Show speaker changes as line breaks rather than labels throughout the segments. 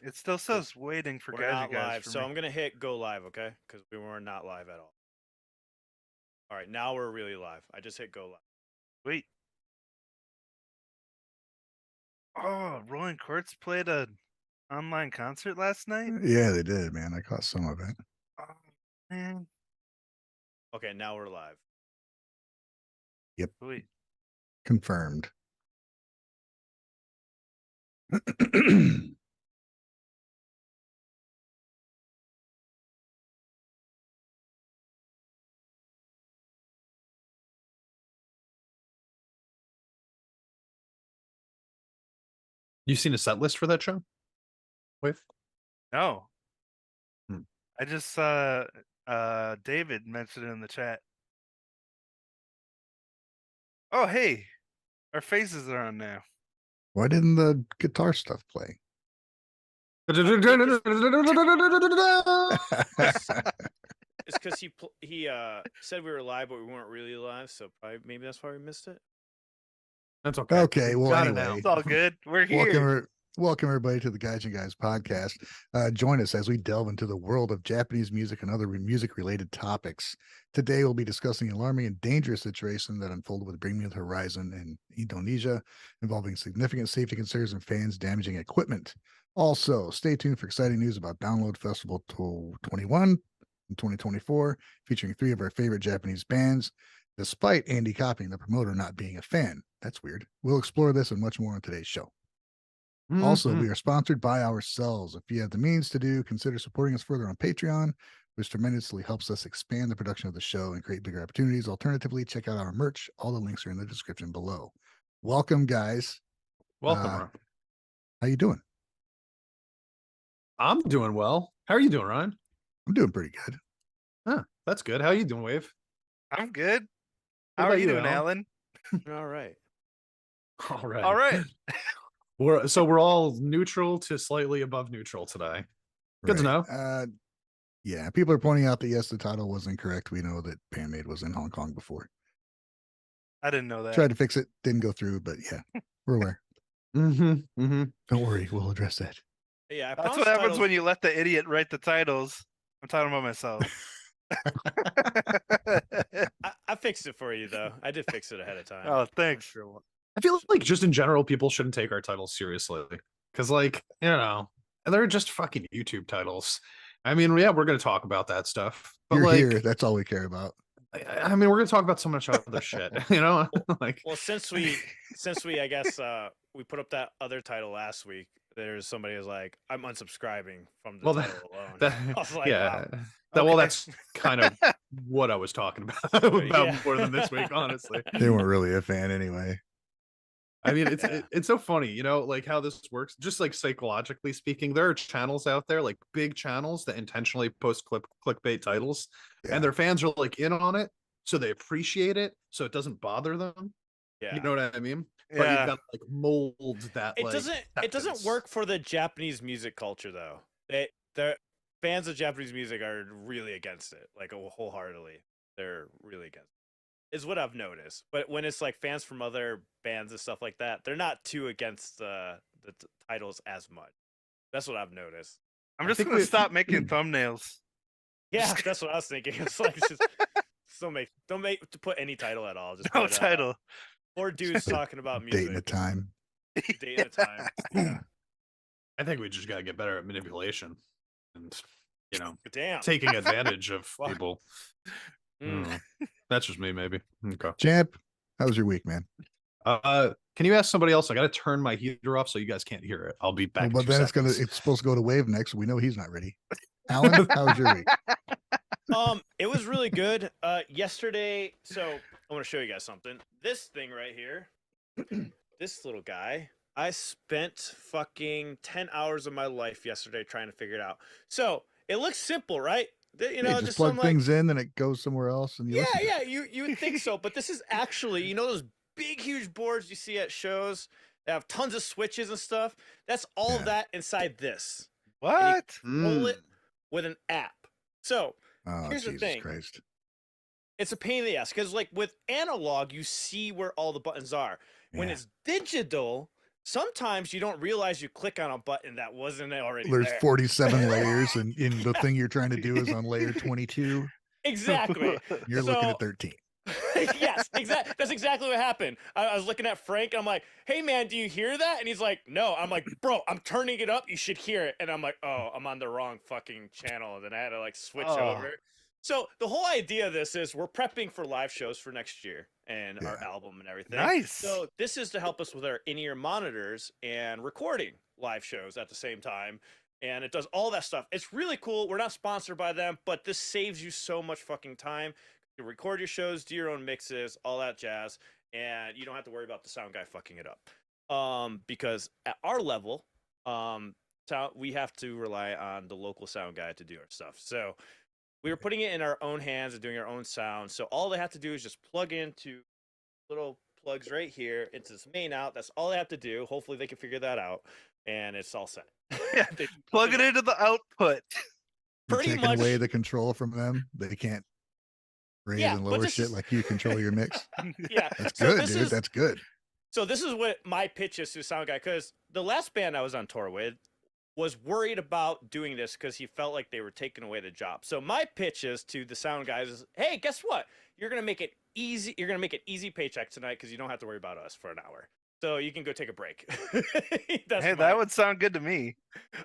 It still says waiting for
We're not
guys
live,
for
so
me.
I'm gonna hit go live, okay? Because we were not live at all. All right, now we're really live. I just hit go live.
Wait. Oh, Rolling Courts played a online concert last night?
Yeah, they did, man. I caught some of it.
Oh, man.
Okay, now we're live.
Yep.
Wait.
Confirmed.
You seen a set list for that show? With?
No.
Hmm.
I just saw David mentioned it in the chat. Oh, hey. Our faces are on now.
Why didn't the guitar stuff play?
It's because he said we were live, but we weren't really live, so maybe that's why we missed it.
That's okay.
Okay, well,
Got it
anyway.
now.
It's all good. We're here.
Welcome everybody to the Guys and Guys podcast. Join us as we delve into the world of Japanese music and other music-related topics. Today, we'll be discussing an alarming and dangerous situation that unfolded with Bring Me the Horizon in Indonesia, involving significant safety concerns and fans damaging equipment. Also, stay tuned for exciting news about Download Festival 21 in 2024, featuring 3 of our favorite Japanese bands, despite Andy copying the promoter not being a fan. That's weird. We'll explore this and much more on today's show. Also, we are sponsored by ourselves. If you have the means to do, consider supporting us further on Patreon, which tremendously helps us expand the production of the show and create bigger opportunities. Alternatively, check out our merch. All the links are in the description below. Welcome, guys.
Welcome, Ron.
How you doing?
I'm doing well. How are you doing, Ryan?
I'm doing pretty good.
Huh, that's good. How are you doing, Wave?
I'm good.
What
How are
about
you
you,
doing, Alan?
All right.
All right.
All right.
We're all neutral to slightly above neutral today. Good to know.
Yeah, people are pointing out that yes, the title was incorrect. We know that Band-Maid was in Hong Kong before.
I didn't know that.
Tried to fix it, didn't go through, but yeah, we're aware. Don't worry, we'll address that.
Yeah,
that's what happens when you let the idiot write the titles. I'm talking about myself.
I fixed it for you, though. I did fix it ahead of time.
Oh, thanks.
Sure.
I feel like just in general, people shouldn't take our titles seriously because, like, you know, they're just fucking YouTube titles. I mean, yeah, we're going to talk about that stuff. But
You're
like,
here. That's all we care about.
I mean, we're going to talk about so much other shit, you know? Like,
well, since we, I guess, we put up that other title last week, there's somebody who's like, I'm unsubscribing from the title alone. I was like,
yeah.
wow.
Well, that's kind of what I was talking about more than this week, honestly.
They weren't really a fan anyway.
I mean, it's so funny, you know, like how this works. Just like psychologically speaking, there are channels out there, like big channels that intentionally post clickbait titles, and their fans are like in on it, so they appreciate it, so it doesn't bother them. Yeah, you know what I mean? But you've got to like mold that.
It doesn't work for the Japanese music culture though. The fans of Japanese music are really against it, like wholeheartedly. They're really against it. Is what I've noticed. But when it's like fans from other bands and stuff like that, they're not too against the titles as much. That's what I've noticed.
I'm just gonna stop making thumbnails.
Yeah, that's what I was thinking. It's like just don't put any title at all. Just
no title.
Or dudes talking about music.
Date and a time.
Date and a time.
Yeah.
I think we just gotta get better at manipulation and, you know,
damn,
taking advantage of people. That's just me, maybe. Okay.
Champ, how was your week, man?
Can you ask somebody else? I gotta turn my heater off so you guys can't hear it. I'll be back.
Well, but then it's supposed to go to Wave next. So we know he's not ready. Alan, how was your week?
It was really good. Yesterday, so I want to show you guys something. This thing right here, this little guy, I spent fucking 10 hours of my life yesterday trying to figure it out. So it looks simple, right? You know,
just plug things in, then it goes somewhere else. And you
would think so, but this is actually, you know, those big, huge boards you see at shows that have tons of switches and stuff. That's all of that inside this.
What?
Pull it with an app. So here's
Jesus
the thing.
Christ.
It's a pain in the ass because, like, with analog, you see where all the buttons are. When it's digital, sometimes you don't realize you click on a button that wasn't already
There's
there.
47 layers, and the thing you're trying to do is on layer 22.
Exactly.
You're looking
So-
at 13.
Yes, exactly. That's exactly what happened. I was looking at Frank and I'm like, "Hey man, do you hear that?" And he's like, "No." I'm like, "Bro, I'm turning it up. You should hear it." And I'm like, "Oh, I'm on the wrong fucking channel." And then I had to like switch
Oh.
over. So the whole idea of this is we're prepping for live shows for next year and our
Yeah.
album and everything.
Nice.
So this is to help us with our in-ear monitors and recording live shows at the same time. And it does all that stuff. It's really cool. We're not sponsored by them, but this saves you so much fucking time. You can record your shows, do your own mixes, all that jazz, and you don't have to worry about the sound guy fucking it up. Because at our level, we have to rely on the local sound guy to do our stuff. So we were putting it in our own hands and doing our own sound. So all they have to do is just plug into little plugs right here into this main out. That's all they have to do. Hopefully they can figure that out, and it's all set.
Yeah,
They
Plug it into the output.
You're
Pretty
taking
much.
away the control from them. They can't raise
Yeah,
and
but
lower
this
shit
is-
like you control your mix.
Yeah,
That's
so
good,
this
dude.
is-
That's good.
So this is what my pitch is to the sound guy, because the last band I was on tour with was worried about doing this because he felt like they were taking away the job. So my pitch is to the sound guys is, hey, guess what? You're gonna make it easy. You're gonna make it easy paycheck tonight because you don't have to worry about us for an hour. So you can go take a break. That's
Hey,
my-
that would sound good to me.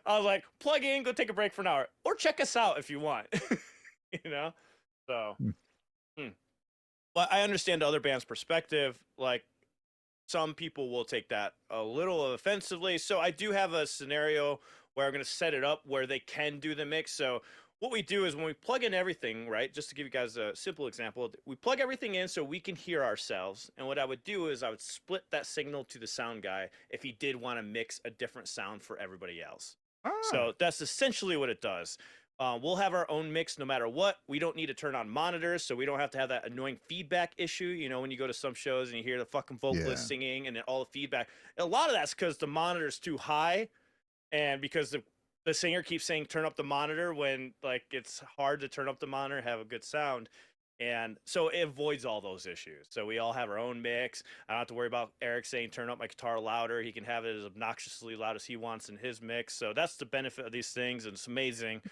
I was like, plug in, go take a break for an hour, or check us out if you want. You know, so. But I understand the other band's perspective. Like, some people will take that a little offensively. So I do have a scenario where I'm going to set it up where they can do the mix. So what we do is when we plug in everything, right? Just to give you guys a simple example, we plug everything in so we can hear ourselves. And what I would do is I would split that signal to the sound guy if he did want to mix a different sound for everybody else.
Ah,
So that's essentially what it does. We'll have our own mix no matter what. We don't need to turn on monitors, so we don't have to have that annoying feedback issue. You know, when you go to some shows and you hear the fucking vocalist
Yeah.
singing and then all the feedback. A lot of that's because the monitor's too high, and because the singer keeps saying turn up the monitor when like it's hard to turn up the monitor, have a good sound. And so it avoids all those issues. So we all have our own mix. I don't have to worry about Eric saying turn up my guitar louder. He can have it as obnoxiously loud as he wants in his mix. So that's the benefit of these things, and it's amazing.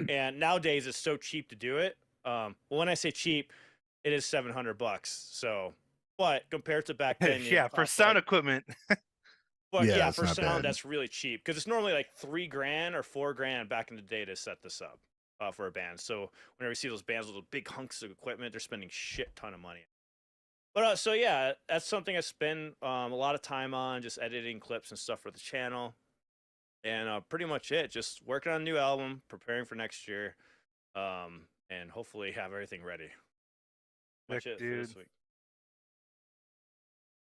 And nowadays it's so cheap to do it. Well, when I say cheap, it is $700. So, but compared to back then,
yeah, for sound equipment.
but
Yeah,
yeah,
it's
for
not
sound,
bad.
that's really cheap because it's normally like $3,000 or $4,000 back in the day to set this up for a band. So whenever you see those bands with those big hunks of equipment, they're spending shit ton of money. But so yeah, that's something I spend a lot of time on, just editing clips and stuff for the channel, and pretty much it. Just working on a new album, preparing for next year, and hopefully have everything ready. Much
Sick,
it for this
dude.
week.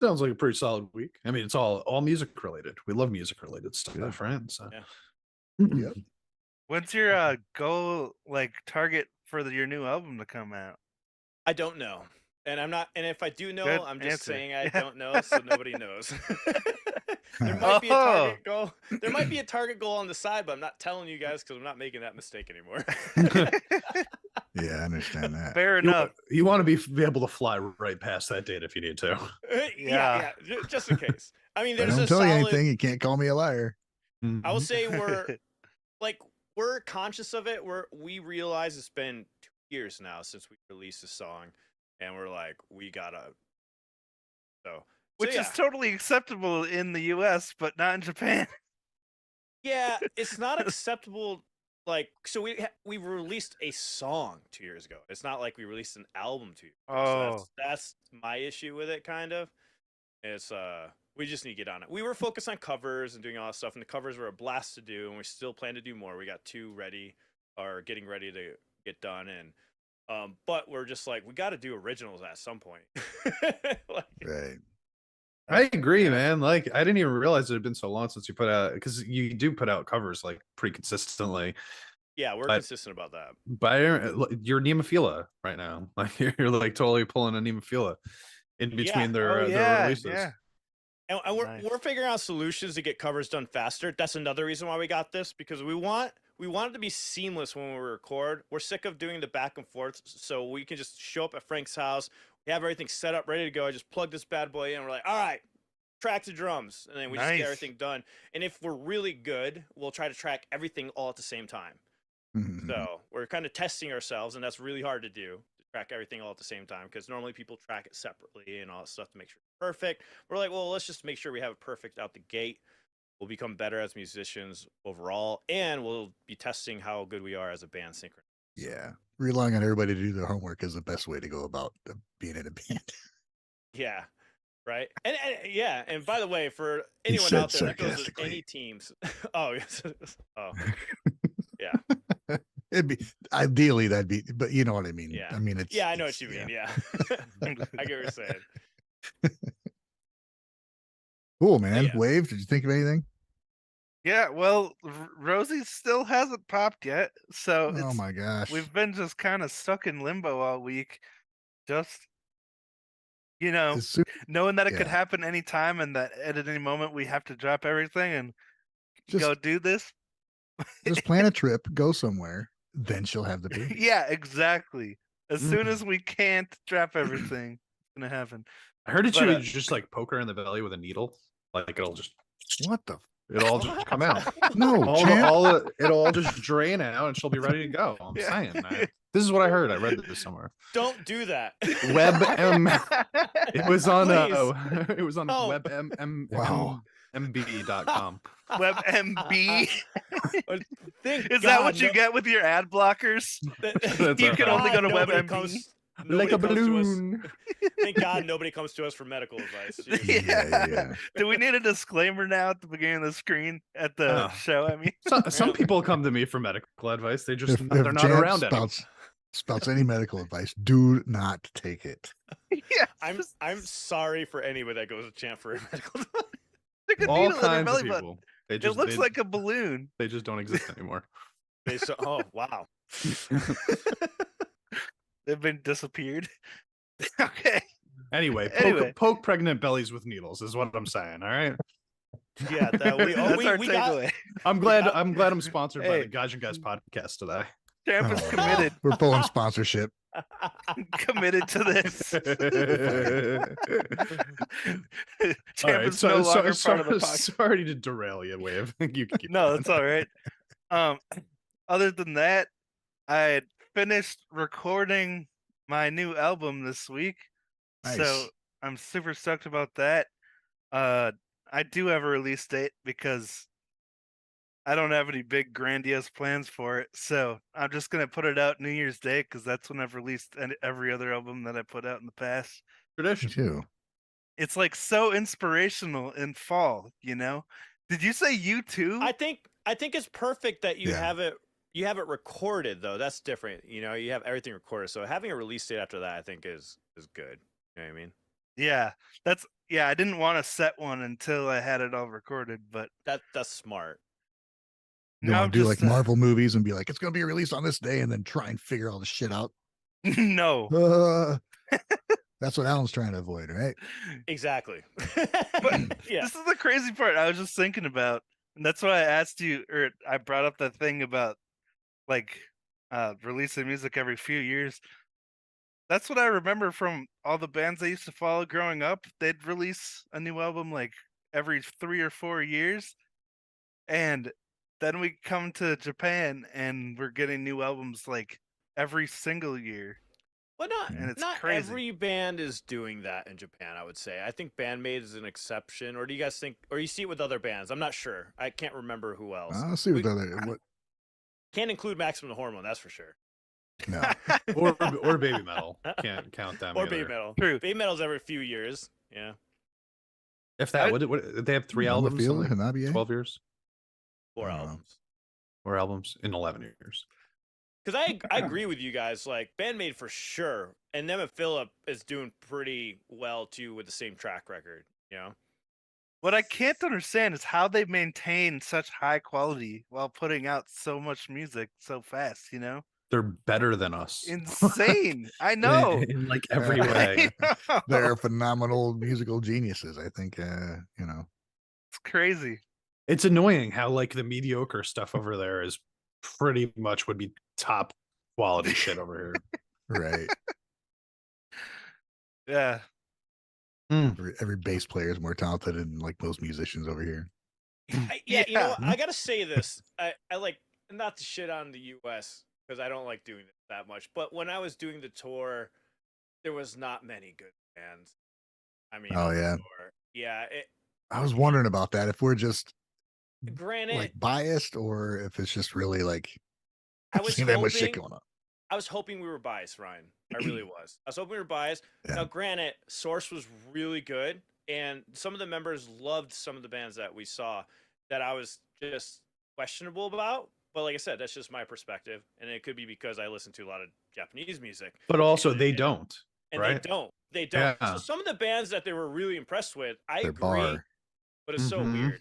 Sounds like a pretty solid week. I mean, it's all music related. We love music related stuff,
Yeah.
friends. So.
Yeah.
Yep.
When's your goal, like target for your new album to come out?
I don't know. And I'm not, and if I do know,
Good
I'm just
answer.
saying I
Yeah.
don't know, so nobody knows. There might be a target goal. There might be a target goal on the side, but I'm not telling you guys because I'm not making that mistake anymore.
Yeah, I understand that.
Fair enough.
You want to be able to fly right past that date if you need to.
Yeah, just in case. I mean,
If I
there's
don't
a
tell you
solid.
anything, you can't call me a liar.
I will say we're conscious of it. We realize it's been 2 years now since we released the song, and we're like, we gotta. So
Which
yeah.
is totally acceptable in the US, but not in Japan.
Yeah, it's not acceptable. Like, so we released a song 2 years ago. It's not like we released an album 2 years ago. So
Oh.
that's my issue with it, kind of. It's we just need to get on it. We were focused on covers and doing all that stuff, and the covers were a blast to do, and we still plan to do more. We got 2 ready, or getting ready to get done, and but we're just like, we got to do originals at some point. Like,
Right.
I agree, man. Like, I didn't even realize it had been so long since you put out, because you do put out covers like pretty consistently.
yeah, we're
But-
consistent about that.
But you're Nemophila right now. Like, you're like totally pulling a Nemophila in between their releases.
Yeah.
And
Nice.
we're figuring out solutions to get covers done faster. That's another reason why we got this, because we want it to be seamless when we record. We're sick of doing the back and forth, so we can just show up at Frank's house. We have everything set up, ready to go. I just plug this bad boy in. We're like, all right, track the drums, and then we just
Nice.
get everything done. And if we're really good, we'll try to track everything all at the same time.
Mhm.
So we're kind of testing ourselves, and that's really hard to do, to track everything all at the same time, because normally people track it separately and all that stuff to make sure it's perfect. We're like, well, let's just make sure we have it perfect out the gate. We'll become better as musicians overall, and we'll be testing how good we are as a band synchronous.
Yeah. Relying on everybody to do their homework is the best way to go about being in a band.
Yeah. Right. And yeah. And by the way, for anyone
said
out there that goes with
sarcastically.
any teams, oh, yes. Oh, yeah.
It'd be ideally that'd be, but you know what I mean.
Yeah.
I mean, it's
Yeah, I know what you mean. Yeah. I get what you're saying.
Cool, man.
yeah.
Wave, did you think of anything?
Yeah, well, Rosie still hasn't popped yet, so
Oh
it's
my gosh.
we've been just kind of stuck in limbo all week, just you know,
As soon-
knowing that it could
yeah.
happen anytime and that at any moment we have to drop everything and
Just-
go do this.
just plan a trip, go somewhere, then she'll have the baby.
Yeah, exactly. As soon as we can't drop everything, it's gonna happen.
I heard that
But,
you would just like poke her in the belly with a needle, like it'll just
What the?
it'll all just come out.
No,
All,
champ.
it'll all just drain out, and she'll be ready to go. I'm
Yeah.
saying, this is what I heard. I read this somewhere.
Don't do that.
It was on
Please.
it was on
Oh.
Wow.
WebMB.com.
WebMB.
Thank
Is that
God
what you get with your ad blockers?
That's
You
all
can
right.
only go to
nobody
WebMB.
comes-
Like a
nobody comes to us-
balloon.
Thank God nobody comes to us for medical advice. Jeez.
Yeah.
Do we need a disclaimer now at the beginning of the screen at the
Oh.
show? I mean,
Some people come to me for medical advice. They just
If
they're not
Champ
around anymore.
spouts any medical advice, do not take it.
yeah,
I'm sorry for anybody that goes to Champ for medical advice.
stick a
All
needle in their
kinds
belly
of
button.
people. They
It
just
looks
they,
like a balloon.
they just don't exist anymore.
Oh wow.
They've been disappeared. Okay.
Anyway,
Anyway.
poke pregnant bellies with needles is what I'm saying. All right.
Yeah, that we, oh,
That's
we,
our
we got
takeaway.
I'm glad I'm sponsored by
Hey.
the Guys and Guys podcast today.
Champ is
Oh,
committed,
We're pulling sponsorship.
committed to this.
All
Champ
right,
is no longer part of the podcast.
sorry to derail you, Wave. You can keep
No,
going.
that's all right. Other than that, I had finished recording my new album this week, so
Nice.
I'm super stoked about that. I do have a release date because I don't have any big grandiose plans for it, so I'm just gonna put it out New Year's Day because that's when I've released every other album that I put out in the past.
Me
Tradition.
too.
It's like so inspirational in fall, you know. Did you say you too?
I think it's perfect that you
Yeah.
have it recorded though. That's different. You know, you have everything recorded. So having a release date after that I think is good. You know what I mean?
Yeah, I didn't want to set one until I had it all recorded, but
That's smart.
You
now
want
I'm
to do like
just,
Marvel movies and be like, it's going to be released on this day and then try and figure all the shit out.
no.
That's what Alan's trying to avoid, right?
Exactly.
But
yeah.
this is the crazy part I was just thinking about, and that's why I asked you, or I brought up that thing about like releasing music every few years. That's what I remember from all the bands I used to follow growing up. They'd release a new album like every 3 or 4 years, and then we come to Japan and we're getting new albums like every single year.
Well,
And it's
not
crazy.
every band is doing that in Japan, I would say. I think Band-Maid is an exception. Or do you guys think, or you see it with other bands? I'm not sure. I can't remember who else.
I'll see what
We-
what.
Can't include Maximum Hormone, that's for sure.
No.
or Baby Metal. Can't count them.
Or
either.
Baby Metal.
True.
Baby Metal's every few years. Yeah.
If that, what they have 3 albums in like
Hanabi,
12 years?
4
I don't know.
albums.
4 albums in 11 years.
Because I agree with you guys. Like Band-Maid for sure, and them and Philip is doing pretty well too with the same track record. You know,
What I can't understand is how they maintain such high quality while putting out so much music so fast, you know?
They're better than us.
Insane. I know.
In like every
Yeah.
way.
I know.
They're phenomenal musical geniuses. I think, you know.
It's crazy.
It's annoying how like the mediocre stuff over there is pretty much would be top quality shit over here.
Right.
Yeah.
Every bass player is more talented than like most musicians over here.
Yeah, you know,
Yeah.
I gotta say this. I like not to shit on the U.S. because I don't like doing it that much. But when I was doing the tour, there was not many good bands. I mean,
Oh
on the
yeah,
tour, yeah.
I was wondering about that. If we're just
Granted,
like biased, or if it's just really like
I was
seeing that much shit
hoping,
going on.
I was hoping we were biased, Ryan. I really was. I was hoping we were biased.
Yeah.
Now, granted, Source was really good, and some of the members loved some of the bands that we saw that I was just questionable about. But like I said, that's just my perspective, and it could be because I listen to a lot of Japanese music.
But also,
And-
they
and-
don't.
And
right?
they don't.
Yeah.
So some of the bands that they were really impressed with, I
Their
agree,
bar,
but it's so
Mhm.
weird.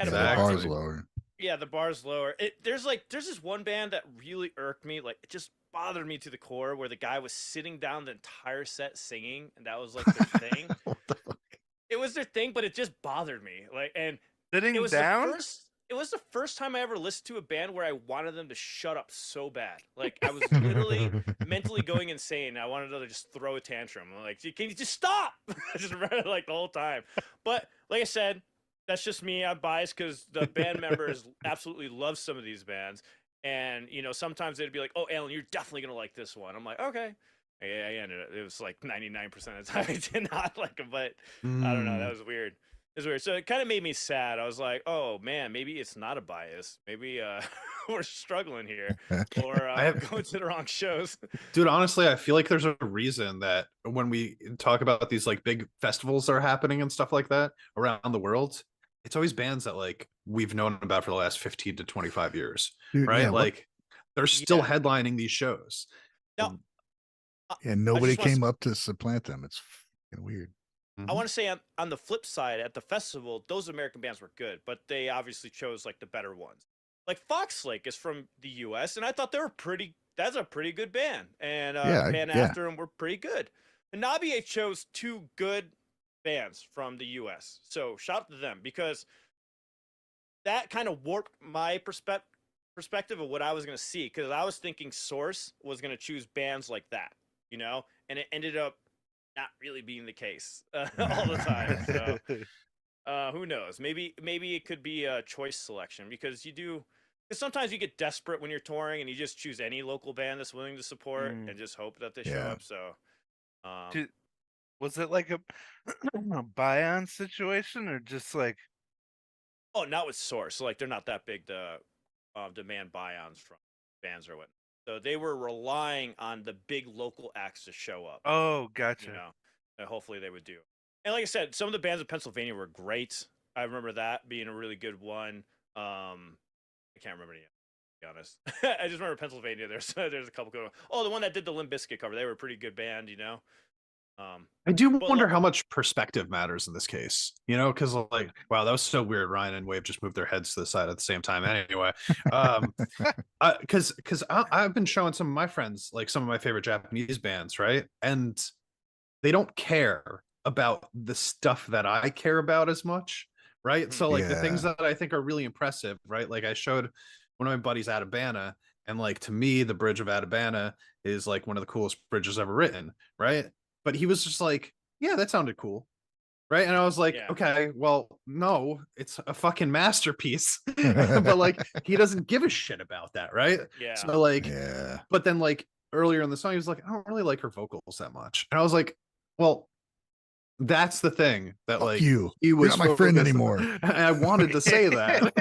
And
yeah, their
bars,
bar's lower.
yeah, the bar's lower. There's this one band that really irked me. Like, it just bothered me to the core, where the guy was sitting down the entire set singing, and that was like their thing.
What the fuck?
It was their thing, but it just bothered me. Like, and
Sitting
it was
down?
it was the first time I ever listened to a band where I wanted them to shut up so bad. Like, I was literally mentally going insane. I wanted to just throw a tantrum. I'm like, can you just stop? I just read it like the whole time. But like I said, that's just me. I'm biased because the band members absolutely love some of these bands. And, you know, sometimes they'd be like, oh, Alan, you're definitely going to like this one. I'm like, okay. Yeah, it was like 99% of the time I did not like them, but I don't know. That was weird. It was weird. So it kind of made me sad. I was like, oh man, maybe it's not a bias. Maybe we're struggling here, or going to the wrong shows.
Dude, honestly, I feel like there's a reason that when we talk about these like big festivals that are happening and stuff like that around the world, it's always bands that like we've known about for the last 15 to 25 years.
Dude,
right?
yeah,
Like they're still
Yeah.
headlining these shows.
Now,
and nobody
just wanna
came up to supplant them. It's fucking weird.
I want to say on the flip side, at the festival, those American bands were good, but they obviously chose like the better ones. Like Fox Lake is from the U.S., and I thought they were pretty. That's a pretty good band, and the band after them were pretty good. And Nabi chose two good bands from the U.S., so shout out to them, because that kind of warped my perspective of what I was going to see, because I was thinking Source was going to choose bands like that, you know, and it ended up not really being the case all the time. So who knows? Maybe it could be a choice selection, because sometimes you get desperate when you're touring and you just choose any local band that's willing to support and just hope that they show up. So
was it like a buy-on situation, or just like,
oh, not with Source. Like, they're not that big to demand buy-ons from bands or what. So they were relying on the big local acts to show up.
oh, gotcha.
You know, and hopefully they would do. And like I said, some of the bands in Pennsylvania were great. I remember that being a really good one. I can't remember any, to be honest. I just remember Pennsylvania. There's a couple good ones. Oh, the one that did the Limp Bizkit cover. They were a pretty good band, you know.
I do wonder how much perspective matters in this case, you know, because like, wow, that was so weird. Ryan and Wave just moved their heads to the side at the same time. Anyway, because I've been showing some of my friends like some of my favorite Japanese bands, right, and they don't care about the stuff that I care about as much, right? So like the things that I think are really impressive, right? Like I showed one of my buddies Atabana, and like to me, the bridge of Atabana is like one of the coolest bridges ever written, right? But he was just like, yeah, that sounded cool. Right. And I was like, okay, well, no, it's a fucking masterpiece. But like, he doesn't give a shit about that. Right.
Yeah.
So like, but then like earlier in the song, he was like, I don't really like her vocals that much. And I was like, well, that's the thing that like he was
not my friend anymore.
And I wanted to say that.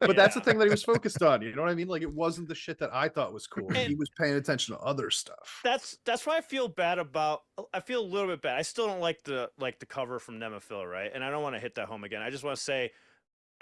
But that's the thing that he was focused on. You know what I mean? Like it wasn't the shit that I thought was cool.
And
he was paying attention to other stuff.
That's why I feel bad about. I feel a little bit bad. I still don't like the cover from Nemophil, right? And I don't want to hit that home again. I just want to say,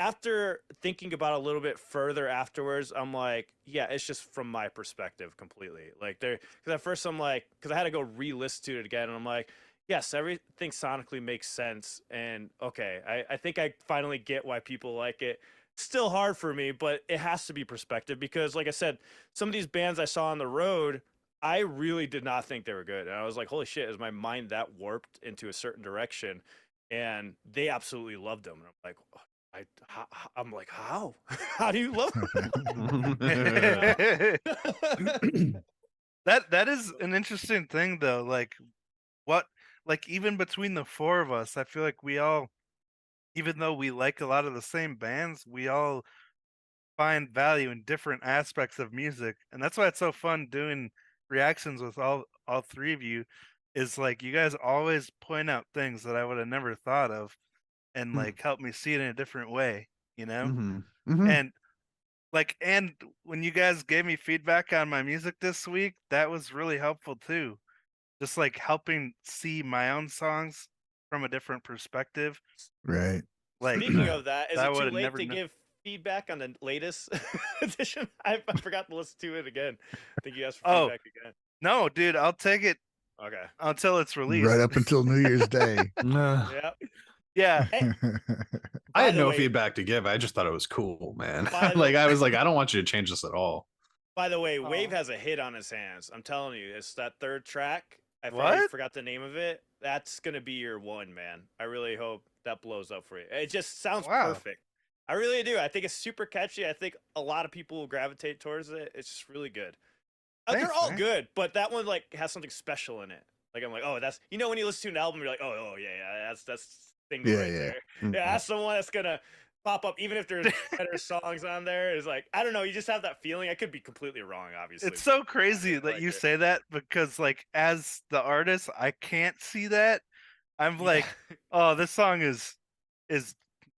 after thinking about it a little bit further afterwards, I'm like, yeah, it's just from my perspective completely. Like because at first I'm like, because I had to go re-listen to it again, and I'm like, yes, everything sonically makes sense, and okay, I think I finally get why people like it. Still hard for me, but it has to be perspective, because like I said, some of these bands I saw on the road, I really did not think they were good, and I was like, holy shit, is my mind that warped into a certain direction? And they absolutely loved them, and I'm like, I'm like, how? How do you love them?
That is an interesting thing, though. Like, what like even between the four of us, I feel like we all, even though we like a lot of the same bands, we all find value in different aspects of music, and that's why it's so fun doing reactions with all three of you. Is like you guys always point out things that I would have never thought of, and like help me see it in a different way, you know.
Mm-hmm. Mm-hmm.
And like, and when you guys gave me feedback on my music this week, that was really helpful too. Just like helping see my own songs from a different perspective.
Right.
Like
Speaking of that, is
I
it too
would have
late
never
to
known.
give feedback on the latest edition? I forgot to listen to it again. I think you asked for
Oh.
feedback again.
No, dude, I'll take it
Okay.
until it's released.
Right up until New Year's Day.
Yeah.
Yeah.
Hey,
I
by
had
the
no
way-
feedback to give. I just thought it was cool, man.
By the-
Like I was like, I don't want you to change this at all.
By the way, Wave
Oh.
has a hit on his hands. I'm telling you, it's that third track. I already
What?
forgot the name of it. That's gonna be your one, man. I really hope that blows up for you. It just sounds
Wow.
perfect. I really do. I think it's super catchy. I think a lot of people will gravitate towards it. It's just really good. They're
Thanks,
all
man.
good, but that one like has something special in it. Like I'm like, oh, that's when you listen to an album, you're like, oh yeah, that's single
Yeah,
right
yeah.
there.
Mhm.
Yeah, that's the one that's gonna pop up, even if there's better songs on there. It's like I don't know, you just have that feeling. I could be completely wrong, obviously.
It's so crazy
I
that
like
you
it.
say that because like as the artist, I can't see that. I'm
Yeah.
like, oh, this song is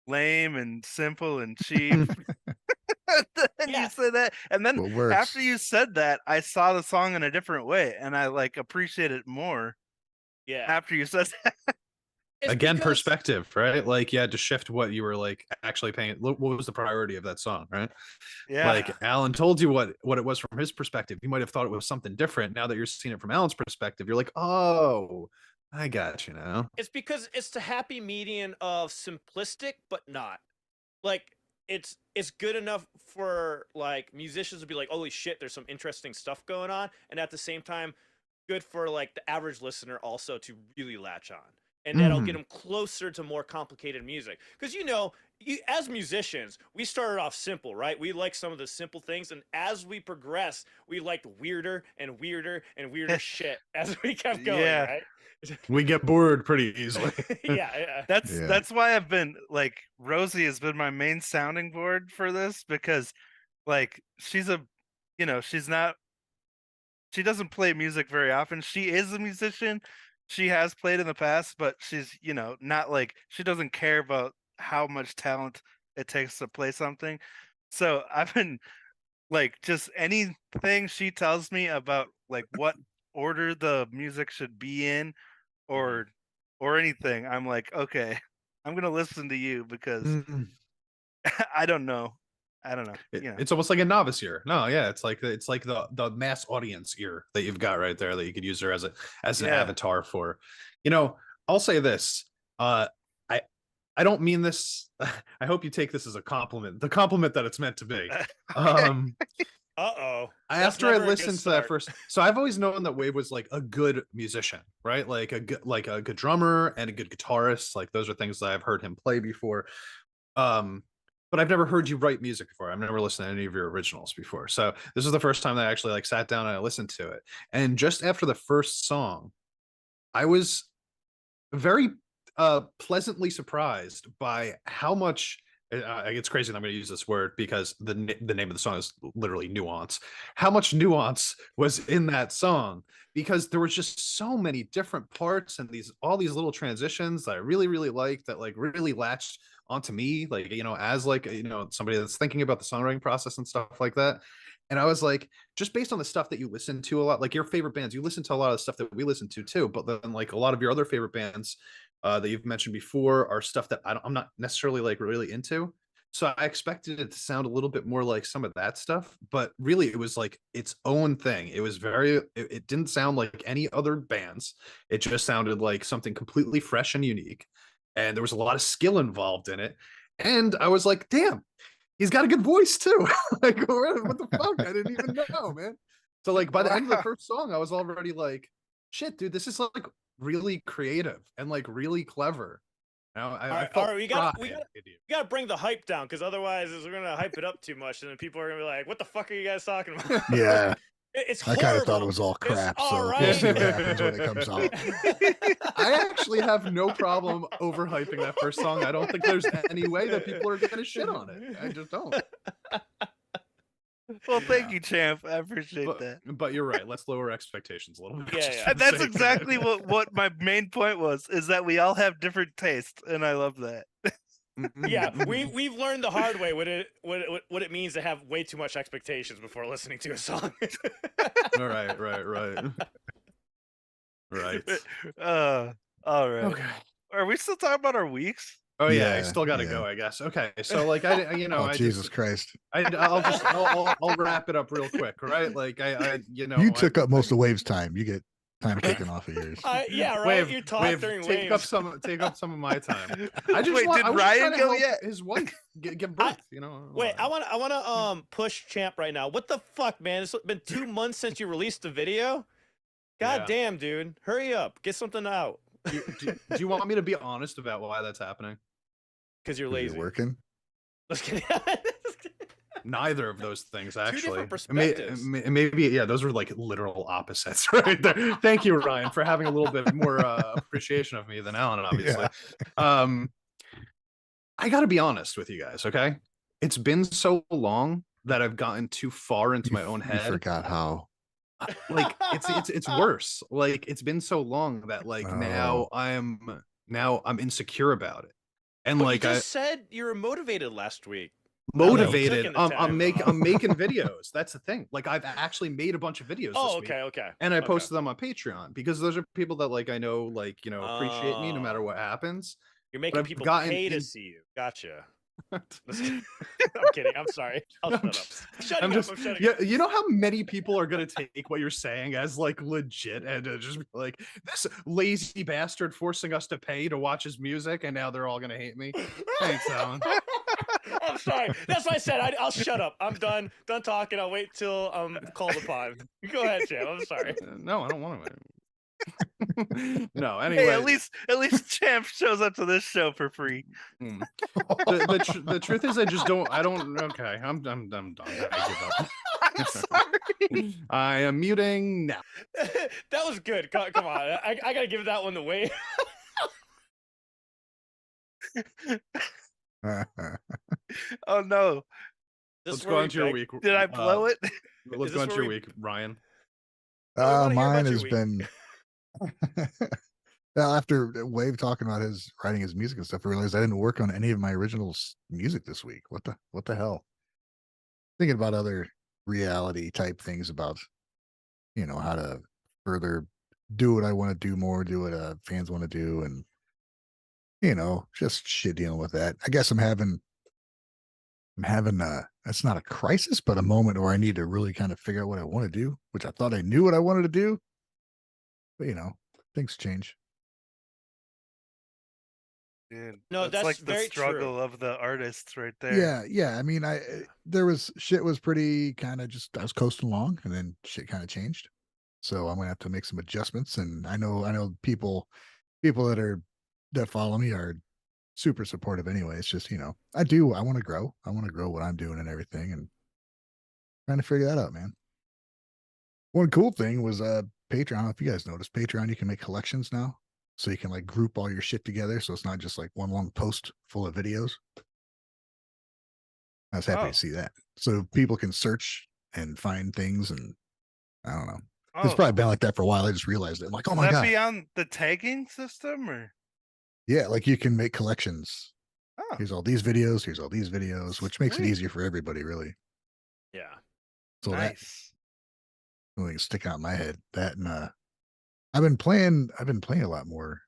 lame and simple and cheap. And
Yeah.
you say that, and then
What works?
after you said that, I saw the song in a different way, and I like appreciate it more
Yeah.
after you said that.
It's
Again,
because-
perspective, right? Like you had to shift what you were like actually paying. What was the priority of that song, right?
Yeah,
Like Alan told you what it was from his perspective. You might have thought it was something different. Now that you're seeing it from Alan's perspective, you're like, oh, I got you now.
It's because it's the happy median of simplistic but not. Like it's good enough for like musicians to be like, holy shit, there's some interesting stuff going on, and at the same time, good for like the average listener also to really latch on. And that'll get them closer to more complicated music. Because as musicians, we started off simple, right? We like some of the simple things, and as we progress, we liked weirder and weirder and weirder shit as we kept going,
Yeah.
right?
We get bored pretty easily.
yeah.
that's why I've been like Rosie has been my main sounding board for this because like she's she doesn't play music very often. She is a musician. She has played in the past, but she's, not like she doesn't care about how much talent it takes to play something. So I've been like just anything she tells me about like what order the music should be in or anything, I'm like, okay, I'm gonna listen to you because I don't know.
It's almost like a novice ear. No, yeah, it's like the mass audience ear that you've got right there that you could use her as an
Yeah.
avatar for. I'll say this. I don't mean this. I hope you take this as a compliment. The compliment that it's meant to be.
Uh-oh.
After I listened to that first, so I've always known that Wave was like a good musician, right? Like a good drummer and a good guitarist. Like those are things that I've heard him play before. But I've never heard you write music before. I've never listened to any of your originals before. So this is the first time that I actually like sat down and I listened to it. And just after the first song, I was very pleasantly surprised by how much it's crazy that I'm going to use this word because the name of the song is literally nuance. How much nuance was in that song, because there was just so many different parts and all these little transitions that I really, really liked, that like really latched onto me, like, as like, somebody that's thinking about the songwriting process and stuff like that. And I was like, just based on the stuff that you listen to a lot, like your favorite bands, you listen to a lot of stuff that we listen to too, but then like a lot of your other favorite bands that you've mentioned before are stuff that I'm not necessarily like really into. So I expected it to sound a little bit more like some of that stuff, but really it was like its own thing. It was it didn't sound like any other bands. It just sounded like something completely fresh and unique. And there was a lot of skill involved in it. And I was like, damn, he's got a good voice too. Like, what the fuck? I didn't even know, man. So like by the end of the first song, I was already like, shit, dude, this is like really creative and like really clever. I felt
we got to bring the hype down, because otherwise we're gonna hype it up too much, and then people are gonna be like, "What the fuck are you guys talking about?"
Yeah.
It's
I kind of thought it
horrible.
was all
It's
crap,
all
so we'll
right.
see what happens when it comes out.
I actually have no problem overhyping that first song. I don't think there's any way that people are gonna shit on it. I just don't.
Well, thank
Yeah.
you, champ. I appreciate
But,
that.
but you're right. Let's lower expectations a little bit.
Yeah,
just
yeah.
for
And
the
that's
sake of
exactly
it.
what my main point was, is that we all have different tastes, and I love that.
Yeah, we've learned the hard way what it means to have way too much expectations before listening to a song.
Right. Right.
All right.
Okay.
Are we still talking about our weeks?
Oh yeah, I
Yeah,
still gotta
yeah.
go, I guess. Okay, so like I
Oh,
I
Jesus
just
Christ.
I'll wrap it up real quick, right? Like
You took up most of Wave's time. You get time taken off of yours.
Yeah, right.
Wave,
You talk
Wave,
during
take
waves.
up some of my time. I just
Wait,
want,
did
I was just
Ryan
trying to
go
help
yet?
his wife give birth, you know.
Wait, I want to push Champ right now. What the fuck, man? It's been 2 months since you released the video. God
Yeah.
damn, dude. Hurry up. Get something out.
Do you want me to be honest about why that's happening?
Because you're
Are you
lazy.
working?
Just kidding.
Neither of those things, actually.
different perspectives.
Maybe, yeah, those were like literal opposites right there. Thank you, Ryan, for having a little bit more appreciation of me than Alan, obviously.
Yeah.
I got to be honest with you guys, okay? It's been so long that I've gotten too far into my own
You
head.
forgot how.
Like it's worse. Like it's been so long that like now I'm insecure about it. And
But
like
you just said you were motivated last week.
motivated.
Now that you took in the time.
I'm making videos. That's the thing. Like I've actually made a bunch of videos
Oh,
this week.
okay.
And I
Okay.
posted them on Patreon because those are people that like I know like, you know, appreciate me no matter
Oh.
what happens.
You're making
I've
people
gotten
pay to
in-
see you. Gotcha. I'm kidding. I'm sorry. I'll shut up. I'm shutting
yeah,
up.
you know how many people are gonna take what you're saying as like legit and just be like this lazy bastard forcing us to pay to watch his music, and now they're all gonna hate me. Thanks, Alan.
I'm sorry. That's what I said. I'll shut up. I'm done. Done talking. I'll wait till I'm called upon. Go ahead, Jam. I'm sorry.
No, I don't want to. No,
Hey,
anyway.
at least Champ shows up to this show for free.
The truth is, I don't. Okay, I'm done. I give up.
I'm sorry.
I am muting now.
That was good. Come on. I gotta give that one the weight.
Oh no.
This
Let's
is
go
where
on to your
beg-
week.
Did I blow it?
Let's
Is
go
this
on to
where
your
we-
week, Ryan.
I wanna hear
Mine
about your
has
week.
been well, after Wave talking about his writing his music and stuff, I realized I didn't work on any of my original music this week. What the hell? Thinking about other reality type things about, you know, how to further do what I want to do more, do what fans want to do, and you know, just shit dealing with that. I guess I'm having that's not a crisis, but a moment where I need to really kind of figure out what I want to do, which I thought I knew what I wanted to do. But you know, things change.
Dude,
No, that's
like the
very
struggle
true.
of the artists right there.
Yeah. I mean, there was shit was pretty kind of just I was coasting along, and then shit kind of changed. So I'm gonna have to make some adjustments. And I know people that follow me are super supportive anyway. It's just, you know, I want to grow. I want to grow what I'm doing and everything, and trying to figure that out, man. One cool thing was Patreon. I don't know if you guys noticed, Patreon, you can make collections now. So you can like group all your shit together. So it's not just like one long post full of videos. I was happy
Oh.
to see that. So people can search and find things, and I don't know. It's
Oh,
probably been like that for a while. I just realized it. I'm like, oh
will
my
that
God.
be on the tagging system or?
Yeah, like you can make collections.
Oh,
Here's all these videos, which makes it
Sweet.
easier for everybody, really.
Yeah.
So
nice.
that really stick out in my head. That and I've been playing a lot more.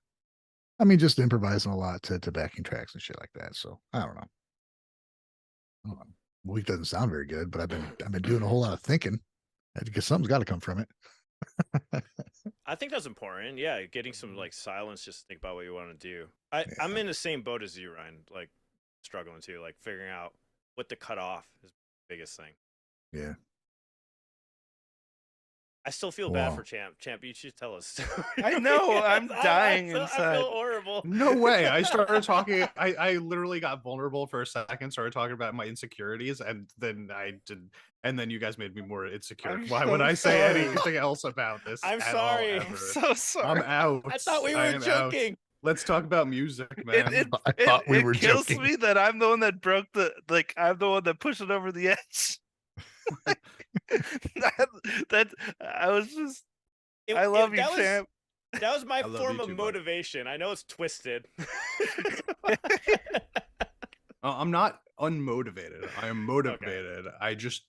I mean, just improvising a lot to backing tracks and shit like that. So I don't know. Week doesn't sound very good, but I've been doing a whole lot of thinking. Because something's got to come from it.
I think that's important. Yeah, getting some like silence just to think about what you want to do. I'm
Yeah.
in the same boat as you, Ryan. Like struggling too, like figuring out what to cut off is the biggest thing.
Yeah.
I still feel bad for Champ. Champ, you should tell us.
I know, I'm dying
I
inside.
feel horrible.
No way. I started talking. I literally got vulnerable for a second, started talking about my insecurities, and then I did. And then you guys made me more insecure.
I'm
Why
so
would I say
sorry.
anything else about this?
I'm
at
sorry.
all,
I'm
ever?
so sorry.
I'm out.
I thought we
I
were
am out.
joking.
Let's talk about music, man.
I thought we were
kills
joking.
me that I'm the one that broke I'm the one that pushed it over the edge. that I was just I love you, Champ.
That was my
I love
form
you
of
too, bud.
motivation. I know it's twisted.
I'm not unmotivated. I am motivated. I just,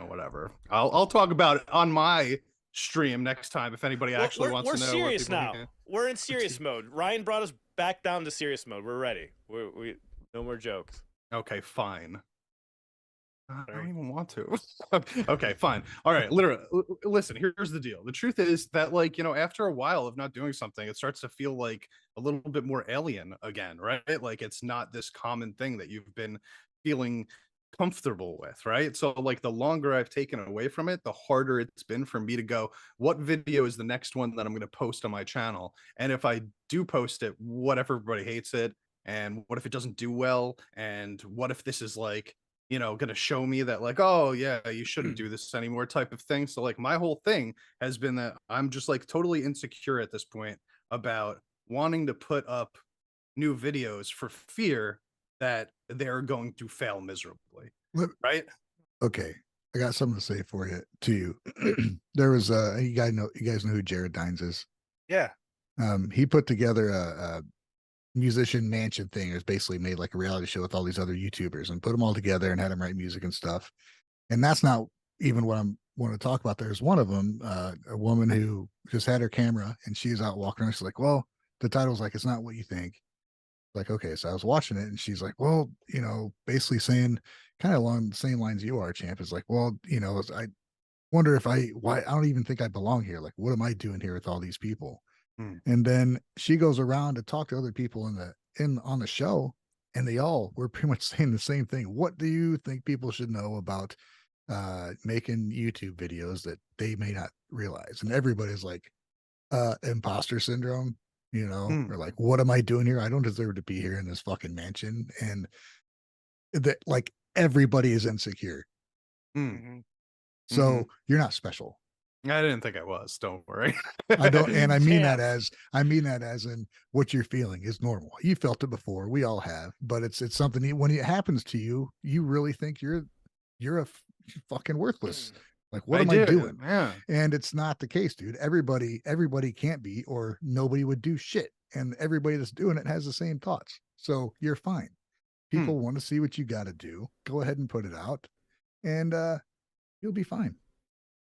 whatever. I'll talk about it on my stream next time if anybody actually wants to know.
We're serious
what
now. We're in serious mode. Ryan brought us back down to serious mode. We're ready. We no more jokes.
Okay, fine. I don't even want to. Okay, fine. All right, literally. Listen, here's the deal. The truth is that, like, after a while of not doing something, it starts to feel like a little bit more alien again, right? Like it's not this common thing that you've been feeling comfortable with, right? So like the longer I've taken away from it, the harder it's been for me to go, what video is the next one that I'm going to post on my channel? And if I do post it, what if everybody hates it? And what if it doesn't do well? And what if this is like, gonna show me that like, oh yeah, you shouldn't do this anymore type of thing. So like my whole thing has been that I'm just like totally insecure at this point about wanting to put up new videos for fear that they're going to fail miserably. Right?
Okay, I got something to say for you to you. There was you guys know who Jared Dines is.
Yeah.
He put together a musician mansion thing. It was basically made like a reality show with all these other YouTubers and put them all together and had them write music and stuff. And that's not even what I'm want to talk about. There's one of them, a woman who just had her camera and she's out walking around. She's like, well, the title's like, it's not what you think. Like, okay. So I was watching it and she's like, well, basically saying kind of along the same lines you are, Champ, is like, well, I wonder why I don't even think I belong here. Like, what am I doing here with all these people? And then she goes around to talk to other people on the show, and they all were pretty much saying the same thing. What do you think people should know about making YouTube videos that they may not realize? And everybody's like, imposter syndrome, or like, what am I doing here? I don't deserve to be here in this fucking mansion. And that like everybody is insecure. So you're not special.
I didn't think I was. Don't worry.
I don't, and I mean that as in what you're feeling is normal. You felt it before. We all have, but it's something when it happens to you, you really think you're fucking worthless. Like, what am I doing?
Yeah.
And it's not the case, dude. Everybody can't be, or nobody would do shit. And everybody that's doing it has the same thoughts. So you're fine. People want to see what you got to do. Go ahead and put it out, and you'll be fine.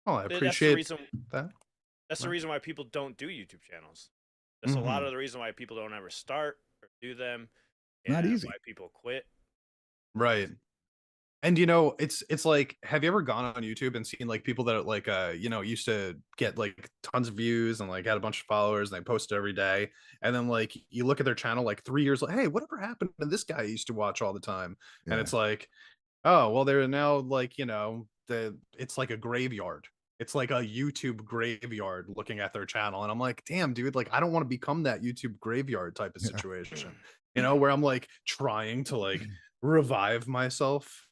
Oh, I appreciate that.
That's the reason why people don't do YouTube channels. That's a lot of the reason why people don't ever start or do them.
Not easy.
Why people quit.
Right. And it's like, have you ever gone on YouTube and seen like people that are like used to get like tons of views and like had a bunch of followers and they posted every day, and then like you look at their channel like 3 years like, hey, whatever happened to this guy I used to watch all the time? Yeah. And it's like, oh well, they're now like it's like a graveyard. It's like a YouTube graveyard looking at their channel. And I'm like, damn, dude, like, I don't want to become that YouTube graveyard type of situation, where I'm like trying to like revive myself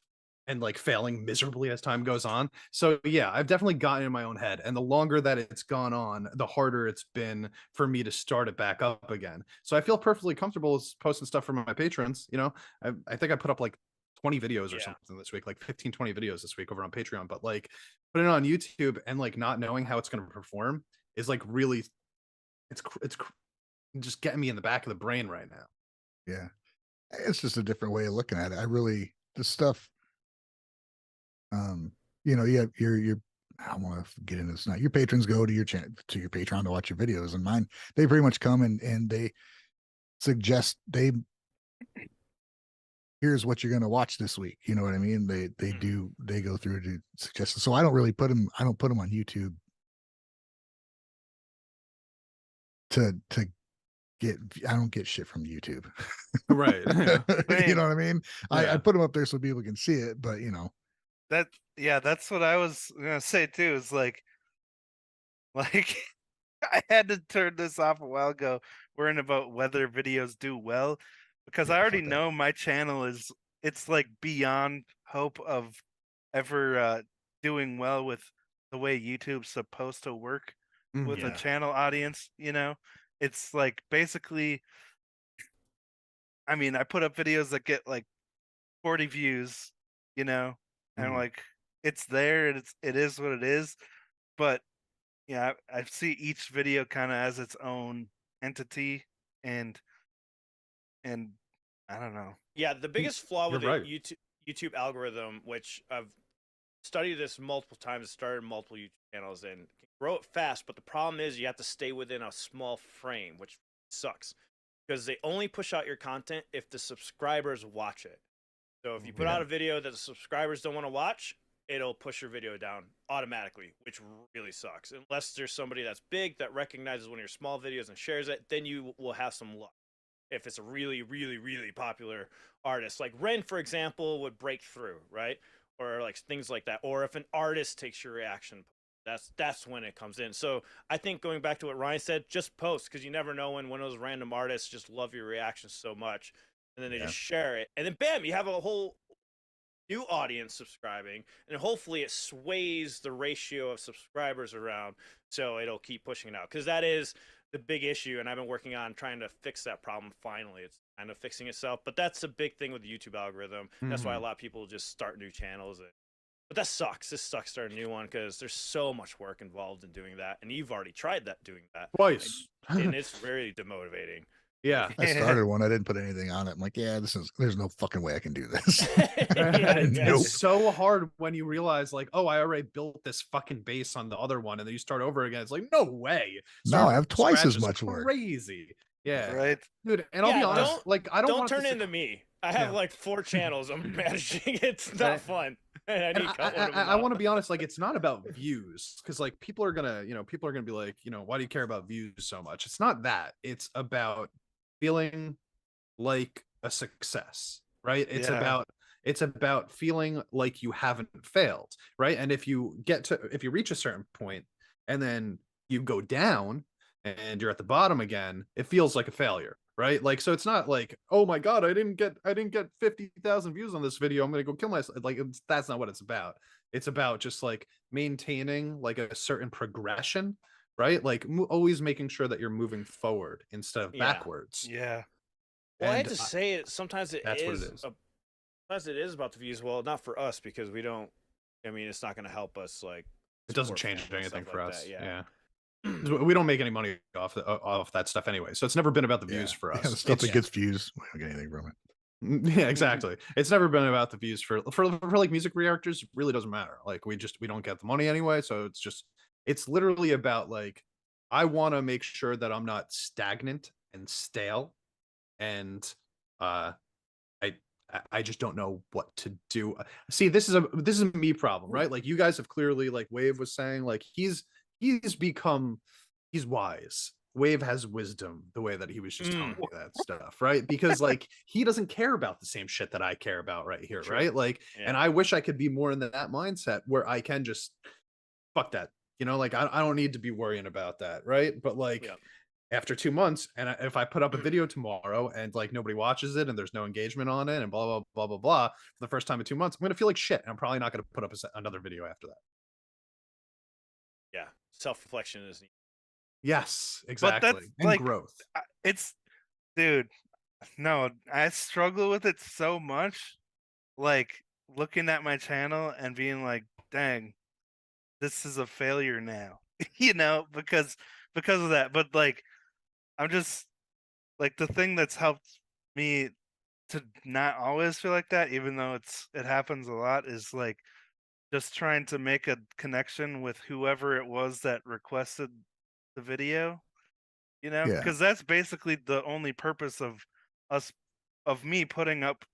and like failing miserably as time goes on. So yeah, I've definitely gotten in my own head. And the longer that it's gone on, the harder it's been for me to start it back up again. So I feel perfectly comfortable posting stuff for my patrons. I think I put up like 20 videos or something this week, like 15, 20 videos this week over on Patreon. But like putting it on YouTube and like not knowing how it's going to perform is like really, it's just getting me in the back of the brain right now.
Yeah. It's just a different way of looking at it. The stuff, you're, I don't want to get into this now. Your patrons go to your channel, to your Patreon to watch your videos, and mine, they pretty much come and they suggest here's what you're going to watch this week. You know what I mean? They go through to suggest. So I don't put them on YouTube to get, I don't get shit from YouTube.
Right.
You know what I mean? Yeah. I put them up there so people can see it, but
that's what I was going to say too. Is like, Like I had to turn this off a while ago, worrying about whether videos do well, because I
Yeah,
already
fuck that.
know my channel it's like beyond hope of ever doing well with the way YouTube's supposed to work with a
Yeah.
channel audience, you know? It's like basically, I mean, I put up videos that get like 40 views, you know, and
Mhm.
like it's there and it is what it is. But yeah, I see each video kind of as its own entity, and and I don't know.
Yeah, the biggest flaw
You're
with the
right.
YouTube algorithm, which I've studied this multiple times, started multiple YouTube channels, and can grow it fast. But the problem is you have to stay within a small frame, which sucks because they only push out your content if the subscribers watch it. So if you put
Yeah.
out a video that the subscribers don't want to watch, it'll push your video down automatically, which really sucks. Unless there's somebody that's big that recognizes one of your small videos and shares it, then you will have some luck. If it's a really, really, really popular artist, like Ren, for example, would break through, right? Or like things like that. Or if an artist takes your reaction, that's when it comes in. So I think going back to what Ryan said, just post because you never know when one of those random artists just love your reaction so much, and then they
Yeah.
just share it, and then bam, you have a whole new audience subscribing, and hopefully it sways the ratio of subscribers around so it'll keep pushing it out because that is the big issue, and I've been working on trying to fix that problem. Finally, it's kind of fixing itself, but that's a big thing with the YouTube algorithm. That's why a
Mhm.
lot of people just start new channels. But that sucks. This sucks starting a new one because there's so much work involved in doing that, and you've already tried doing that,
Twice.
and it's very demotivating.
Yeah.
I started one. I didn't put anything on it. I'm like, yeah, there's no fucking way I can do this.
Yeah,
Nope.
It's so hard when you realize, like, oh, I already built this fucking base on the other one, and then you start over again. It's like, no way.
Now I
Starting
have
from
twice
scratch
as
is
much work.
crazy. Yeah,
Right?
dude. And I'll
Yeah,
be honest, like, I don't want
turn
this
into
to,
me. I have
Yeah.
like 4 channels I'm managing. It's not
Right.
fun. And I
And
need to cut one of them
I
out.
want to be honest, like, it's not about views, because like people are gonna, be like, why do you care about views so much? It's not that. It's about feeling like a success, right?
Yeah.
It's about feeling like you haven't failed, right? And if you reach a certain point and then you go down and you're at the bottom again, it feels like a failure, right? Like, so it's not like, oh my god, I didn't get 50,000 views on this video, I'm gonna go kill myself. Like, that's not what it's about. It's about just like maintaining like a certain progression, right? Like, always making sure that you're moving forward instead of
Yeah.
backwards.
Yeah.
Well, I
And
hate to say it. Sometimes it
that's what it
is.
is.
Sometimes it is about the views. Well, not for us because we don't. I mean, it's not going to help us like.
It doesn't
support
change
fans and
anything
stuff
for
like
us.
that,
Yeah. We don't make any money off that stuff anyway, so it's never been about the views for
Yeah,
us.
the stuff
It's-
that gets views, we don't get anything from it.
yeah, exactly. It's never been about the views for like music reactors. It really doesn't matter. Like, we don't get the money anyway, so it's literally about like, I want to make sure that I'm not stagnant and stale, and uh I just don't know what to do. See, this is a me problem, right? Like, you guys have clearly, like Wave was saying, like, he's wise. Wave has wisdom, the way that he was just telling me that stuff, right? Because like, he doesn't care about the same shit that I care about right here,
True.
right? Like,
Yeah.
and I wish I could be more in that mindset where I can just fuck that, like, I don't need to be worrying about that, right? But like,
Yeah.
after 2 months, and if I put up a video tomorrow and like nobody watches it and there's no engagement on it and blah blah blah blah blah, for the first time in 2 months, I'm gonna feel like shit, and I'm probably not gonna put up another video after that.
Yeah. Self-reflection is.
Yes,
But
exactly.
that's
And
like
growth.
it's dude, no, I struggle with it so much. Like looking at my channel and being like, dang, this is a failure now. because of that. But like I'm just like the thing that's helped me to not always feel like that, even though it happens a lot, is like just trying to make a connection with whoever it was that requested the video,
Yeah.
because that's basically the only purpose us of me putting up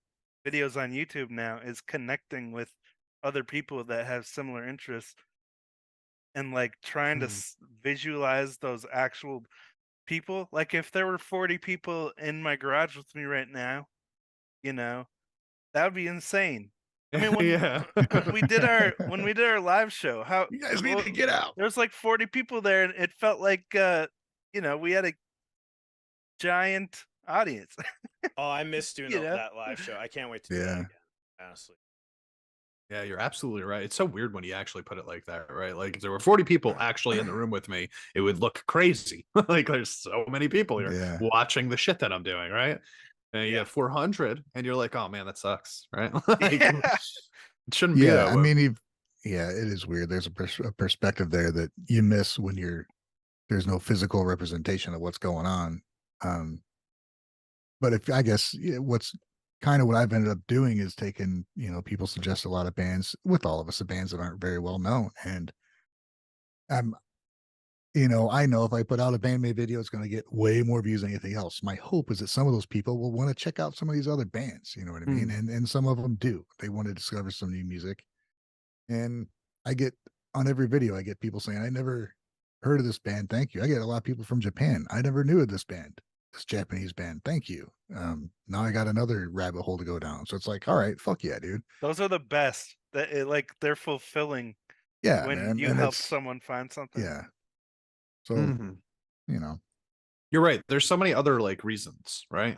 videos on YouTube now is connecting with other people that have similar interests and like trying to visualize those actual people. Like if there were 40 people in my garage with me right now, that would be insane. I mean, when
Yeah.
when we did our live show, how
You guys need to get out.
there was like 40 people there, and it felt like we had a giant audience.
Oh, I missed doing
You know?
that live show. I can't wait to do that
Yeah.
again. Honestly.
Yeah, you're absolutely right. It's so weird when you actually put it like that, right? Like if there were 40 people actually in the room with me, it would look crazy. Like there's so many people here
Yeah.
watching the shit that I'm doing, right? And you
Yeah.
have 400 and you're like, oh man, that sucks, right? Like
Yeah.
it shouldn't be
Yeah,
that
I
way.
mean, yeah, it is weird. There's a perspective there that you miss when there's no physical representation of what's going on. But if I guess what's kind of what I've ended up doing is taking, people suggest a lot of bands with all of us, the bands that aren't very well known. And I'm, I know if I put out a Band-Maid video, it's going to get way more views than anything else. My hope is that some of those people will want to check out some of these other bands. You know what I mean? And some of them do. They want to discover some new music. And I get on every video, I get people saying, I never heard of this band. Thank you. I get a lot of people from Japan. I never knew of this band, this Japanese band. Thank you. Now I got another rabbit hole to go down. So it's like, all right, fuck yeah, dude.
Those are the best. They're fulfilling
Yeah,
when
man.
you
And
help
it's,
someone find something.
yeah. So,
Mhm.
you know,
You're right. There's so many other like reasons, right?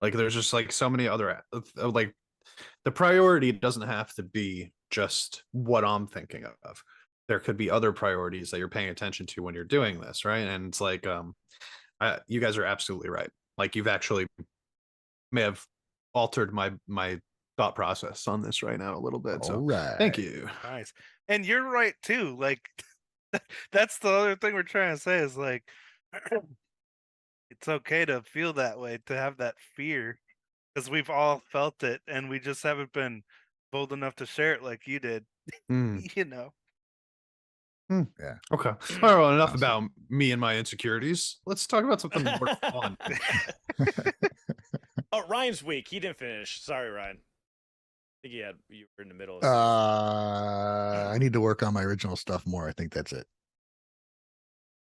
Like there's just like so many other like the priority doesn't have to be just what I'm thinking of. There could be other priorities that you're paying attention to when you're doing this, right? And it's like you guys are absolutely right. Like you've actually may have altered my thought process on this right now a little bit.
all
So
right.
thank you.
Nice. And you're right too. Like that's the other thing we're trying to say is like it's okay to feel that way, to have that fear, because we've all felt it, and we just haven't been bold enough to share it like you did.
Mm,
You know.
Yeah.
okay. All right. Well, enough
Awesome.
about me and my insecurities. Let's talk about something more fun.
Oh, Ryan's weak. He didn't finish. Sorry, Ryan. I think you were in the middle of
I need to work on my original stuff more. I think that's it.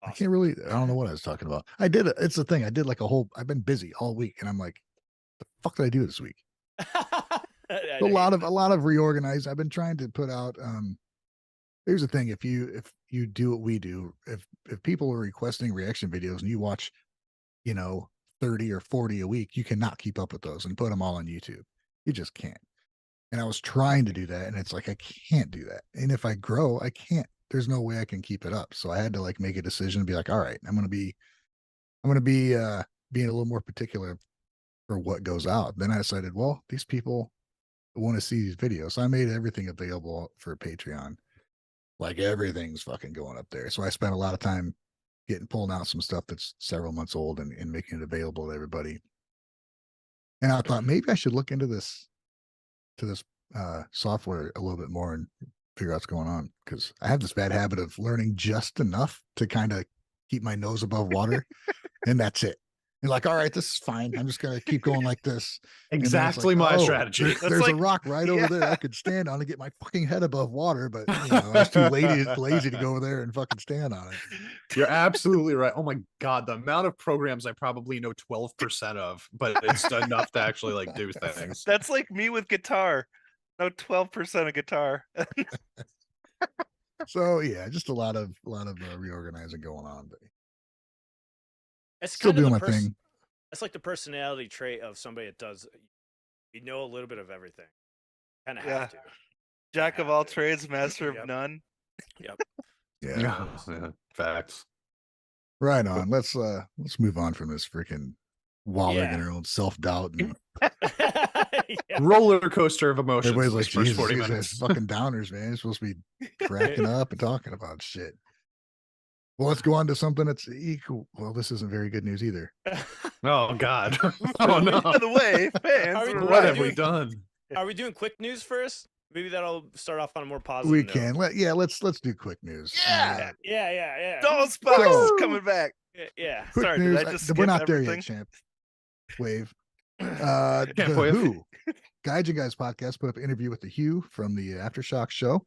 I
Awesome.
can't really, I don't know what I was talking about. It's the thing. I did like I've been busy all week and I'm like, the fuck did I do this week?
I
A lot
hate
of reorganized. I've been trying to put out, here's the thing. If you do what we do, if people are requesting reaction videos and you watch, 30 or 40 a week, you cannot keep up with those and put them all on YouTube. You just can't. And I was trying to do that. And it's like, I can't do that. And if I grow, I can't, there's no way I can keep it up. So I had to like make a decision and be like, all right, I'm going to be being a little more particular for what goes out. Then I decided, well, these people want to see these videos. So I made everything available for Patreon. Like everything's fucking going up there. So I spent a lot of time pulling out some stuff that's several months old and making it available to everybody. And I thought maybe I should look into this software a little bit more and figure out what's going on, because I have this bad habit of learning just enough to kind of keep my nose above water, and that's it. And like, all right, this is fine. I'm just gonna keep going like this.
Exactly my strategy.
That's
There's
like-
a rock right over there I could stand on and get my fucking head above water, but I was too lazy to go over there and fucking stand on it.
You're absolutely right. Oh my god, the amount of programs I probably know 12% of, but it's enough to actually like do things.
That's like me with guitar. No, 12% of guitar.
So yeah, just a lot of reorganizing going on, but
It's
still
kind of
doing
the
my thing.
It's like the personality trait of somebody that does. You know a little bit of everything. Kind of
Yeah.
have to.
Jack of
have
all
to.
trades, master of
Yep.
none.
Yep.
Yeah.
Yeah, facts.
Right on. Let's move on from this freaking wallowing in
Yeah.
our own self-doubt and
Yeah.
Roller coaster of emotions.
everybody's like,
these first
Jesus,
40
these guys
minutes.
fucking downers, man. You're supposed to be cracking up and talking about shit. Well, let's go on to something that's equal. Well, this isn't very good news either.
Oh god. Oh no.
By the way, fans,
Are we-
we're
what
What
right.
have we done?
Are we doing quick news first? Maybe that'll start off on a more positive
We
note.
can let's do quick news.
Yeah.
Yeah.
DollsBoxx is
So-
coming back.
Yeah.
Quick
Sorry,
news.
did I just
We're
skip
not there
everything?
yet, champ. Wave.
Can't
The
wave.
Who Gaijin Guys podcast put up an interview with the Hugh from the Aftershock show,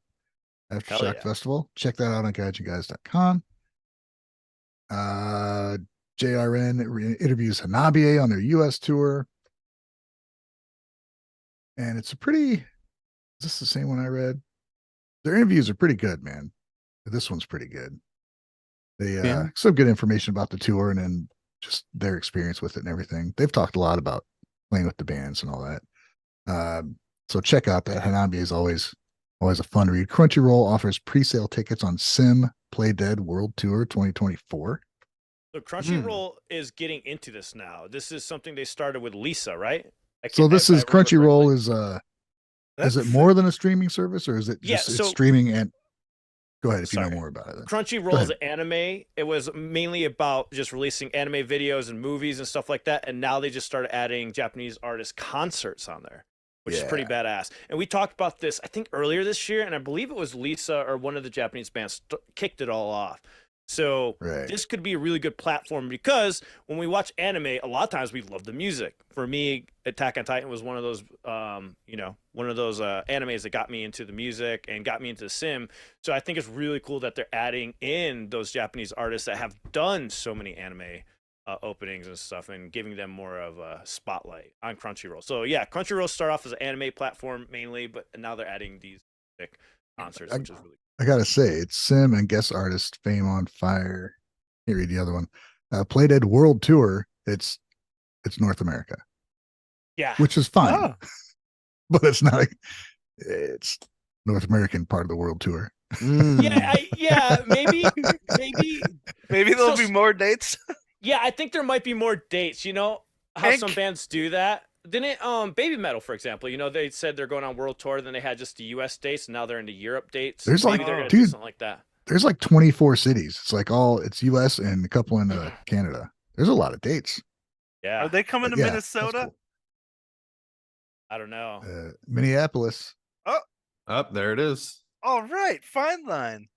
Aftershock
yeah.
Festival. Check that out on gaijinguys.com. JRN interviews Hanabiye on their US tour. And it's a pretty Is this the same one I read? Their interviews are pretty good, man. This one's pretty good. They
Yeah.
some good information about the tour and then just their experience with it and everything. They've talked a lot about playing with the bands and all that. So check out that. Hanabi is always a fun read. Crunchyroll offers pre-sale tickets on Sim Play Dead World Tour 2024.
So Crunchyroll is getting into this now. This is something they started with Lisa, right?
So this is Crunchyroll is it
That's
more than a streaming service or is it just it's streaming and go ahead if you know more about it. Then.
Crunchyroll is anime. It was mainly about just releasing anime videos and movies and stuff like that. And now they just started adding Japanese artist concerts on there, which is pretty badass. And we talked about this, I think, earlier this year. And I believe it was Lisa or one of the Japanese bands kicked it all off. So this could be a really good platform because when we watch anime, a lot of times we love the music. For me, Attack on Titan was one of those, animes that got me into the music and got me into the sim. So I think it's really cool that they're adding in those Japanese artists that have done so many anime openings and stuff and giving them more of a spotlight on Crunchyroll. So yeah, Crunchyroll started off as an anime platform mainly, but now they're adding these music concerts, which is really cool.
I gotta say, it's Sim and guest artist Fame on Fire. Can't read the other one. Play Dead World Tour. It's North America.
Yeah,
which is fine, but it's not. It's North American part of the World Tour.
Yeah, maybe
there'll be more dates.
Yeah, I think there might be more dates. You know how some bands do that. Didn't BABYMETAL, for example, they said they're going on world tour, then they had just the US dates, and now they're into Europe dates.
There's
maybe they're gonna do something like that.
There's like 24 cities. It's like it's US and a couple in Canada. There's a lot of dates.
Yeah.
Are they coming to Minnesota?
Cool.
I don't know.
Minneapolis.
Up there it is.
All right, fine line.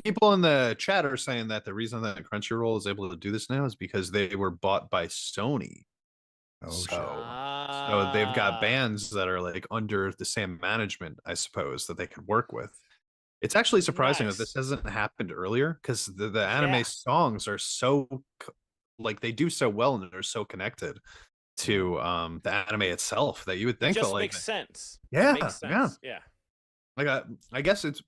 People in the chat are saying that the reason that Crunchyroll is able to do this now is because they were bought by Sony. So they've got bands that are like under the same management, I suppose, that they can work with. It's actually surprising that this hasn't happened earlier because the anime songs are so like they do so well and they're so connected to the anime itself that you would think
it just
that, like,
makes sense.
Yeah,
makes sense. Yeah.
Like I guess it's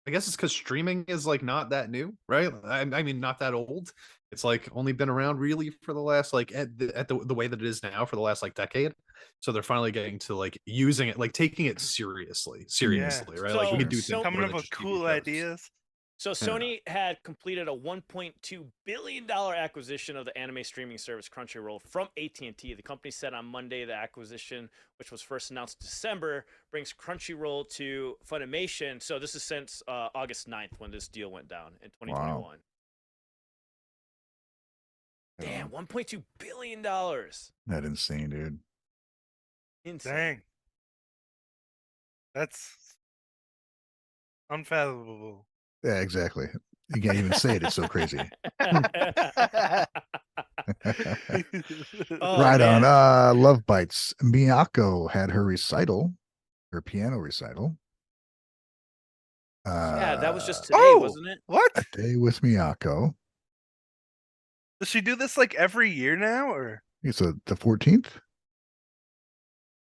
because streaming is like not that new, right? I mean, not that old. It's like only been around really for the last like at the way that it is now for the last like decade. So they're finally getting to like using it, like taking it seriously, right?
So,
like we can do things
coming up with cool ideas.
So Sony had completed a $1.2 billion acquisition of the anime streaming service Crunchyroll from AT&T. The company said on Monday the acquisition, which was first announced in December, brings Crunchyroll to Funimation. So this is since August 9th when this deal went down in 2021. Wow. Damn, $1.2 billion.
That's insane, dude.
Insane.
Dang. That's unfathomable.
Yeah, exactly. You can't even say it. It's so crazy. Right on. Love Bites. Miyako had her piano recital.
Yeah, that was just today, wasn't it?
What?
A day with Miyako.
Does she do this like every year now, or
it's the 14th?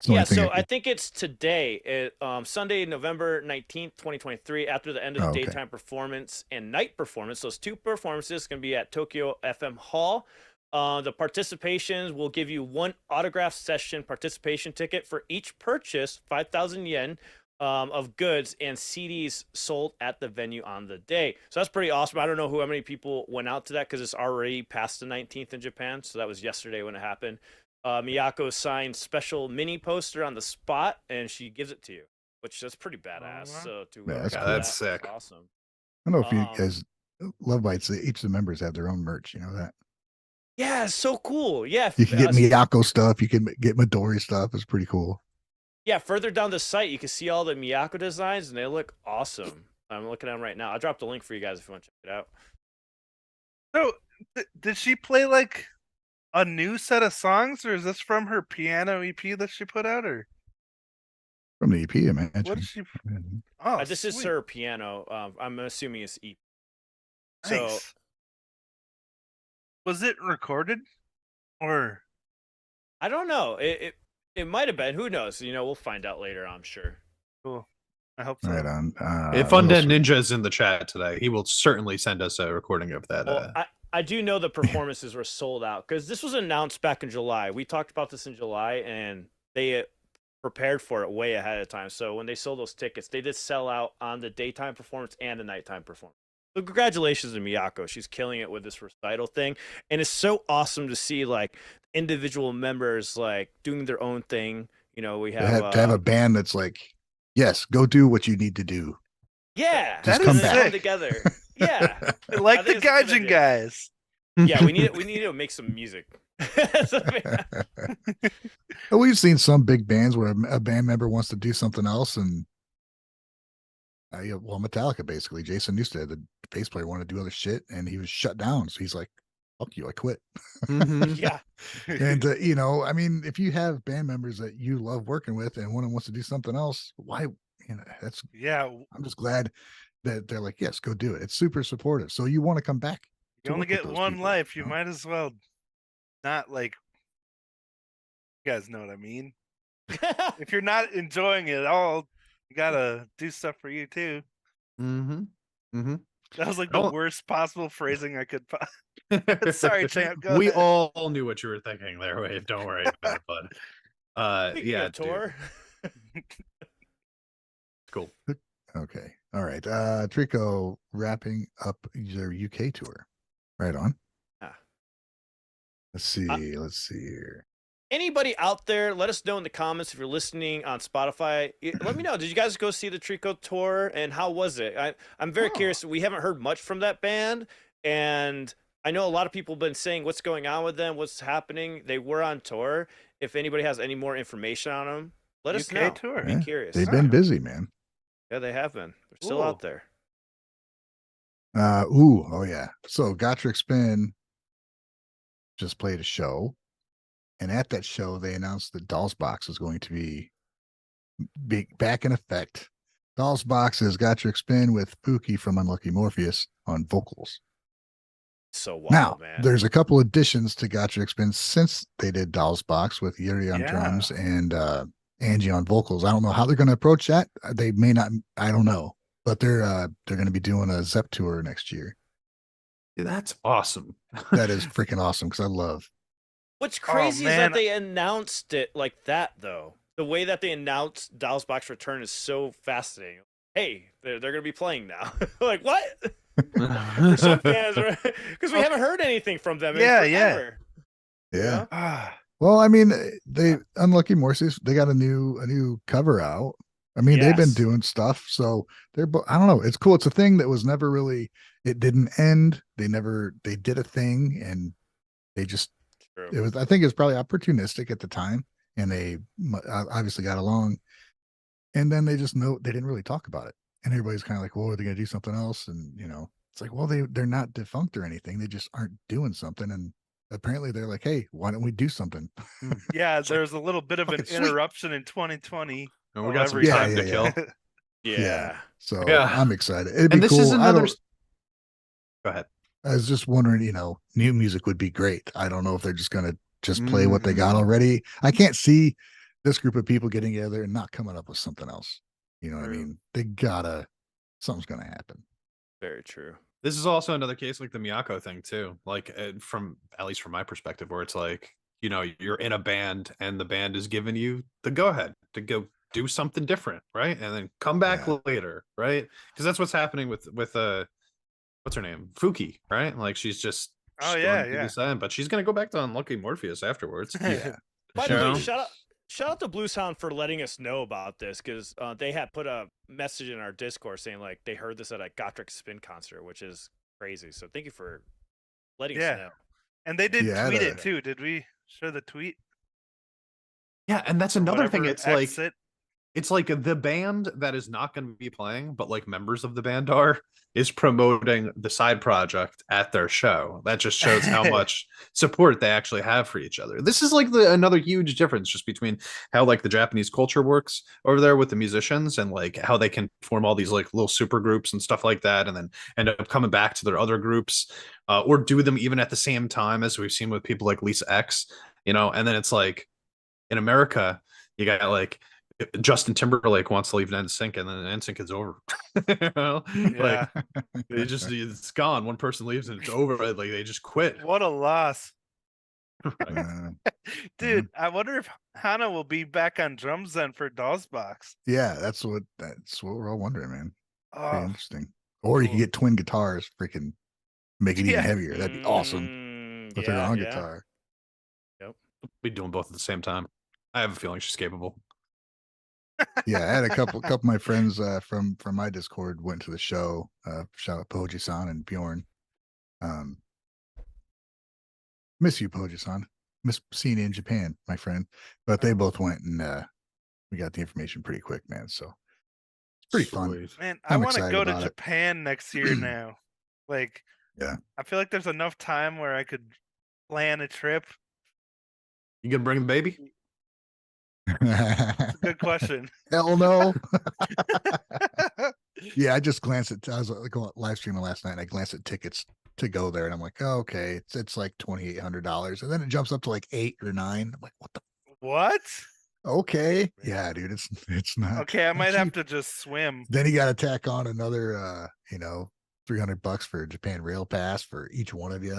Yeah, so I think it's today, Sunday, November 19th, 2023, after the end of the daytime performance and night performance. Those two performances can be at Tokyo FM Hall. The participations will give you one autograph session participation ticket for each purchase, 5,000 yen of goods and CDs sold at the venue on the day. So that's pretty awesome. I don't know how many people went out to that because it's already past the 19th in Japan. So that was yesterday when it happened. Miyako signed special mini poster on the spot, and she gives it to you, which that's pretty badass. So
that's sick.
Awesome.
I don't know if you guys Love Bites. Each of the members have their own merch. You know that?
Yeah, it's so cool. Yeah,
you can get Miyako stuff. You can get Midori stuff. It's pretty cool.
Yeah, further down the site, you can see all the Miyako designs, and they look awesome. I'm looking at them right now. I'll drop the link for you guys if you want to check it out.
So, did she play like a new set of songs, or is this from her piano EP that she put out, or
from the EP? I imagine.
What is she?
This is her piano. I'm assuming it's EP.
Nice. So, was it recorded, or
I don't know. It might have been. Who knows? We'll find out later, I'm sure.
Cool. I hope so.
Right on.
If
what else
Undead Ninja is in the chat today, he will certainly send us a recording of that.
Well, I do know the performances were sold out because this was announced back in July. We talked about this in July, and they prepared for it way ahead of time. So when they sold those tickets, they did sell out on the daytime performance and the nighttime performance. So congratulations to Miyako. She's killing it with this recital thing. And it's so awesome to see like individual members like doing their own thing. We have
to have a band that's like, yes, go do what you need to do.
Yeah,
Just
that
come
is
back.
sick.
Together. Yeah,
Like
I
the
think it's a good
Gaijin
idea.
guys.
Yeah, we need to make some music.
Well, we've seen some big bands where a band member wants to do something else, and Metallica basically. Jason Newsted, the bass player, wanted to do other shit, and he was shut down. So he's like, "Fuck you, I quit."
Mhm.
Yeah,
And I mean, if you have band members that you love working with, and one of them wants to do something else, why? That's.
Yeah,
I'm just glad that they're like, yes, go do it. It's super supportive. So you want to come back.
you
to
only
work with
get
those
one
people,
life. You
know?
might as well not like. You guys know what I mean. If you're not enjoying it at all, you gotta do stuff for you too.
Mm-hmm. Mm-hmm.
That was like the
Oh.
worst possible phrasing I could. Sorry, champ. Go
We
ahead.
all knew what you were thinking there, Wave. Don't worry about it, bud.
Speaking
Yeah,
of tour,
cool.
Okay. All right. Trico wrapping up your UK tour. Right on.
Ah.
Let's see. Let's see here.
anybody out there, let us know in the comments if you're listening on Spotify. Let me know. Did you guys go see the Trico tour, and how was it? I'm very curious. We haven't heard much from that band, and I know a lot of people have been saying what's going on with them, what's happening. They were on tour. If anybody has any more information on them, let us
UK
know.
tour.
Be curious.
They've been busy, man.
Yeah, they have been. They're still
Ooh.
out there.
Oh yeah. So Gotrek Spin just played a show, and at that show they announced that DollsBoxx is going to be back in effect. DollsBoxx is Gotrek Spin with Pookie from Unlucky Morpheus on vocals.
So wild,
Now,
man.
there's a couple additions to Gotrek Spin since they did DollsBoxx with Yuri on drums and Angie on vocals. I don't know how they're going to approach that. They may not. I don't know, but they're going to be doing a Zep tour next year.
That's awesome.
That is freaking awesome because I love.
What's crazy is that
man.
they announced it like that, though. The way that they announced DollsBoxx return is so fascinating. Hey, they're going to be playing now. Like, what? For some fans, because we haven't heard anything from them.
Yeah.
Yeah.
Ah,
Well, I mean, they Unlucky Morpheus. They got a new cover out. I mean, they've been
Yes.
doing stuff, so they're. I don't know. It's cool. It's a thing that was never really. It didn't end. They did a thing, and they just.
True.
It was. I think it was probably opportunistic at the time, and they obviously got along. And then they didn't really talk about it, and everybody's kind of like, "Well, are they going to do something else?" And it's like, well, they're not defunct or anything. They just aren't doing something, and apparently they're like, "Hey, why don't we do something?"
yeah,
It's like,
there's a little bit of an
fucking sweet.
interruption in 2020.
And we got some
Every
time
Yeah,
to
yeah,
kill.
Yeah.
So
Yeah.
I'm excited. It'd be
And this
cool.
is another.
Go
ahead.
I was just wondering, new music would be great. I don't know if they're just gonna play what they got already. I can't see this group of people getting together and not coming up with something else. You know what I
True.
mean? Something's gonna happen.
Very true.
This is also another case like the Miyako thing too. Like at least from my perspective, where it's like, you're in a band and the band is giving you the go ahead to go do something different, right? And then come back later, right? Because that's what's happening with what's her name? Fuki, right? Like she's just
Oh,
going
yeah,
through
yeah.
this end, but she's gonna go back to Unlucky Morpheus afterwards.
Yeah.
By the way,
Sure.
shout out to Bluesound for letting us know about this, because they had put a message in our Discord saying like they heard this at a Gotrek Spin concert, which is crazy. So thank you for letting us know.
And they did
Yeah,
tweet
the-
it too. Did we show the tweet?
Yeah, and that's
Or
another thing.
whatever,
It's like the band that is not going to be playing, but like members of the band is promoting the side project at their show. That just shows how much support they actually have for each other. This is like another huge difference just between how like the Japanese culture works over there with the musicians, and like how they can form all these like little super groups and stuff like that, and then end up coming back to their other groups, or do them even at the same time, as we've seen with people like Lisa X, and then it's like, in America, you got like Justin Timberlake wants to leave NSYNC, and then NSYNC is over. You know?
Yeah.
Like it's gone. One person leaves and it's over. Like they just quit.
What a loss.
Right.
Dude, I wonder if Hana will be back on drums then for DollsBoxx.
Yeah, that's what we're all wondering, man. Pretty
Oh,
interesting. Or you could
cool.
get twin guitars, freaking make it even
Yeah.
heavier. That'd be awesome with her on guitar.
Be doing both at the same time. I have a feeling she's capable.
Yeah, I had a couple of my friends from my Discord went to the show. Shout out Poji-san and Bjorn. Miss you, Poji-san. Miss seeing you in Japan, my friend. But they both went, and we got the information pretty quick, man. So it's pretty fun.
Man, I
I'm
want to
excited
go to
about it.
Japan next year now. Like,
Yeah.
I feel like there's enough time where I could plan a trip.
You gonna bring the baby?
Good question.
Hell no. Yeah, I just glanced at. I was like live streaming last night, and I glanced at tickets to go there, and I'm like, oh, okay, it's like $2,800, and then it jumps up to like 8 or 9. I'm like, what the?
What?
Okay, yeah, dude, it's not
Okay, I might
cheap.
have to just swim.
Then you got to tack on another, $300 for a Japan Rail Pass for each one of you.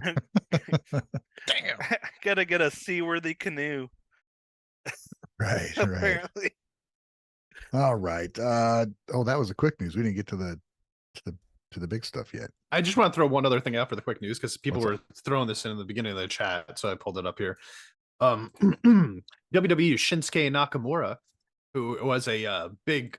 Damn.
I gotta get a seaworthy canoe.
Right.
Apparently.
All right. That was the quick news. We didn't get to the big stuff yet.
I just want to throw one other thing out for the quick news because people
What's
were throwing this in the beginning of the chat, so I pulled it up here. WWE Shinsuke Nakamura, who was a big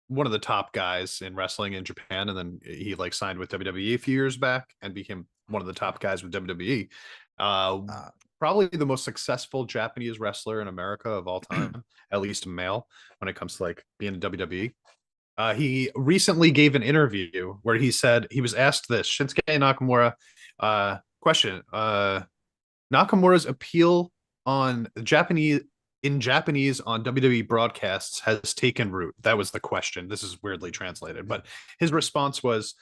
one of the top guys in wrestling in Japan, and then he signed with WWE a few years back and became one of the top guys with WWE. Probably the most successful Japanese wrestler in America of all time, at least male, when it comes to being in WWE. He recently gave an interview where he said he was asked this Shinsuke Nakamura question. Nakamura's appeal on Japanese on WWE broadcasts has taken root. That was the question. This is weirdly translated, but his response was,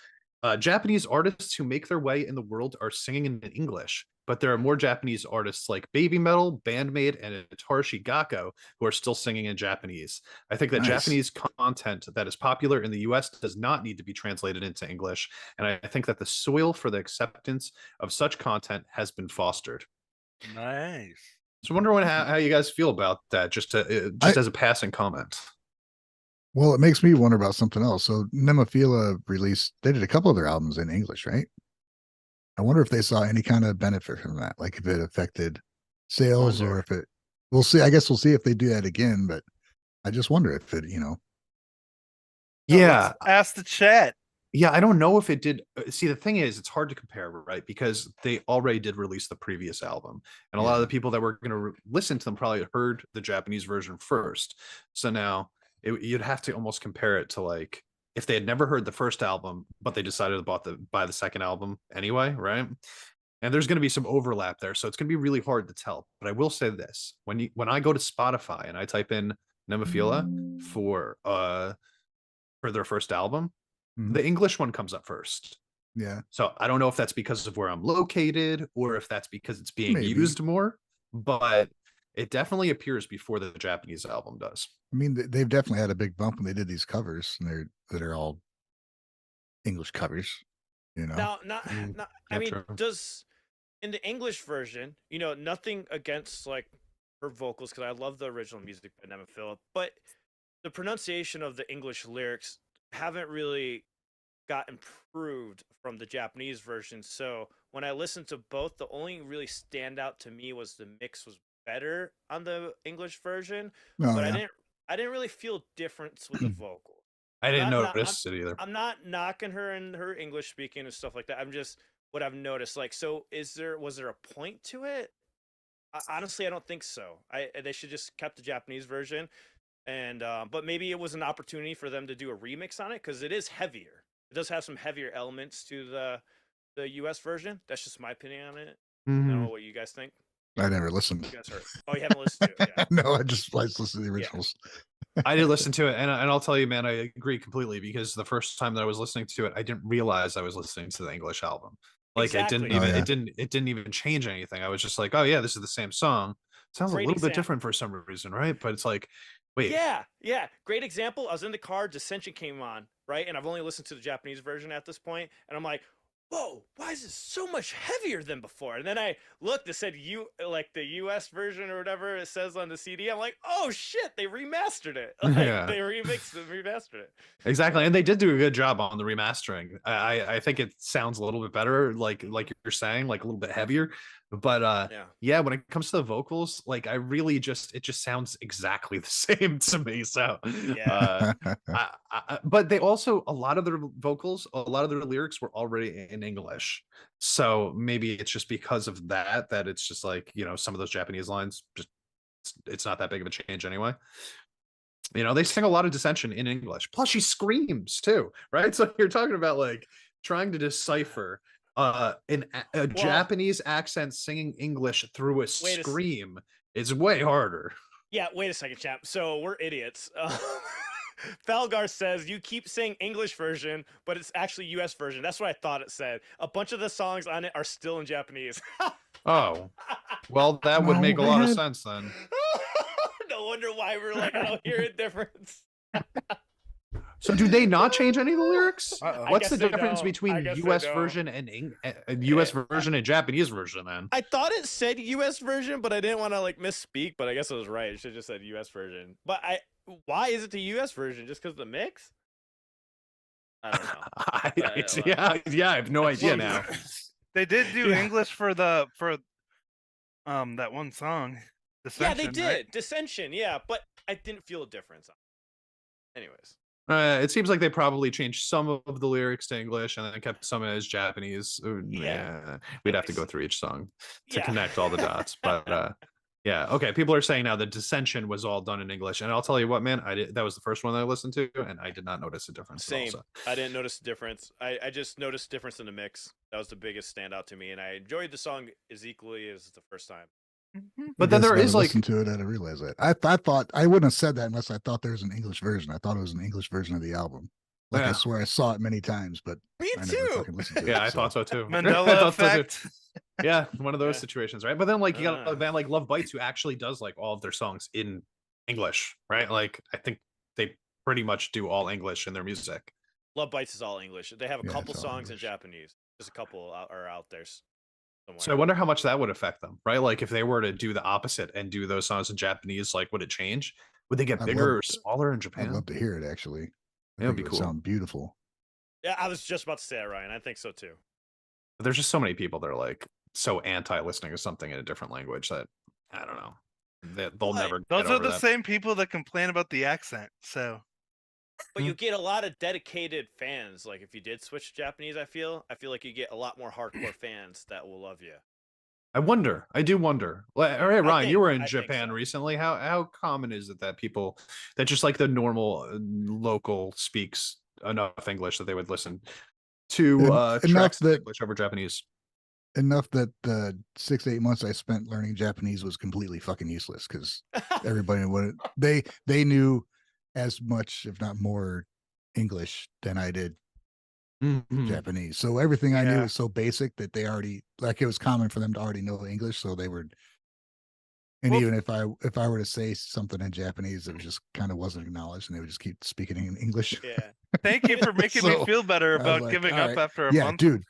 Japanese artists who make their way in the world are singing in English, but there are more Japanese artists like BABYMETAL, Band-Maid, and Atarashii Gakko who are still singing in Japanese. I think that
Nice.
Japanese content that is popular in the US does not need to be translated into English, and I think that the soil for the acceptance of such content has been fostered.
Nice.
So I wonder how you guys feel about that, just as a passing comment.
Well, it makes me wonder about something else. So Nemophila they did a couple of their albums in English, right? I wonder if they saw any kind of benefit from that, like if it affected sales or if it, we'll see. I guess we'll see if they do that again, but I just wonder if it,
Yeah.
Ask the chat.
Yeah, I don't know if it did. See, the thing is, it's hard to compare, right? Because they already did release the previous album. And a lot of the people that were going to listen to them probably heard the Japanese version first. So now you'd have to almost compare it to if they had never heard the first album, but they decided to buy the second album anyway, right? And there's going to be some overlap there. So it's going to be really hard to tell. But I will say this. When I go to Spotify and I type in Nemophila for their first album, the English one comes up first.
Yeah.
So I don't know if that's because of where I'm located or if that's because it's being used more, but it definitely appears before the Japanese album does.
I mean, they've definitely had a big bump when they did these covers, and they're all English covers,
Now, I mean,
true.
does in the English version, nothing against her vocals, because I love the original music by Nemophila, but the pronunciation of the English lyrics haven't really got improved from the Japanese version. So when I listened to both, the only really standout to me was the mix was better on the English version, but I didn't really feel difference with the vocal.
I didn't notice it either.
I'm not knocking her and her English speaking and stuff like that. I'm just what I've noticed. So was there a point to it? Honestly, I don't think so. They should just kept the Japanese version, and but maybe it was an opportunity for them to do a remix on it because it is heavier. It does have some heavier elements to the US version. That's just my opinion on it. I don't know what you guys think.
I never listened.
You guys heard? Oh, you haven't listened to it? Yeah.
No, I just listened to the originals.
I did listen to it, and I'll tell you, man, I agree completely because the first time that I was listening to it, I didn't realize I was listening to the English album.
Exactly.
It didn't even change anything. I was just like, oh yeah, this is the same song, Sounds a
Great
little bit
example.
different for some reason, right? But it's like, wait,
Yeah. Great example. I was in the car, Dissension came on, right? And I've only listened to the Japanese version at this point, and I'm like, whoa, why is this so much heavier than before? And then I looked, it said like the US version or whatever it says on the CD. I'm like, oh shit, they remastered it. Like
Yeah.
they remixed and remastered it.
exactly, and they did do a good job on the remastering. I think it sounds a little bit better, like you're saying, like a little bit heavier. But yeah, when it comes to the vocals, like I really it just sounds exactly the same to me. So
Yeah.
but they also, a lot of their vocals, a lot of their lyrics were already in English, so maybe it's just because of that it's just like, you know, some of those Japanese lines just it's not that big of a change anyway. You know, they sing a lot of Dissension in English. Plus, she screams too, right? So you're talking about like trying to decipher a Japanese accent singing English through a scream is way harder.
Yeah, wait a second, champ. So we're idiots. Falgar says you keep saying English version, but it's actually US version. That's what I thought it said. A bunch of the songs on it are still in Japanese.
Oh, well, that would make a lot of sense then.
No wonder why we're like, I don't hear a difference.
So do they not change any of the lyrics? What's the
they
difference
don't.
between US version and US version and Japanese version then?
I thought it said US version, but I didn't want to like misspeak, but I guess I was right. It should have just said US version. But why is it the US version? Just because of the mix? I don't know.
Yeah, I have no idea now.
They did do English for that one song. Dissension,
yeah, they did.
right?
Dissension, yeah, but I didn't feel a difference. Anyways.
It seems like they probably changed some of the lyrics to English and then kept some as Japanese. Yeah, we'd have to go through each song to connect all the dots. But yeah, okay. People are saying now the Dissension was all done in English, and I'll tell you what, man, that was the first one that I listened to, and I did not notice a difference.
Same. I didn't notice a difference. I just noticed a difference in the mix. That was the biggest standout to me, and I enjoyed the song as equally as the first time.
But then there is like,
listen to it, I didn't realize that. I thought I wouldn't have said that unless I thought there was an English version. I thought it was an English version of the album. Like I swear I saw it many times, but
me
I
too.
never fucking listened to
yeah,
it,
I thought so too.
Mandela effect.
Yeah, one of those situations, right? But then like you got a band like Love Bites who actually does like all of their songs in English, right? Like I think they pretty much do all English in their music.
Love Bites is all English. They have a couple songs in Japanese. Just a couple are out there somewhere.
So I wonder how much that would affect them, right? Like if they were to do the opposite and do those songs in Japanese, like would it change? Would they get bigger or smaller in Japan?
I'd love to hear it actually.
Yeah, it'd be cool.
Sound beautiful.
Yeah, I was just about to say that, Ryan. I think so too.
But there's just so many people that are like so anti-listening to something in a different language that I don't know. They'll never.
Those are the same people that complain about the accent. So,
but you get a lot of dedicated fans. Like if you did switch to Japanese, I feel like you get a lot more hardcore fans that will love you.
I wonder. I do wonder. All right, Ryan, you were in Japan recently. How common is it that people that just like the normal local speaks enough English that they would listen to tracks in English over Japanese?
Enough that the 6 to 8 months I spent learning Japanese was completely fucking useless because everybody would they knew as much, if not more, English than I did Japanese. So everything I knew was so basic that they already like it was common for them to already know English. So they were, and even if I were to say something in Japanese, it just kind of wasn't acknowledged, and they would just keep speaking in English.
Yeah.
Thank you for making me feel better about giving up after a month.
Dude,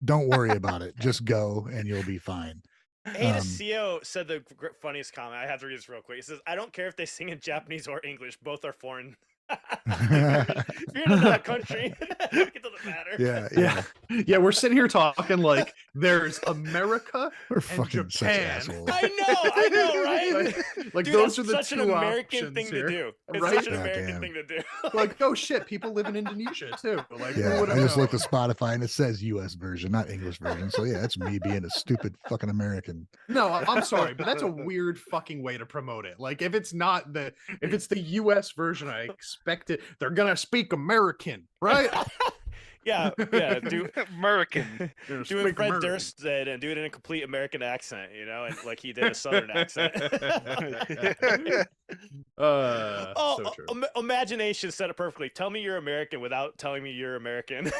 don't worry about it. Just go and you'll be fine.
Hey, CEO said the funniest comment. I have to read this real quick. He says, I don't care if they sing in Japanese or English. Both are foreign. If you're in another country, it doesn't matter.
Yeah. We're sitting here talking like there's America
We're
and
fucking
Japan.
such assholes.
I know, right?
Like
Dude,
those are the
such
two
an American thing
here,
to do. It's
right?
such an American thing to do.
Like, oh shit, people live in Indonesia too. Like,
I just looked at Spotify and it says US version, not English version. So yeah, it's me being a stupid fucking American.
No, I'm sorry, but that's a weird fucking way to promote it. Like if it's the US version, I expect it. They're gonna speak American, right?
Yeah, do
American.
do what Fred Durst did and do it in a complete American accent, you know, and like he did a Southern accent.
So true.
Imagination said it perfectly. Tell me you're American without telling me you're American.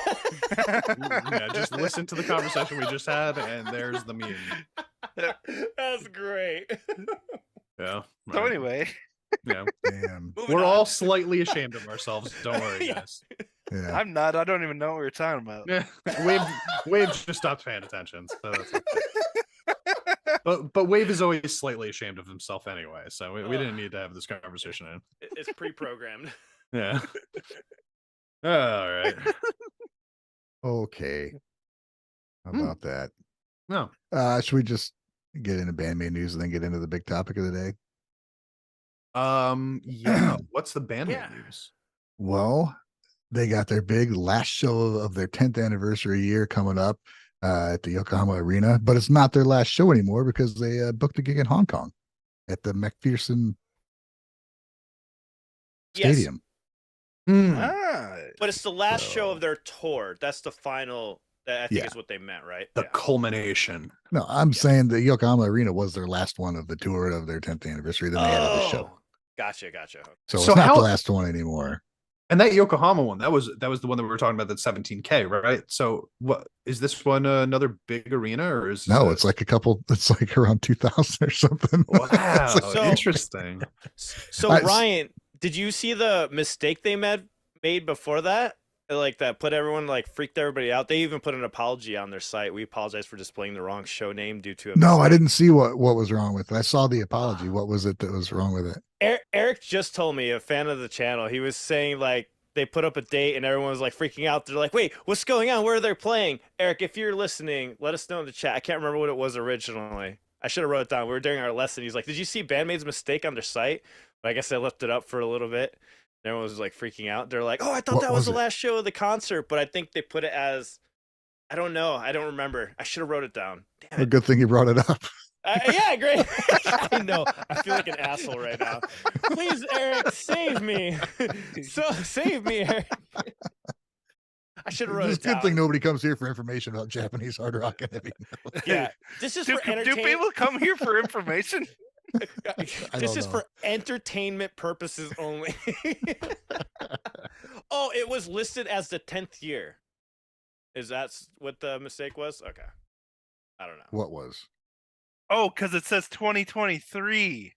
Yeah, just listen to the conversation we just had, and there's the meme.
That's great.
Yeah.
So
right.
anyway,
Yeah.
Damn.
Moving
We're
on.
all slightly ashamed of ourselves. Don't worry,
Yeah.
guys.
Yeah.
I'm not. I don't even know what we were talking about.
Yeah. Wave just stopped paying attention. So that's okay. But Wave is always slightly ashamed of himself anyway, so we didn't need to have this conversation in.
It's pre-programmed.
Yeah. All right.
Okay. How about that?
No.
Should we just get into Band-Maid news and then get into the big topic of the day?
Yeah. What's the Band-Maid
Yeah.
news?
Well, they got their big last show of their 10th anniversary year coming up at the Yokohama Arena, but it's not their last show anymore because they booked a gig in Hong Kong at the McPherson
Yes,
Stadium.
Ah,
but it's the last show
So-
of their tour. That's the final. That I think
Yeah.
is what they meant, right?
The
Yeah.
culmination.
No, I'm saying the Yokohama Arena was their last one of the tour of their 10th anniversary. Then they added the show.
Oh, gotcha.
So,
So
it's not
how-
the last one anymore.
And that Yokohama one, that was the one that we were talking about, that 17K, right? So what is this one, another big arena, or is
No,
this
it's like it's like around 2000 or something.
wow,
It's like-
So-
interesting.
So
I-
Ryan, did you see the mistake they made before that? Like that put everyone freaked everybody out. They even put an apology on their site. We apologize for displaying the wrong show name due to a
No, I
mistake.
didn't see what was wrong with it. I saw the apology. What was it that was wrong with it?
Eric just told me, a fan of the channel, he was saying they put up a date and everyone was freaking out. They're like, wait, what's going on? Where are they playing? Eric, if you're listening, let us know in the chat. I can't remember what it was originally. I should have wrote it down. We were during our lesson. He's like, did you see Band-Maid's mistake on their site? But I guess I left it up for a little bit. And everyone was freaking out. They're like, oh, I thought
What
that was
was
the
it?
last show of the concert. But I think they put it as, I don't know. I don't remember. I should have wrote it down. Damn
A
it.
good thing you brought it up.
Yeah, great. I know. I feel like an asshole right now. Please, Eric, save me. Save me, Eric. I should have wrote
It's
it
a good
down.
thing nobody comes here for information about Japanese hard rock and heavy metal.
Yeah, this is
do,
for
do
entertainment.
people come here for information?
This
don't
is
know.
for entertainment purposes only. Oh, it was listed as the 10th year. Is that what the mistake was? Okay. I don't know.
What was?
Oh, because it says 2023.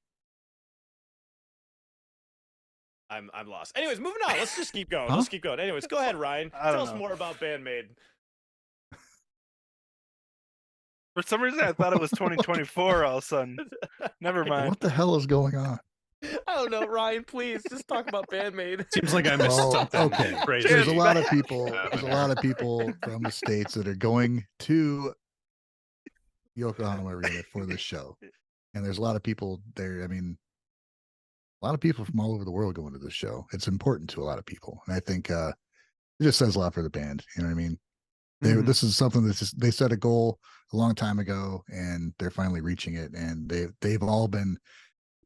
I'm lost. Anyways, moving on. Let's just keep going.
Huh?
Let's keep going. Anyways, go ahead, Ryan.
I don't
Tell us
know.
more about Band-Maid.
For some reason, I thought it was 2024 all of a sudden. Never mind.
What the hell is going on?
I don't know, Ryan. Please just talk about Band-Maid.
Seems like I missed
Oh,
something.
okay.
Crazy.
There's a lot of
back.
people. There's a lot of people from the states that are going to Yokohama Arena for this show, and there's a lot of people there. I mean, a lot of people from all over the world going to this show. It's important to a lot of people, and I think it just says a lot for the band. You know what I mean?
Mhm.
This is something they set a goal a long time ago, and they're finally reaching it. And they've all been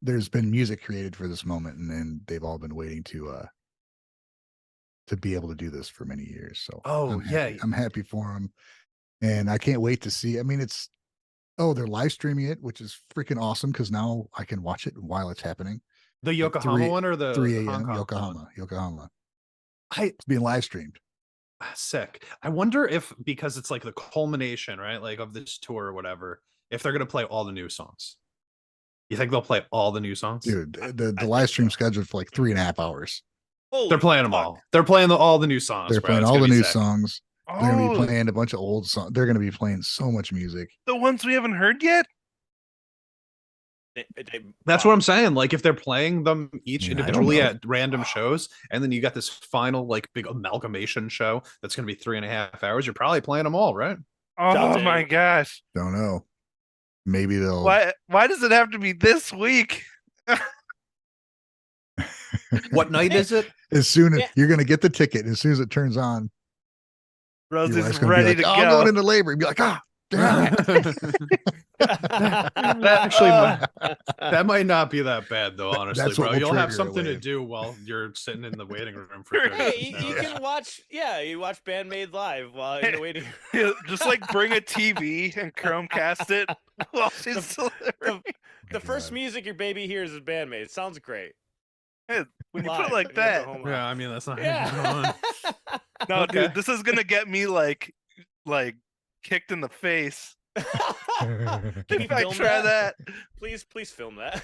there's been music created for this moment, and they've all been waiting to be able to do this for many years. So
Oh, yeah.
I'm happy for them, and I can't wait to see. I mean, they're live streaming it, which is freaking awesome because now I can watch it while it's happening.
The
At
Yokohama
3
one or the
3
Hong
a.m.
Kong
Yokohama.
one?
It's being live streamed.
Sick. I wonder if, because it's like the culmination, right, like of this tour or whatever, if they're gonna play all the new songs. You think they'll play all the new songs?
Dude, the
I
live
think
stream
so.
scheduled for like 3.5 hours.
Holy
They're playing them
fuck.
all. They're playing all the new songs.
They're
bro.
playing
It's
all
gonna
the
be
new
sick.
songs. They're gonna
Oh,
be playing a bunch of old songs. They're gonna be playing so much music.
the ones we haven't heard yet?
That's what I'm saying. Like, if they're playing them each
Yeah, I don't
individually
know.
at random shows, and then you got this final like big amalgamation show that's gonna be 3.5 hours, you're probably playing them all, right?
Oh
Dante.
my gosh.
Don't know. Maybe they'll.
Why does it have to be this week?
What night is it?
As soon as
Yeah.
you're gonna get the ticket, as soon as it turns on, your
Rosie's
wife's gonna
ready
be
to
like, "Oh, I'm
go.
going into labor." And be like, "Ah, damn it."
That might not be that bad though, honestly,
That's what
bro.
will
You'll have
trigger it,
something to
Wade.
do while you're sitting in the waiting room for
Hey,
30
Hey,
minutes.
you can watch. Yeah, you watch Band-Maid live while in the waiting.
Yeah, just like bring a TV and Chromecast it while she's delivering.
The first
God.
music your baby hears is Band-Maid. It sounds great.
When you put
Live
it like
in
that,
Oklahoma.
Yeah, I mean that's not
Yeah.
no,
Okay.
dude, this is gonna get me like kicked in the face.
Can
You
you
might
film
try that.
Please film that.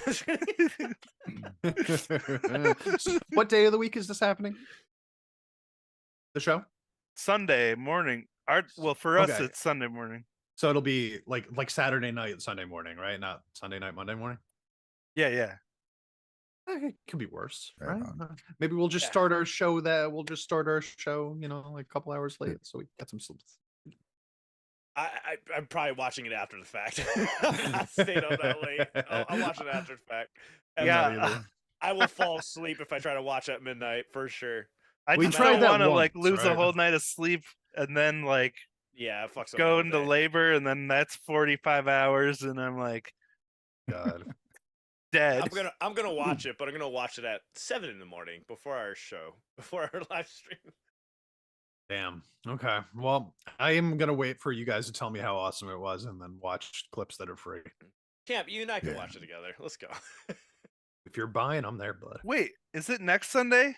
So what day of the week is this happening? The show?
Sunday morning. Well, for us,
Okay.
it's Sunday morning.
So it'll be like Saturday night, Sunday morning, right? Not Sunday night, Monday morning.
Yeah.
It could be worse,
Right
right?
on.
Maybe we'll just
Yeah.
start our show like a couple hours late, so we get some sleep.
I'm probably watching it after the fact. I'm not staying up that late. I'll watch it after the fact. And
Yeah.
I will fall asleep if I try to watch at midnight for sure.
I
We
just
tried
don't
that
want to like
once,
lose a
right?
whole night of sleep and then like
Yeah, it fucks up
go
my
into
day.
labor, and then that's 45 hours, and I'm like
God.
dead.
I'm gonna watch it, but I'm gonna watch it at 7 in the morning before our show, before our live stream.
Damn. Okay. Well, I am gonna wait for you guys to tell me how awesome it was, and then watch clips that are free.
Camp, you and I can
Yeah.
watch it together. Let's go.
If you're buying, I'm there, bud.
Wait, is it next Sunday?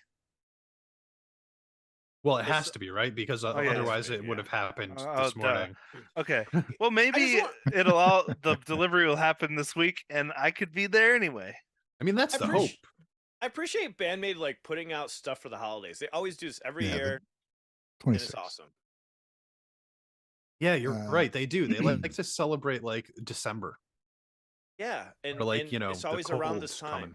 Well, it
It's-
has to be, right? Because
yeah.
otherwise it
Yeah.
would have happened
Oh,
this
duh.
morning.
Okay. Well, maybe the delivery will happen this week, and I could be there anyway.
I mean, that's
I
the hope.
I appreciate Band-Maid like putting out stuff for the holidays. They always do this every
Yeah,
year, and
26.
it's awesome.
Yeah, you're right. They do. They like to celebrate like December.
Yeah, and
Or like,
and
you know,
it's
the
always around this
cold's
time.
coming.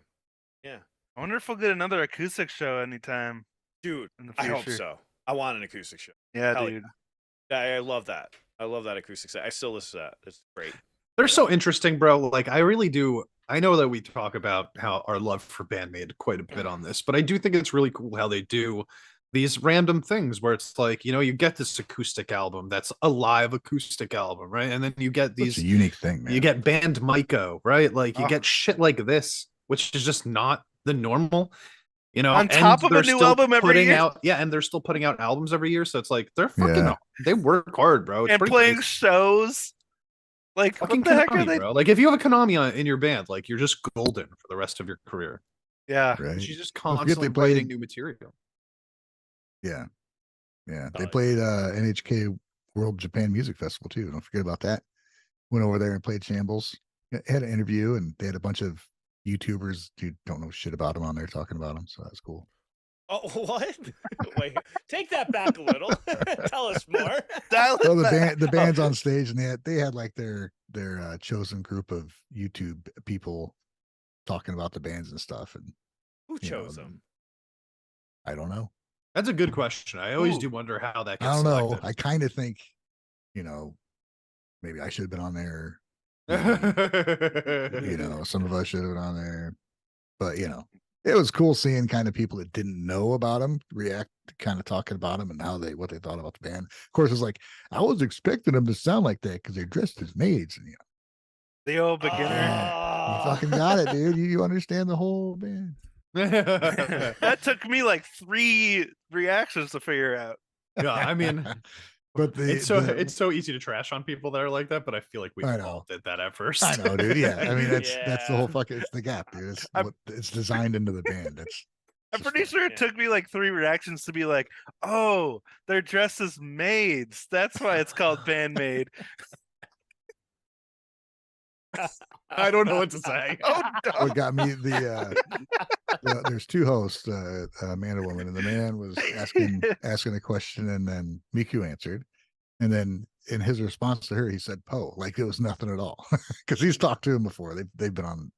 Yeah,
I wonder if we'll get another acoustic show anytime
dude,
in the
I
future.
hope so. I want an acoustic show.
Yeah,
Hell
dude.
I love that. I love that acoustic set. I still listen to that. It's great.
They're so interesting, bro. Like, I really do. I know that we talk about how our love for Band-Maid quite a bit on this, but I do think it's really cool how they do these random things where it's like, you know, you get this acoustic album that's a live acoustic album, right? And then you get
It's
these
a unique thing, man.
you get band Miyako, right? Like you
Oh.
get shit like this, which is just not the normal, you know.
On top of a
they're
new
still
album every
putting
year?
out, yeah, and they're still putting out albums every year. So it's like they're fucking,
Yeah.
they work hard, bro. It's
And
pretty
playing
crazy.
shows. Like,
Fucking
what the heck are
Konami,
they?
bro. Like if you have a Konami in your band, like you're just golden for the rest of your career.
Yeah.
Right.
She's just
Don't forget
constantly
they played-
writing new material.
Yeah. Yeah.
Oh,
They
yeah.
played NHK World Japan Music Festival too. Don't forget about that. Went over there and played Shambles. Had an interview, and they had a bunch of YouTubers who don't know shit about them on there talking about them. So that's cool.
Oh, what? Wait, take that back a little. Tell us more.
Dial it
Well,
back.
the band's on stage, and they had like their chosen group of YouTube people talking about the bands and stuff. And
Who
you know,
chose them?
I don't know.
That's a good question. I always
Ooh.
do wonder how that gets
I don't know.
selected.
I kind of think, you know, maybe I should have been on there. You know, some of us should have been on there, but you know, it was cool seeing kind of people that didn't know about them react, kind of talking about them and what they thought about the band. Of course, it's like I was expecting them to sound like that because they're dressed as maids, and you know,
The old beginner.
you fucking got it, dude. You understand the whole band.
That took me like 3 reactions to figure out.
Yeah, I mean,
But
it's so easy to trash on people that are like that, but I feel like we
I
all
know.
did that at first.
I know, dude. Yeah, I mean that's the
Yeah.
whole fucking it's the gap, dude. It's
I'm-
it's designed into the band. It's
I'm
just
pretty
fun.
sure it
Yeah.
took me like 3 reactions to be like, oh, they're dressed as maids. That's why it's called Band-Maid.
I don't know what to say.
Oh,
What got me there's 2 hosts, a man and a woman, and the man was asking a question, and then Miku answered, and then in his response to her, he said "Poe," like it was nothing at all, because he's talked to him before. They've been on.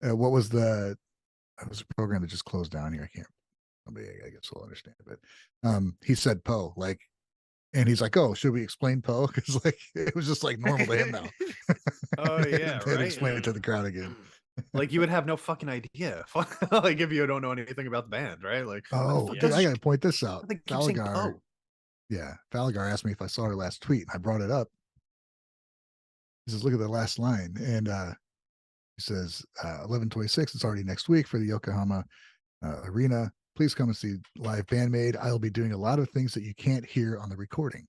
What was the? It was a program that just closed down here. I can't. Somebody I guess will understand, but he said "Poe," like, and he's like, "Oh, should we explain Poe?" Because like it was just like normal to him now.
Oh, yeah,
They had to
right?
explain it to the crowd again.
Like you would have no fucking idea, like if you don't know anything about the band, right? Like,
Oh,
what the fuck
dude,
does
I
she-
gotta point this out.
I think keep saying
Falagar,
Poe.
yeah, Falagar asked me if I saw her last tweet, and I brought it up. He says, "Look at the last line," and he says, "11/26. It's already next week for the Yokohama Arena. Please come and see live Band-Maid. I'll be doing a lot of things that you can't hear on the recording."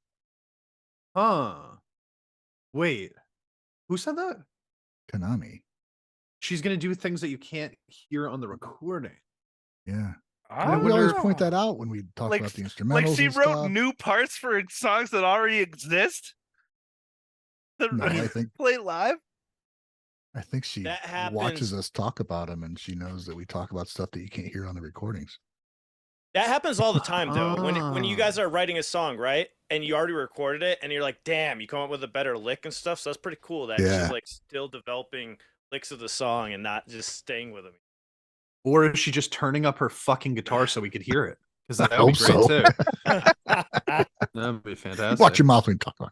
Huh? Wait, who said that?
Konami,
She's gonna do things that you can't hear on the recording.
yeah.
I
We always
wonder-
point that out when we talk
Like-
about the
Like
instrumentals.
she
and
wrote
stuff.
new parts for songs that already exist.
No, I think
play live.
I think she
That happens.
watches us talk about them, and she knows that we talk about stuff that you can't hear on the recordings.
That happens all the time, though. When you
Ah.
guys are writing a song, right, and you already recorded it, and you're like, "Damn, you come up with a better lick and stuff." So that's pretty cool. That
Yeah.
she's like still developing licks of the song and not just staying with them.
Or is she just turning up her fucking guitar so we could hear it? Because
I
that would be great
hope so.
too. That'd be fantastic.
Watch your mouth when you talk.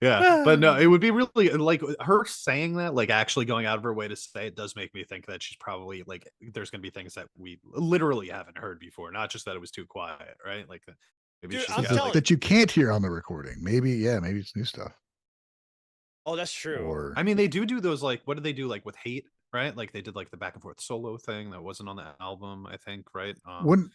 Yeah, but no, it would be really like her saying that, like actually going out of her way to say it does make me think that she's probably like there's gonna be things that we literally haven't heard before, not just that it was too quiet, right? Like maybe
Dude,
she's
I'm
got
telling
like
That you can't hear on the recording. Maybe it's new stuff.
Oh, that's true.
Or
I mean they do those like what did they do like with Hate, right? Like they did like the back and forth solo thing that wasn't on the album, I think, right?
when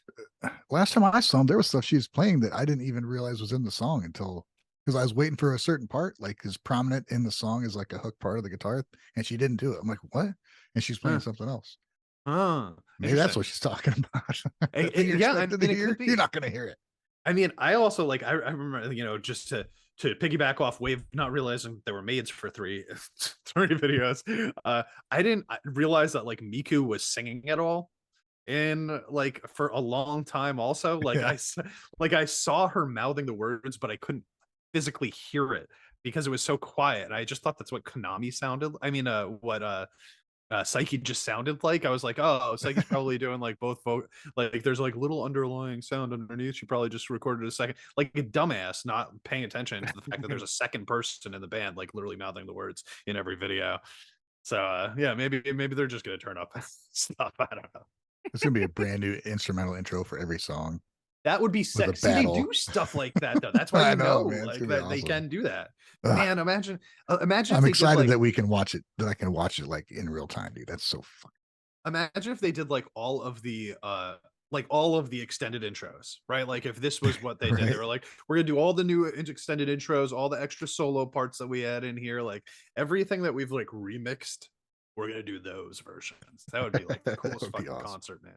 last time I saw him, there was stuff she was playing that I didn't even realize was in the song until because I was waiting for a certain part, like is prominent in the song is like a hook part of the guitar, and she didn't do it. I'm like, what? And she's playing
Huh.
something else.
Maybe
Maybe that's what she's talking about. The thing you're
yeah, I
expected to
mean, it
hear,
could be.
you're not going to hear it.
I mean, I also like I remember, you know, just to piggyback off Wave not realizing there were maids for three videos. I didn't realize that like Miku was singing at all in like for a long time also. Like
Yeah.
I saw her mouthing the words, but I couldn't physically hear it because it was so quiet. And I just thought that's what Konami sounded. I mean, what Psyche just sounded like. I was like, oh, Psyche's probably doing like both like there's like little underlying sound underneath. She probably just recorded a second, like a dumbass, not paying attention to the fact that there's a second person in the band, like literally mouthing the words in every video. So yeah, maybe they're just gonna turn up stuff. I don't know.
It's gonna be a brand new instrumental intro for every song.
That would be
a
sick. See, they
battle.
do stuff like that though. That's why
I
you
know,
know,
man. It's
like
gonna be
that they
awesome.
can do that.
Ugh.
Man, imagine if
I'm
they did,
excited
like,
that we can watch it. That I can watch it like in real time, dude. That's so fun.
imagine if they did like all of the extended intros, right? Like if this was what they did, they
Right.
were like, we're gonna do all the new extended intros, all the extra solo parts that we add in here, like everything that we've like remixed, we're gonna do those versions. That would be like the
That
coolest
would be
fucking
awesome.
concert, man.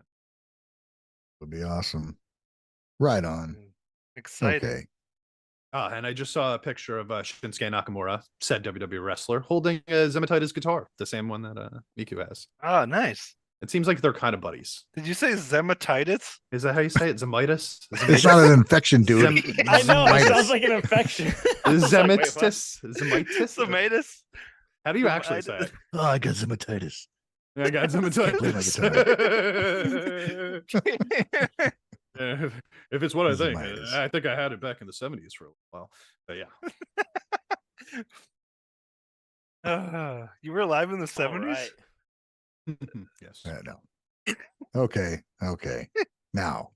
Would be awesome. Right on.
Exciting.
Okay.
And I just saw a picture of Shinsuke Nakamura, said WWE wrestler, holding a Zematitis guitar, the same one that Miku has.
Oh, nice.
It seems like they're kind of buddies.
Did you say zematitis?
Is that how you say it? Zemitis?
It's not an infection, dude.
I know it
Zemitis.
sounds like an infection. I was like, wait, what?
Zemitis? Zemitis?
Zemitis?
How do you actually say it?
Oh, I got zematitis.
I got
Can't play my
Zemitis. If it's what I think
Zemitis.
I had it back in the 70s for a while. But yeah.
You were alive in the
All
70s?
right.
Yes.
No. Okay. Now,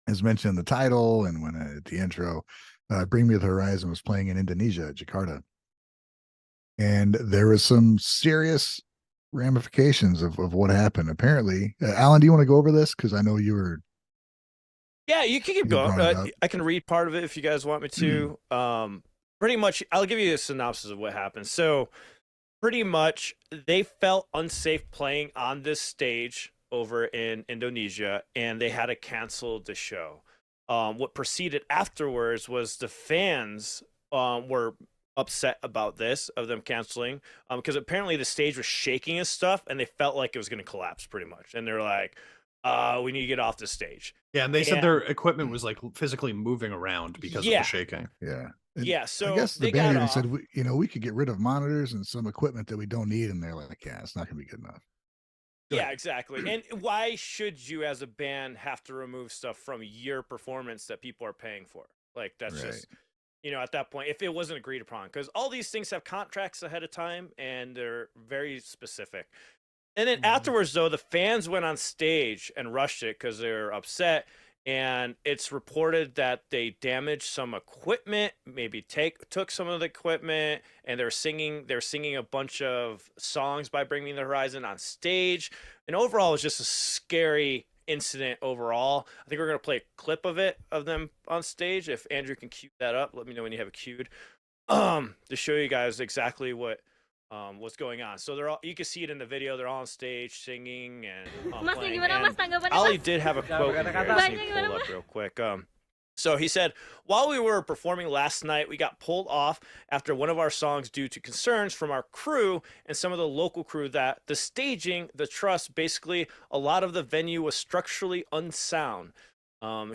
as mentioned in the title and when at the intro, Bring Me the Horizon was playing in Indonesia, Jakarta. And there was some serious ramifications of what happened. Apparently, Alan, do you want to go over this? Because I know you were.
Yeah, you can keep
You
going.
brought it up.
I can read part of it if you guys want me to. Pretty much, I'll give you a synopsis of what happened. So, pretty much, they felt unsafe playing on this stage over in Indonesia, and they had to cancel the show. What proceeded afterwards was the fans were upset about this, of them canceling, because apparently the stage was shaking and stuff, and they felt like it was going to collapse pretty much. And they're like, we need to get off the stage.
Yeah, and they said their equipment was like physically moving around because of the shaking.
Yeah. And
Yeah, so
I guess the
they
band
got
even
off.
said, we could get rid of monitors and some equipment that we don't need. And they're like, yeah, it's not going to be good enough.
Yeah, exactly. And why should you, as a band, have to remove stuff from your performance that people are paying for? Like, that's just, at that point, if it wasn't agreed upon, because all these things have contracts ahead of time and they're very specific. And then afterwards, though, the fans went on stage and rushed it because they're upset. And it's reported that they damaged some equipment, maybe took some of the equipment, and they're singing a bunch of songs by Bring Me the Horizon on stage. And overall, it was just a scary incident overall. I think we're going to play a clip of them on stage. If Andrew can cue that up, let me know when you have it queued, to show you guys exactly what's going on. So you can see it in the video. They're all on stage singing and
Mas,
playing.
gimana Mas tanggapannya
Ali
Mas?
did have a quote in here. Let me pull it up real quick. So he said, while we were performing last night, we got pulled off after one of our songs due to concerns from our crew and some of the local crew that the staging, the truss, basically a lot of the venue was structurally unsound.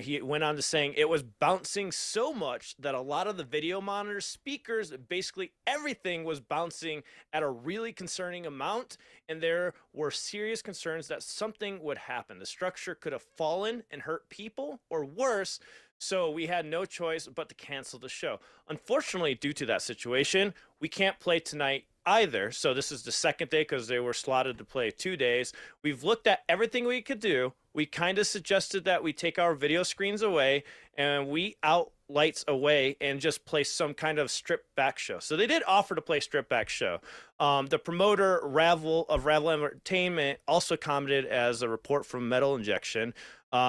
He went on to saying it was bouncing so much that a lot of the video monitors, speakers, basically everything was bouncing at a really concerning amount. And there were serious concerns that something would happen. The structure could have fallen and hurt people, or worse. So we had no choice but to cancel the show. Unfortunately, due to that situation, we can't play tonight either. So this is the second day because they were slotted to play 2 days. We've looked at everything we could do. We kind of suggested that we take our video screens away and we out lights away and just play some kind of stripped back show. So they did offer to play stripped back show. The promoter Ravel Entertainment also commented as a report from Metal Injection.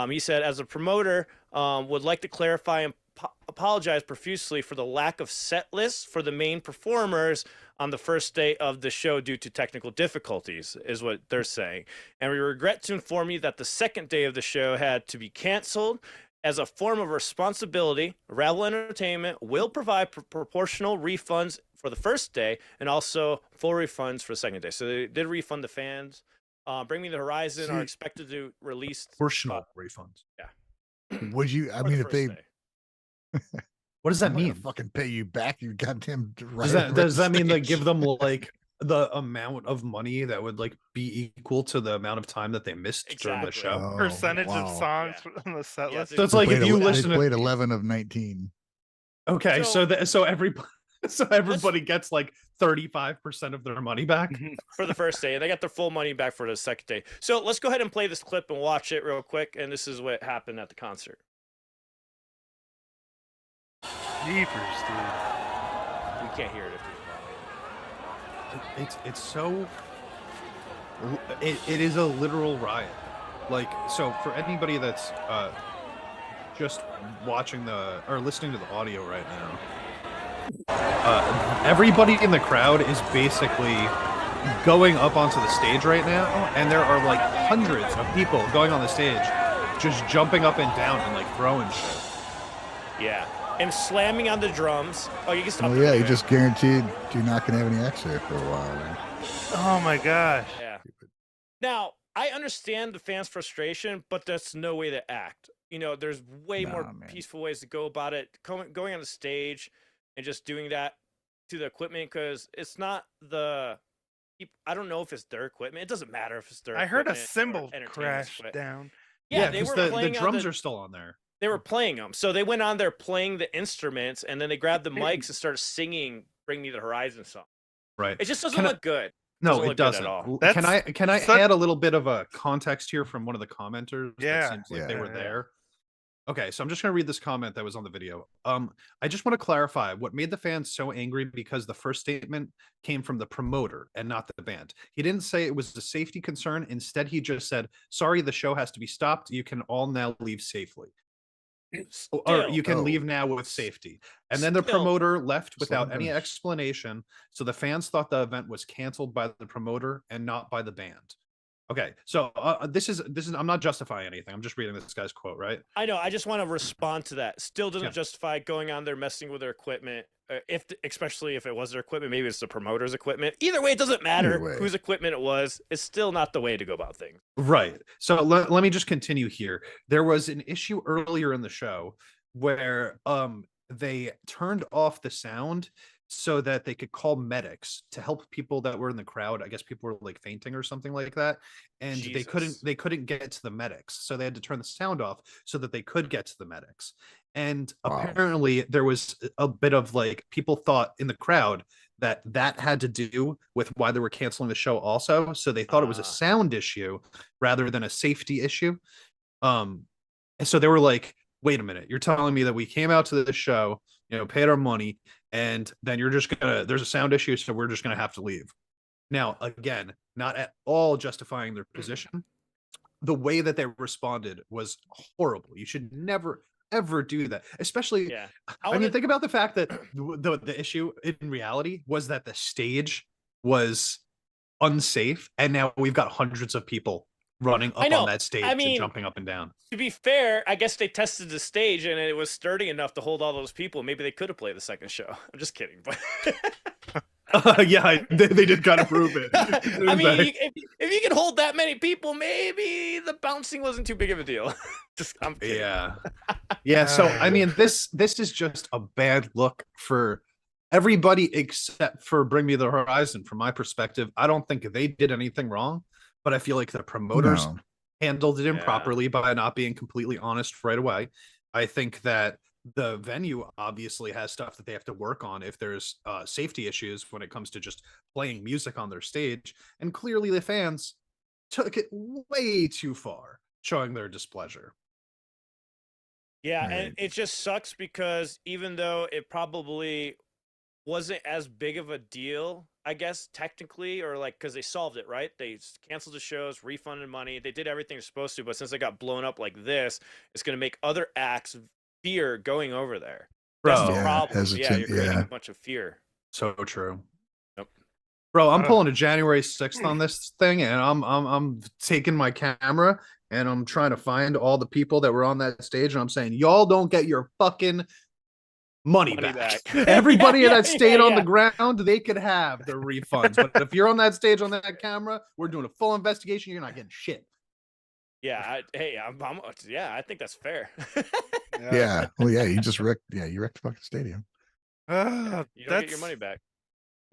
He said, as a promoter, would like to clarify and apologize profusely for the lack of set lists for the main performers on the first day of the show due to technical difficulties, is what they're saying. And we regret to inform you that the second day of the show had to be canceled. As a form of responsibility, Ravel Entertainment will provide proportional refunds for the first day and also full refunds for the second day. So they did refund the fans. Bring Me the Horizon are expected to release
Proportional refunds.
Yeah.
Would you? I
for the
mean, if
first
they
What does that
I'm not gonna
mean?
fucking pay you back, you goddamn
Does that mean they give them like the amount of money that would like be equal to the amount of time that they missed during the
Exactly.
show?
Percentage of
wow.
songs
Yeah.
on the set
Yeah,
list.
so
it's like if you
They
listen to
played 11 of 19.
okay,
So-
so everybody gets like 35% of their money back.
for the first day, and they got their full money back for the second day. So let's go ahead and play this clip and watch it real quick. And this is what happened at the concert.
Jeepers, dude.
We can't hear it if we
It's so it is a literal riot. Like, so for anybody that's just watching the or listening to the audio right now, everybody in the crowd is basically going up onto the stage right now, and there are like hundreds of people going on the stage just jumping up and down and like throwing shit.
Yeah, and slamming on the drums. Oh, you can stop.
Oh
the
yeah, you
video.
just guaranteed you're not gonna have any X-ray for a while. Then.
Oh my gosh.
Yeah. Now I understand the fans' frustration, but that's no way to act. You know, there's way more
Nah, man.
peaceful ways to go about it. Going on the stage and just doing that to the equipment, because it's not the. I don't know if it's their equipment. It doesn't matter if it's their.
I heard a
equipment or
cymbal
entertainment's
crash
equipment.
down.
Yeah, they
'cause
were
the
playing on
drums
the,
are still on there.
They were playing them, so they went on there playing the instruments, and then they grabbed the mics and started singing "Bring Me the Horizon" song.
Right.
It just doesn't
Can I-
look good.
No,
Doesn't
it
look good at
doesn't.
all.
Can I
such-
add a little bit of a context here from one of the commenters?
Yeah.
That seems like they
Yeah.
were
Yeah.
there. Okay, so I'm just gonna read this comment that was on the video. I just want to clarify what made the fans so angry because the first statement came from the promoter and not the band. He didn't say it was a safety concern. Instead, he just said, "Sorry, the show has to be stopped. You can all now leave safely." Or
Still,
you can
Oh.
leave now with safety. And then the
Still.
promoter left
Just let
without
him
any
finish.
explanation. So the fans thought the event was canceled by the promoter and not by the band. Okay, so this is I'm not justifying anything. I'm just reading this guy's quote, right?
I know. I just want to respond to that. Still doesn't
Yeah.
justify going on there messing with their equipment. Especially if it was their equipment, maybe it's the promoter's equipment. Either way, it doesn't matter
Either way.
whose equipment it was. It's still not the way to go about things.
Right. So let me just continue here. There was an issue earlier in the show where they turned off the sound so that they could call medics to help people that were in the crowd. I guess people were like fainting or something like that, and
Jesus.
they couldn't get to the medics, so they had to turn the sound off so that they could get to the medics. And
Wow.
apparently there was a bit of like people thought in the crowd that that had to do with why they were canceling the show also, so they thought it was a
Ah.
sound issue rather than a safety issue. And so they were like, wait a minute, you're telling me that we came out to the show, you know, paid our money, and then you're just gonna there's a sound issue, so we're just gonna have to leave. Now, again, not at all justifying their position. The way that they responded was horrible. You should never ever do that, especially
Yeah.
I mean, think about the fact that the issue in reality was that the stage was unsafe, and now we've got hundreds of people running
I
up
know.
on that stage
I
and
mean,
jumping up and down.
to be fair, I guess they tested the stage and it was sturdy enough to hold all those people. Maybe they could have played the second show. I'm just kidding, but
Yeah, they did kind of prove it.
I mean, if you can hold that many people, maybe the bouncing wasn't too big of a deal. Just I'm kidding.
Yeah. Yeah, so I mean this is just a bad look for everybody except for Bring Me the Horizon. From my perspective, I don't think they did anything wrong, but I feel like the promoters
No.
handled it improperly by not being completely honest right away. I think that the venue obviously has stuff that they have to work on if there's safety issues when it comes to just playing music on their stage, and clearly the fans took it way too far, showing their displeasure.
Yeah,
Right.
and it just sucks because even though it probably wasn't as big of a deal, I guess, technically, or like, because they solved it, right? They canceled the shows, refunded money, they did everything they're supposed to, but since they got blown up like this, it's going to make other acts fear going over there. That's the
Bro,
problem. Yeah,
hesitant,
you're creating
yeah.
a bunch of fear.
so true.
Yep.
Bro, I'm
Ugh.
pulling a January 6th on this thing, and I'm taking my camera and I'm trying to find all the people that were on that stage, and I'm saying, y'all don't get your fucking money back. Everybody that stayed on the ground, they could have their refunds. But if you're on that stage on that camera, we're doing a full investigation. You're not getting shit.
Yeah, yeah, I think that's fair.
Yeah. Well, yeah, you just wrecked. Yeah, you wrecked the fucking stadium.
You don't get your money back.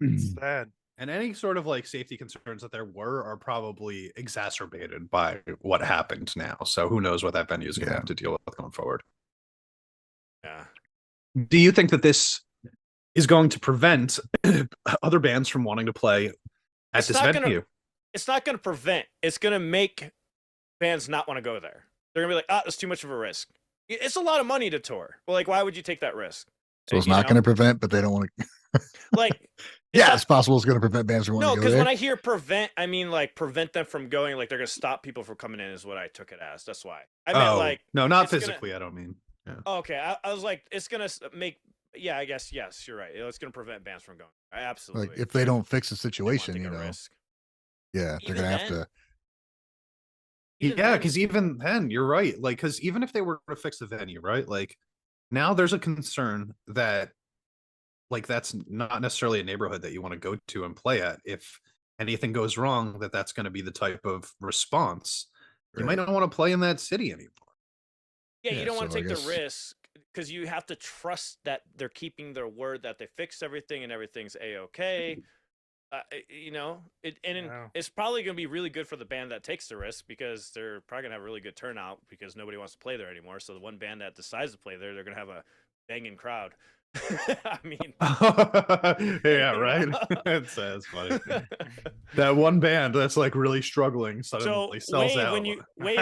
It's sad.
And any sort of like safety concerns that there were are probably exacerbated by what happened now. So who knows what that venue is going to
Yeah.
have to deal with going forward.
Yeah.
Do you think that this is going to prevent other bands from wanting to play at
It's
this
not
venue?
It's not going to prevent. It's going to make fans not want to go there. They're going to be like, it's too much of a risk. It's a lot of money to tour. Well, like, why would you take that risk?
So it's
You
not
know?
going to prevent, but they don't want to.
Like,
Yeah,
not-
it's possible it's going to prevent bands from wanting
no,
to go
because
there.
when I hear prevent, I mean like prevent them from going. Like they're going to stop people from coming in. Is what I took it as. That's why I meant like
no, not
it's gonna-
physically. I don't mean. Yeah.
Oh, okay, I was like, it's gonna make. Yeah, I guess yes, you're right. It's gonna prevent bands from going. Absolutely.
Like if they don't fix the
They wanna
situation,
take
you
a
know,
risk.
yeah, they're
Even
going to have
then-
to.
Even
Yeah,
then-
because even then, you're right. Like, because even if they were to fix the venue, right? Like, now there's a concern that, like, that's not necessarily a neighborhood that you want to go to and play at. If anything goes wrong, that's going to be the type of response. You might
Right.
not want to play in that city anymore.
Yeah,
Yeah,
you don't want
so
to
I
take the
guess-
risk because you have to trust that they're keeping their word, that they fixed everything and everything's a-okay. You know,
Wow.
it's probably going to be really good for the band that takes the risk because they're probably going to have a really good turnout because nobody wants to play there anymore. So the one band that decides to play there, they're going to have a banging crowd. I mean,
Yeah, right. That's funny. That one band that's like really struggling
so
suddenly sells
Wave,
out.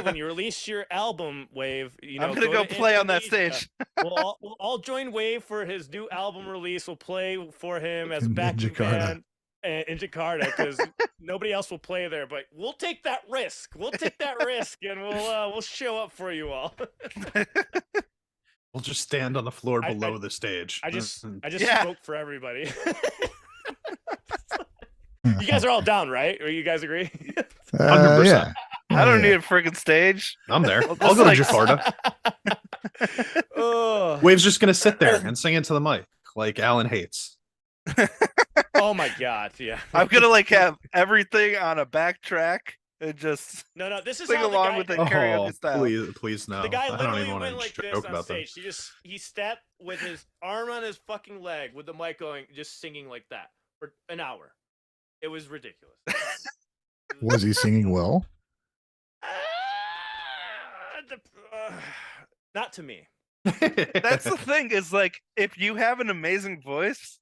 when you release your album, Wave, you know,
I'm gonna go
to
play on that
Indonesia.
stage.
we'll all join Wave for his new album release. We'll play for him as a
In
backing
Jakarta.
band in Jakarta because nobody else will play there. But we'll take that risk. We'll take that risk, and we'll show up for you all.
We'll just stand on the floor
I-
below the stage.
I just
Yeah.
spoke for everybody. You guys are all down, right? Or you guys agree?
100%.
Yeah.
I don't
Yeah.
need a friggin' stage.
I'm there.
Well,
I'll
just
go to
like-
Jakarta.
Oh.
Wave's just gonna sit there and sing into the mic like Alan hates.
Oh my god, yeah.
I'm gonna like have everything on a backtrack and just
No, this is
sing
how the
along
guy,
with the karaoke style.
Please no.
the guy
I don't
literally
even want
went
to
like this
joke
on
about that.
stage. He stepped with his arm on his fucking leg with the mic going, just singing like that for an hour. It was ridiculous.
Was he singing well?
Not to me.
That's the thing is like if you have an amazing voice,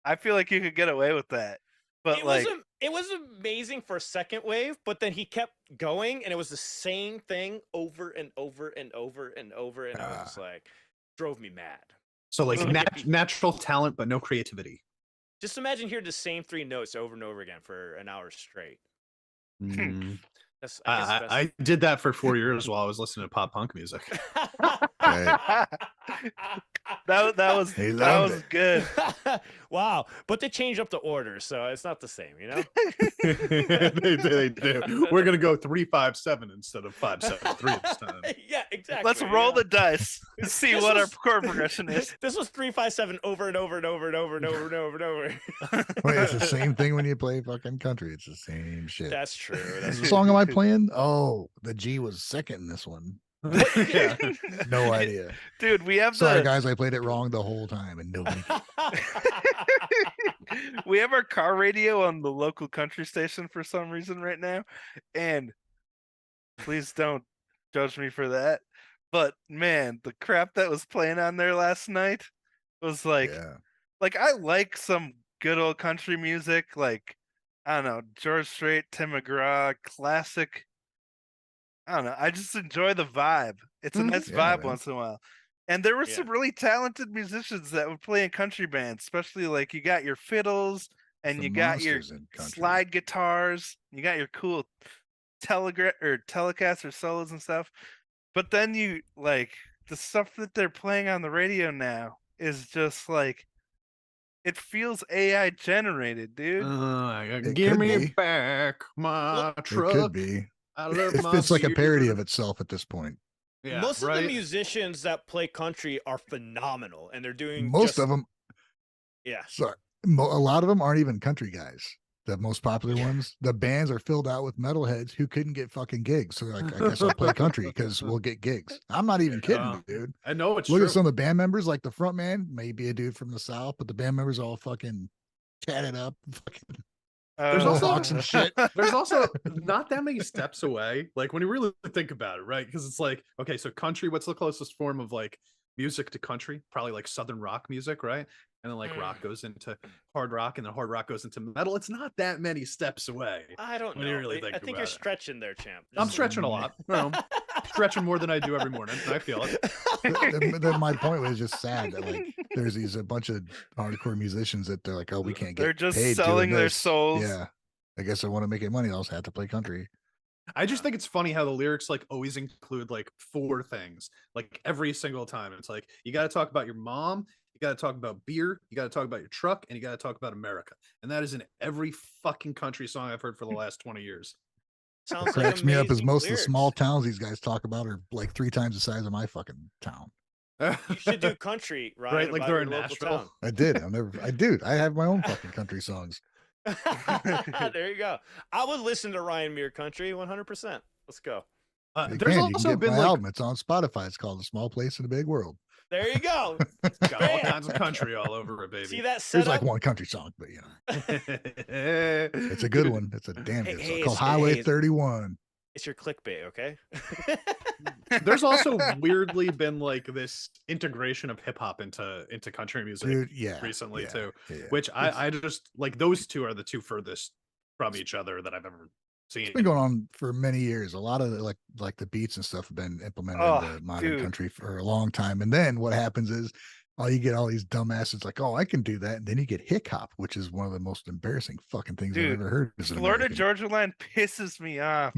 I feel like you could get away with that. But
It was amazing for a second wave, but then he kept going, and it was the same thing over and over and over and over, and I was just like, drove me mad.
So like
Ugh.
natural talent, but no creativity.
Just imagine hearing the same three notes over and over again for an hour straight.
Mm.
That's I guess the best.
I did that for 4 years while I was listening to pop punk music.
He
that
loved
was
it.
good.
Wow, but they changed up the order, so it's not the same, you know.
They do. We're gonna go 3-5-7 instead of 5-7-3 this time.
Yeah, exactly.
Let's roll the dice and see
This
what our
was-
chord progression is.
This was 3-5-7 over and over and over and over and over and over and over.
Wait, it's the same thing when you play fucking country. It's the same shit.
That's true.
What
That's true.
song am I playing? Oh, the G was second in this one.
Yeah.
No idea.
Dude, we have
Sorry, guys, I played it wrong the whole time, and nobody.
we have our car radio on the local country station for some reason right now, and please don't judge me for that. But man, the crap that was playing on there last night was like,
Yeah,
I like some good old country music, like I don't know, George Strait, Tim McGraw, classic. I don't know. I just enjoy the vibe. It's a nice
Yeah,
vibe
man.
once in a while. And there were
Yeah.
some really talented musicians that would play in country bands, especially like you got your fiddles and
Some
you got your
monsters in country.
slide guitars, you got your cool telecast or solos and stuff. But then you like the stuff that they're playing on the radio now is just like it feels AI generated, dude.
It
Give
could
me
be.
back my
It
truck.
could be.
I love
It's,
my
it's like a parody
beer.
of itself at this point.
Yeah,
Most of
right?
the musicians that play country are phenomenal, and they're doing
Most of them,
Yeah,
sorry, a lot of them aren't even country guys. The most popular ones, the bands are filled out with metalheads who couldn't get fucking gigs. So like, I guess I'll play country because we'll get gigs. I'm not even kidding,
Yeah.
dude.
I know it's
Look
true.
at some of the band members, like the front man, maybe a dude from the South, but the band members all fucking tatted up, fucking
There's also-
mohawks and shit.
There's also not that many steps away. Like when you really think about it, right? Because it's like, okay, so country, what's the closest form of like music to country? Probably like Southern rock music, right? And then like rock goes into hard rock, and then hard rock goes into metal. It's not that many steps away.
I don't
When
know.
you really
I
think
think you're
about it.
stretching there, champ.
I'm
Just-
stretching a lot. You know, stretching more than I do every morning. I feel it.
Then my point was just sad that like there's a bunch of hardcore musicians that they're like, oh, we can't get
They're just
paid doing
selling their
this.
souls.
Yeah, I guess I want to make it money. I also have to play country.
I just think it's funny how the lyrics like always include like 4 things, like every single time. It's like you got to talk about your mom, you got to talk about beer, you got to talk about your truck, and you got to talk about America. And that is in every fucking country song I've heard for the last 20 years.
Sounds
What
like
cracks me up is
amazing
most of the
lyrics.
small towns these guys talk about are like 3 times the size of my fucking town.
You should do country, Ryan,
Right, like
about
they're
your
in
local
Nashville.
town.
I have my own fucking country songs.
There you go. I would listen to Ryan Muir Country 100%. Let's go.
You
There's
can
also
get
been
my
like
album. It's on Spotify. It's called A Small Place in a Big World.
There you go.
got all
Bam.
kinds of country all over it, baby.
See that
There's
setup?
like one country song, but you know, it's a good one. It's a damn
Hey,
good
hey,
song called
it's-
Highway
hey,
31.
It's your clickbait, okay?
There's also weirdly been like this integration of hip hop into country music
Dude, yeah.
recently
yeah,
too,
yeah.
which I just like those two are the two furthest from each other that I've ever seen.
It's been going on for many years. A lot of the, like the beats and stuff have been implemented
Oh,
into modern
dude.
country for a long time. And then what happens is, you get all these dumbasses like, oh, I can do that, and then you get hick hop, which is one of the most embarrassing fucking things I've
Dude,
ever heard. As an
Florida
American.
Georgia line pisses me off.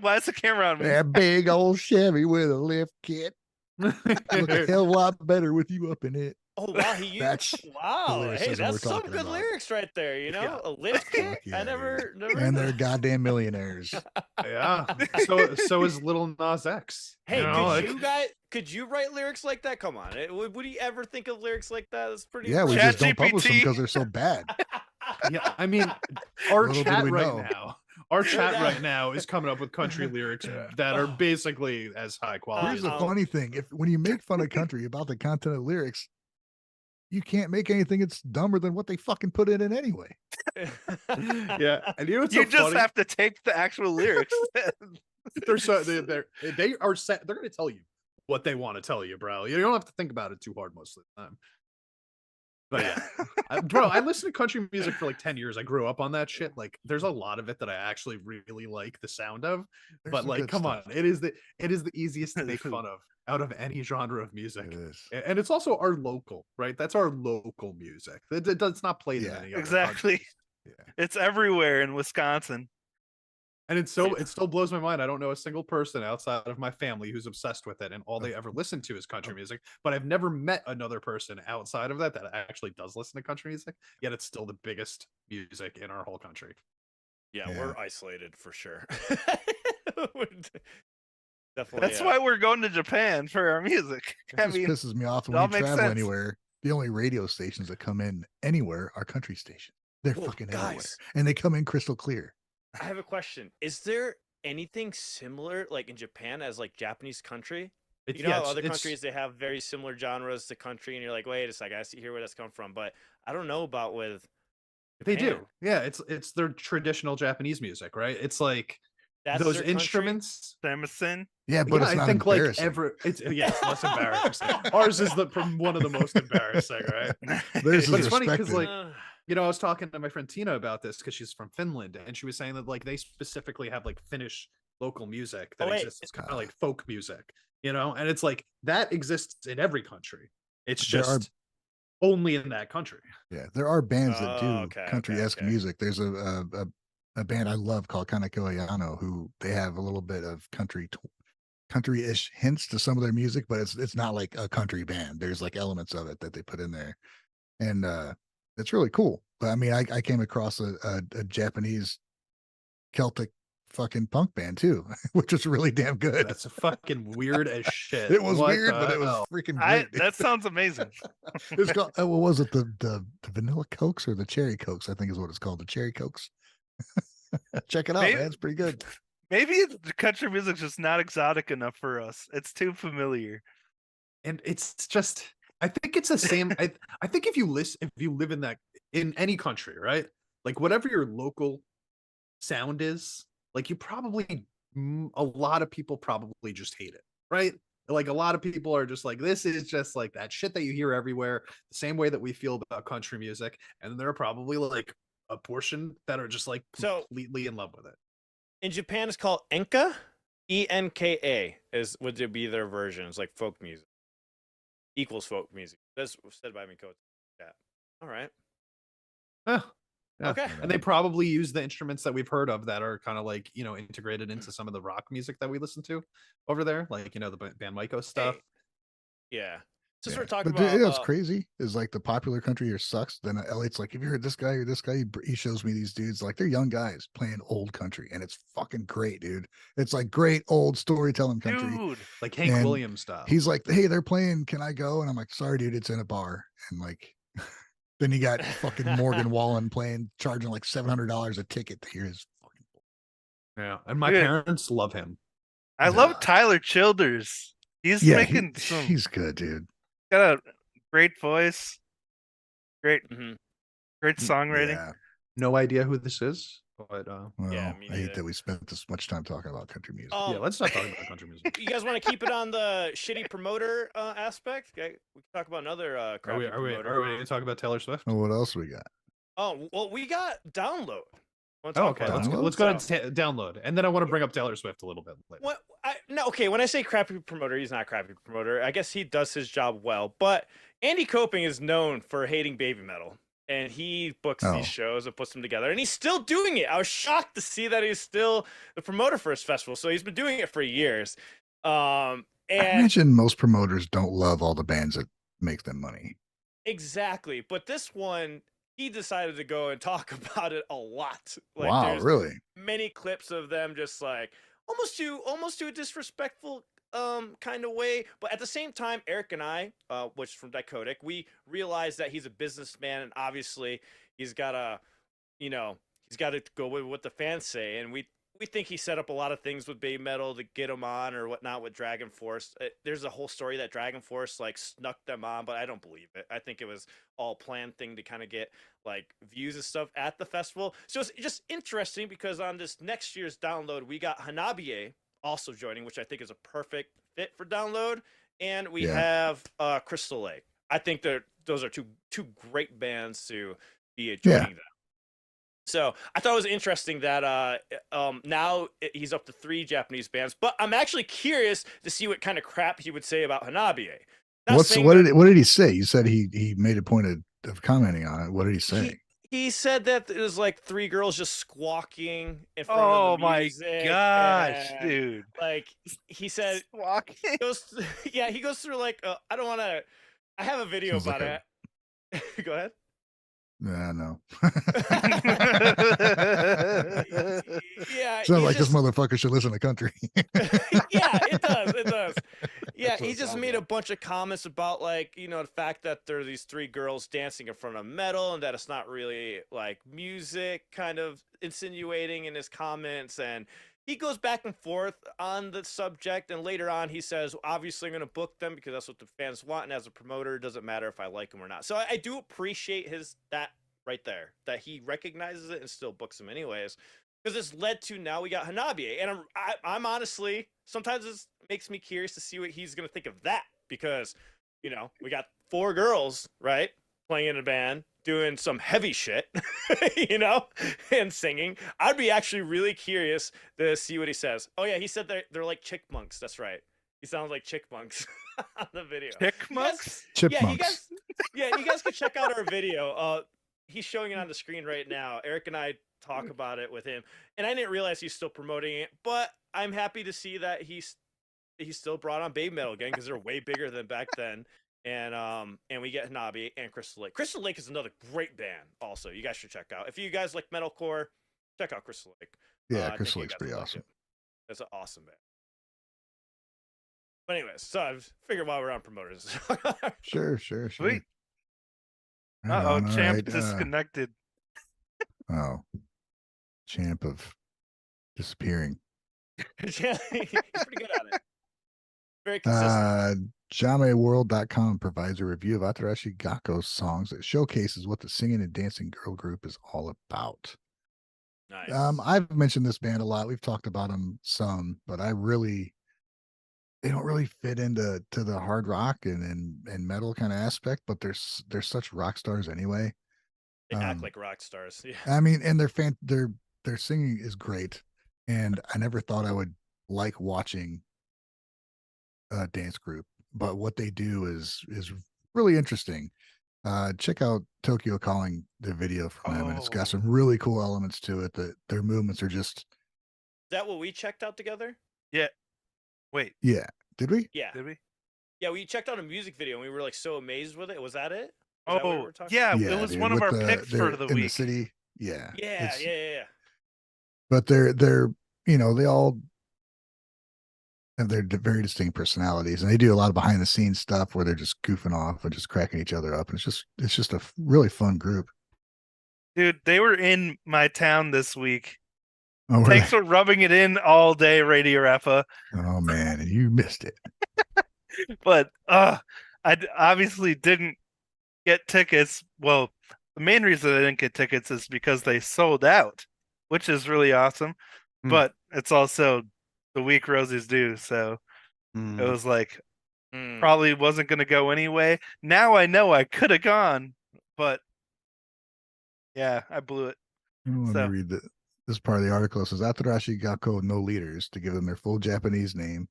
Why is the camera on me?
That big old Chevy with a lift kit look a hell of a lot better with you up in it.
Oh, wow. He used...
That's
Wow. Hey,
lyricism we're
that's some
talking
good
about.
lyrics right there, you know?
Yeah.
A lift kit?
Fuck yeah,
I never...
And they're goddamn millionaires.
Yeah. So is Little Nas X.
Hey,
You know,
could you write lyrics like that? Come on. Would he ever think of lyrics like that? That's pretty
Yeah, we
impressive.
just don't publish them
ChatGPT.
because they're so bad.
yeah, I mean, our
Little did
chat
we
right
know.
now. Our chat right now is coming up with country lyrics that are basically as high quality.
Here's
as
the
Oh.
funny thing: when you make fun of country about the content of lyrics, you can't make anything that's dumber than what they fucking put in it anyway.
yeah, and you know what's
You
so
just
funny?
have to take the actual lyrics.
They're so they are set. They're going to tell you what they want to tell you, bro. You don't have to think about it too hard most of the time. But yeah, bro, I listened to country music for like 10 years. I grew up on that shit. Like, there's a lot of it that I actually really like the sound of.
There's
But
some
like,
good
come
stuff.
on, it is the easiest to make fun of out of any genre of music.
It is.
And it's also our local, right? That's our local music. It's not played in
Yeah,
any other
Exactly.
countries.
Yeah.
It's everywhere in Wisconsin.
And it still blows my mind. I don't know a single person outside of my family who's obsessed with it, and all they ever listen to is country music. But I've never met another person outside of that actually does listen to country music. Yet it's still the biggest music in our whole country.
Yeah,
Yeah.
we're isolated for sure. Definitely.
That's why we're going to Japan for our music.
It just pisses me off
it
when
all
we
makes
travel
sense.
anywhere. The only radio stations that come in anywhere are country stations. They're
Well,
fucking everywhere,
guys.
and they come in crystal clear.
I have a question. Is there anything similar like in Japan as like Japanese country?
It's,
You know,
yeah,
how
it's-
other
it's-
countries they have very similar genres to country, and you're like, wait a second, I see here where that's come from, but I don't know about with.
They
Japan.
do. Yeah, it's their traditional Japanese music, right? It's like
That's
those
their country?
instruments.
Samisen.
Yeah, but
Yeah,
it's
I
not
think like
embarrassing.
it's less embarrassing. Ours is one of the most embarrassing, right?
Theirs
But
is
it's funny because
respected.
like you know, I was talking to my friend Tina about this because she's from Finland, and she was saying that like they specifically have like Finnish local music that
Oh, wait.
exists. It's kind of like folk music, you know, and it's like that exists in every country. It's
There are-
just only in that country.
Yeah, there are bands that do
okay,
country-esque
okay.
music. There's a band I love called Kaneko Ayano, who they have a little bit of country-ish hints to some of their music, but it's not like a country band. There's like elements of it that they put in there, and it's really cool. But I mean, I came across a Japanese Celtic fucking punk band too, which was really damn good.
That's a fucking weird as shit.
It was
What
weird,
the
but it was
hell?
freaking great.
That sounds amazing.
It's called what was it? The vanilla cokes or the cherry cokes? I think is what it's called. The cherry cokes. Check it out,
Maybe-
man. It's pretty good.
Maybe the country music's just not exotic enough for us. It's too familiar.
And it's just I think it's the same. I think if you live in any country, right? Like whatever your local sound is, like you probably a lot of people probably just hate it, right? Like a lot of people are just like, this is just like that shit that you hear everywhere, the same way that we feel about country music. And there are probably like a portion that are just like
So-
completely in love with it.
In Japan, it's called enka, ENKA would there be their version? It's like folk music equals folk music. That's said by Miyako. Yeah. All right.
Yeah.
Okay.
And they probably use the instruments that we've heard of that are kind of like, you know, integrated into some of the rock music that we listen to over there. Like, you know, the Band-Maid stuff.
Hey, yeah. Since
Yeah.
we're talking
But
about
you know what's crazy is like the popular country here sucks. Then Elliot's like, have you heard this guy or this guy? He shows me these dudes, like they're young guys playing old country, and it's fucking great, dude. It's like great old storytelling country.
Dude,
Like Hank
And
Williams stuff.
He's like, hey, they're playing. Can I go? And I'm like, sorry, dude, it's in a bar. And like, then you got fucking Morgan Wallen charging like $700 a ticket to hear his fucking.
Yeah. And my
Dude.
parents love him.
I love Tyler Childers. He's
Yeah,
making some.
he's good, dude.
Got a great voice. Great
Mhm.
songwriting.
Yeah.
No idea who this is, but
Well,
Yeah, me
I hate
neither.
that we spent this much time talking about country music.
yeah, let's not talk about country music.
You guys want to keep it on the shitty promoter aspect? Okay, we can talk about another
Are
crappy
we
promoter.
going to talk about Taylor Swift?
Well, what else we got?
Oh, well, we got Download. Wanna
Oh,
talk
okay.
about
Download?
Let's go ahead and download, and then I want to bring up Taylor Swift a little bit later.
Okay, when I say crappy promoter, he's not a crappy promoter. I guess he does his job well, but Andy Coping is known for hating baby metal, and he books
Oh.
these shows and puts them together, and he's still doing it. I was shocked to see that he's still the promoter for his festival, so he's been doing it for years.
I
And
imagine most promoters don't love all the bands that make them money.
exactly, but this one, he decided to go and talk about it a lot. Like,
Wow,
there's
really?
many clips of them just like almost to a disrespectful kind of way, but at the same time, Eric and I, which is from Dichotic, we realized that he's a businessman, and obviously he's gotta go with what the fans say, and we think he set up a lot of things with Baby Metal to get him on or whatnot with Dragon Force. There's a whole story that Dragon Force like snuck them on, but I don't believe it. I think it was all planned thing to kind of get like views and stuff at the festival. So it's just interesting because on this next year's Download, we got Hanabiye also joining, which I think is a perfect fit for Download, and we have Crystal Lake. I think those are two great bands to be joining them. So I thought it was interesting that now he's up to 3 Japanese bands, but I'm actually curious to see what kind of crap he would say about Hanabiye.
What did he say? You said he made a point of commenting on it. What did he say?
He said that it was like 3 girls just squawking in front
Oh
of the
my
music.
gosh,
And,
dude.
like, he said,
Walking.
he goes through like, I don't want to. I have a video
Sounds like
about it. Go ahead.
Yeah, no.
Yeah,
Sounds
he
like this
just
motherfucker should listen to country.
yeah, it does. It does. Yeah,
That's what
he
it
just
sounds
made a
like.
bunch of comments about like, the fact that there are these 3 girls dancing in front of metal and that it's not really like music, kind of insinuating in his comments. And he goes back and forth on the subject, and later on he says, obviously I'm going to book them because that's what the fans want, and as a promoter it doesn't matter if I like them or not. So I do appreciate that right there, that he recognizes it and still books them anyways, because it's led to now we got Hanabi. And I'm honestly, sometimes it makes me curious to see what he's going to think of that, because we got 4 girls, right, playing in a band doing some heavy shit, and singing. I'd be actually really curious to see what he says. Oh yeah, he said they're like chickmunks. That's right, he sounds like chickmunks on the video.
Chickmunks?
Chipmunks.
You guys could check out our video. He's showing it on the screen right now. Eric and I talk about it with him, and I didn't realize he's still promoting it, but I'm happy to see that he's still brought on BABYMETAL again, because they're way bigger than back then. And we get Hanabi and Crystal Lake. Crystal Lake is another great band also, you guys should check out. If you guys like metalcore, check out Crystal Lake.
Yeah,
I think
Crystal
you
Lake's
guys
pretty
will like
awesome.
it. It's an awesome band. But anyways, so I've figured while we're on promoters.
Sure.
Sweet.
Right
Uh-oh,
on, all
champ
right,
disconnected.
oh, champ of disappearing.
He's pretty good at it. Very consistent.
JameWorld.com provides a review of Atarashii Gakko's songs that showcases what the singing and dancing girl group is all about.
Nice.
I've mentioned this band a lot. We've talked about them some, but they don't really fit into the hard rock and metal kind of aspect, but they're such rock stars anyway.
They act like rock stars. Yeah.
I mean, and their singing is great, and I never thought I would like watching a dance group, but what they do is really interesting. Check out Tokyo Calling, the video from them, and it's got some really cool elements to it. That their movements are just.
Is that what we checked out together?
Yeah. Wait.
Yeah. Did we?
Yeah.
Did we?
Yeah, we checked out a music video and we were like so amazed with it. Was that it?
Oh, yeah. It was
dude,
one of our
they're
picks for the
in
week.
the city. Yeah.
Yeah.
But they're they all have their very distinct personalities, and they do a lot of behind the scenes stuff where they're just goofing off and just cracking each other up. And it's just a really fun group.
Dude, they were in my town this week.
Oh,
Thanks for rubbing it in all day, Radio Rafa.
Oh man, and you missed it.
But I obviously didn't get tickets. Well, the main reason I didn't get tickets is because they sold out, which is really awesome. But it's also the week roses do, so it was like probably wasn't going to go anyway. Now I know I could have gone, but yeah, I blew it.
Let me read this part of the article. It says Atarashii Gakko no leaders, to give them their full Japanese name,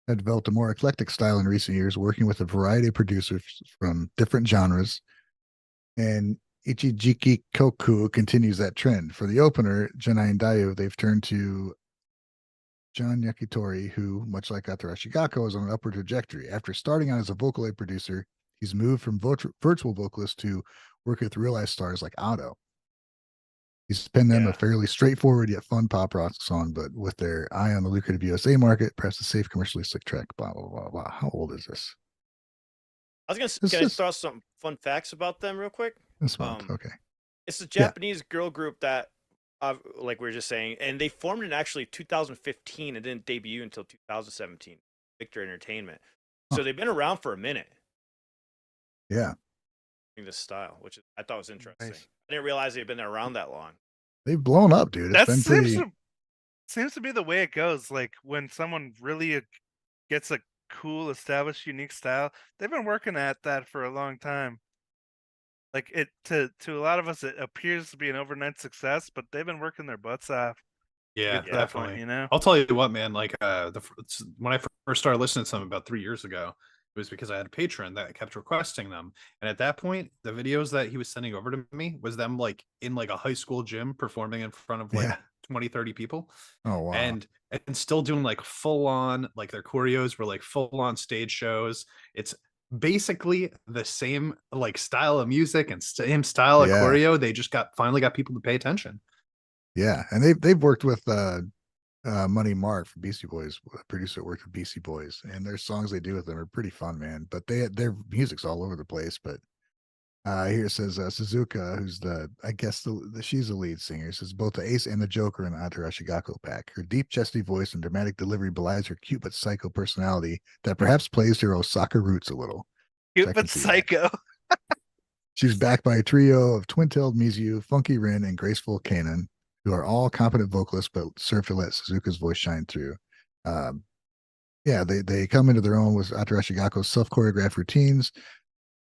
have developed a more eclectic style in recent years, working with a variety of producers from different genres. And Ichijiki Koku continues that trend. For the opener, Janai and Dayu, they've turned to John Yakitori, who, much like Atarashii Gakko, is on an upward trajectory. After starting out as a vocal aid producer, he's moved from virtual vocalist to working with real-life stars like Otto. He's penned them a fairly straightforward yet fun pop rock song, but with their eye on the lucrative USA market, perhaps a safe, commercially slick track. Blah blah blah blah. How old is this?
I was gonna throw some fun facts about them real quick.
This month, okay.
It's a Japanese girl group that, like we were just saying, and they formed in actually 2015 and didn't debut until 2017. Victor Entertainment. So they've been around for a minute.
Yeah.
In this style, which I thought was interesting. Nice. I didn't realize they'd been around that long.
They've blown up, dude. It's been pretty.
Seems to be the way it goes. Like when someone really gets a cool, established, unique style, they've been working at that for a long time. Like it to a lot of us, it appears to be an overnight success, but they've been working their butts off.
Yeah, definitely.
Point,
I'll tell you what, man. Like when I first started listening to them about 3 years ago, It was because I had a patron that kept requesting them. And at that point, the videos that he was sending over to me was them like in like a high school gym performing in front of like
Yeah.
20, 30 people.
Oh wow.
And still doing like full on, like their choreos were like full on stage shows. It's basically the same like style of music and same style of choreo. They just finally got people to pay attention.
Yeah, and they've worked with Money Mark from Beastie Boys, a producer that worked with Beastie Boys, and their songs they do with them are pretty fun, man. But their music's all over the place. But here it says Suzuka, who's I guess she's the lead singer, says both the Ace and the Joker in Atarashii Gakko pack. Her deep, chesty voice and dramatic delivery belies her cute but psycho personality that perhaps plays to her Osaka roots a little.
Cute but psycho.
She's backed by a trio of twin-tailed Mizu, Funky Rin, and Graceful Kanan, who are all competent vocalists but serve to let Suzuka's voice shine through. They come into their own with Atarashii Gakko's self-choreographed routines,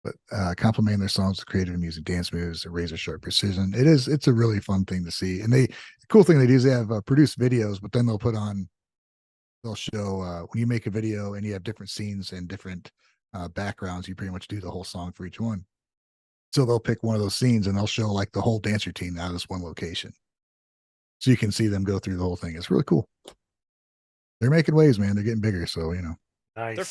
but complementing their songs with creative and music dance moves, razor sharp precision. It's a really fun thing to see. And the cool thing they do is they have produced videos, but then they'll show when you make a video and you have different scenes and different backgrounds, you pretty much do the whole song for each one. So they'll pick one of those scenes and they'll show like the whole dance routine out of this one location. So you can see them go through the whole thing. It's really cool. They're making waves, man. They're getting bigger. So,
Nice.
They're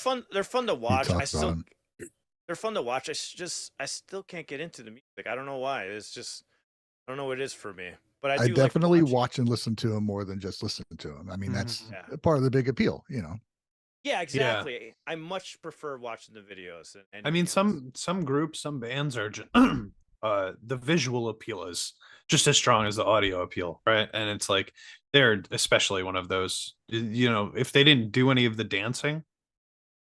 fun to watch. They're fun to watch. I still can't get into the music. I don't know why. It's just, I don't know what it is for me. But I
definitely watch and listen to them more than just listen to them. I mean, that's part of the big appeal,
Yeah, exactly. Yeah. I much prefer watching the videos. And
I mean, some groups, some bands are just, the visual appeal is just as strong as the audio appeal, right? And it's like they're especially one of those. If they didn't do any of the dancing,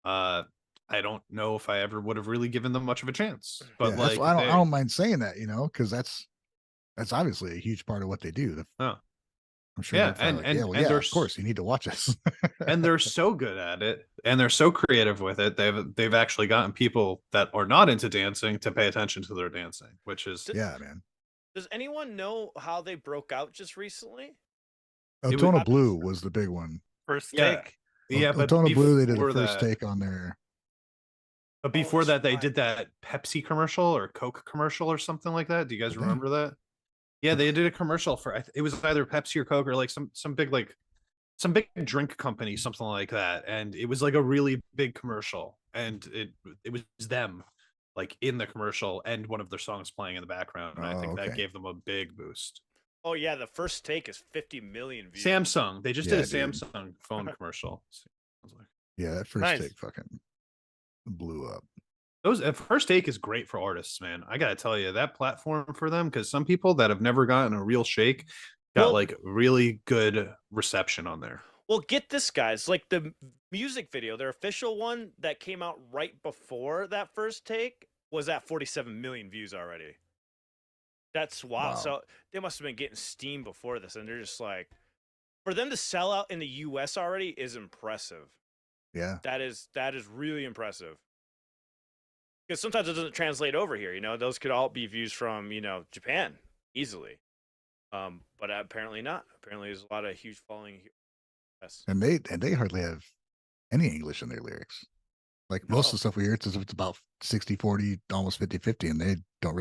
I don't know if I ever would have really given them much of a chance. But like,
I don't mind saying that, because that's obviously a huge part of what they do. I'm sure.
Yeah, and
of course you need to watch us.
And they're so good at it, and they're so creative with it. They've actually gotten people that are not into dancing to pay attention to their dancing, which is
man.
Does anyone know how they broke out just recently?
Otona Blue was the big one.
First take.
Yeah, but Otona Blue, they did a first take on their.
But before that, they did that Pepsi commercial or Coke commercial or something like that. Do you guys remember that? Yeah, they did a commercial for it was either Pepsi or Coke or like some big drink company, something like that. And it was like a really big commercial, and it was them like in the commercial and one of their songs playing in the background. And I think that gave them a big boost.
Oh yeah, the first take is 50 million views.
Samsung, they just did a Samsung phone commercial.
Yeah, that first take fucking blew up.
Those first take is great for artists, man. I gotta tell you, that platform for them, because some people that have never gotten a real shake got like really good reception on there.
Well, get this, guys. Like the music video, their official one that came out right before that first take was at 47 million views already. That's wild. Wow. So they must have been getting steam before this, and they're just like, for them to sell out in the US already is impressive.
Yeah.
That is really impressive. Because sometimes it doesn't translate over here, those could all be views from, Japan easily. But apparently not. Apparently there's a lot of huge following here. Yes.
And they hardly have any English in their lyrics. Like most of the stuff we hear, it's about 60-40, almost 50-50, and they don't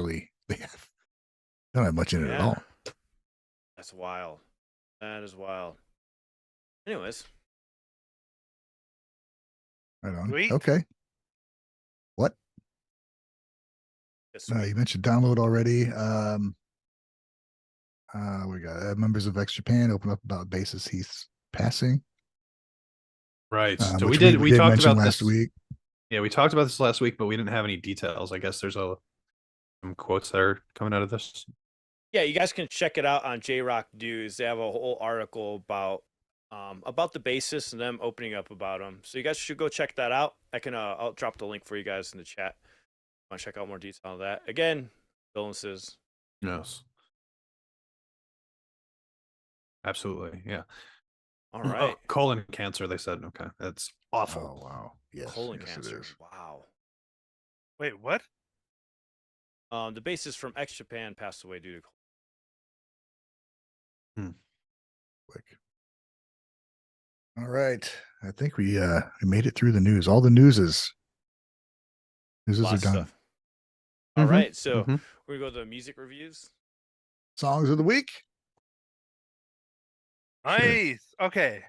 have much in it at all.
That's wild. That is wild. Anyways.
Right on. Sweet. Okay. What? You mentioned download already. We got members of X Japan open up about bassist Heath's passing.
Right. So we talked about last week. Yeah, we talked about this last week, but we didn't have any details. I guess there's some quotes that are coming out of this.
Yeah, you guys can check it out on J-Rock News. They have a whole article about the bassist and them opening up about them. So you guys should go check that out. I'll drop the link for you guys in the chat. Want to check out more detail on that? Again, condolences.
Yes. Absolutely. Yeah.
All right.
Colon cancer, they said. Okay. That's awful.
Oh, wow. Yes.
Colon cancer. Wow.
Wait, what?
The bassist from X Japan passed away due to
Quick. All right. I think we made it through the news. All the news is This is
Lots of
done.
stuff. All
Mhm,
right, so
mhm.
we're gonna go to the music reviews.
Songs of the week. Sure.
Nice. Okay.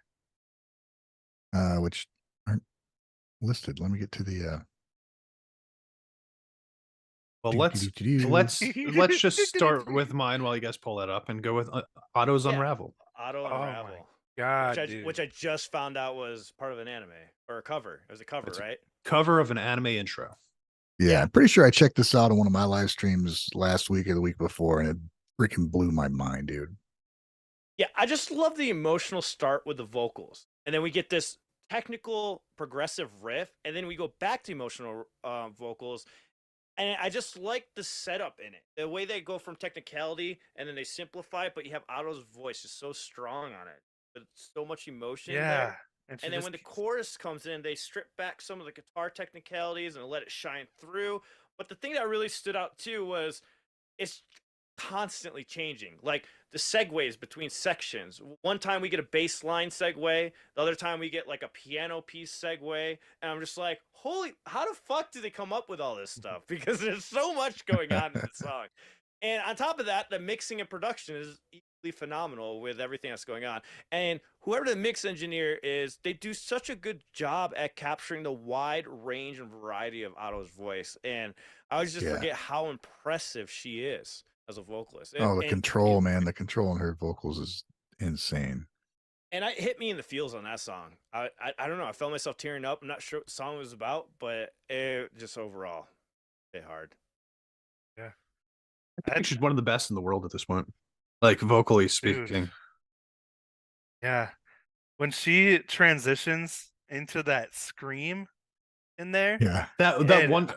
Which aren't listed. Let me get to the
Well, let's just start with mine while you guys pull that up and go with Otto's
Yeah.
Unravel.
Auto
Oh my
Unravel,
God, dude.
which I just found out was part of an anime or a cover. It was a cover,
It's a
right?
Cover of an anime intro.
Yeah, I'm pretty sure I checked this out on one of my live streams last week or the week before, and it freaking blew my mind, dude.
Yeah, I just love the emotional start with the vocals, and then we get this technical progressive riff, and then we go back to emotional vocals, and I just like the setup in it, the way they go from technicality and then they simplify it, but you have Otto's voice is so strong on it, but so much emotion
Yeah.
there.
And
And then when the chorus comes in, they strip back some of the guitar technicalities and let it shine through. But the thing that really stood out too was it's constantly changing. Like the segues between sections. One time we get a bass line segue, the other time we get like a piano piece segue, and I'm just like, holy, how the fuck did they come up with all this stuff? Because there's so much going on in the song. And on top of that, the mixing and production is equally phenomenal with everything that's going on. And whoever the mix engineer is, they do such a good job at capturing the wide range and variety of Otto's voice. And I always just forget how impressive she is as a vocalist.
Oh, the
And
control, man. The control in her vocals is insane.
And it hit me in the feels on that song. I don't know. I felt myself tearing up. I'm not sure what the song was about, but it just overall hit hard.
Yeah.
I think she's one of the best in the world at this point, like vocally speaking.
Dude. Yeah. When she transitions into that scream in there.
Yeah.
That one.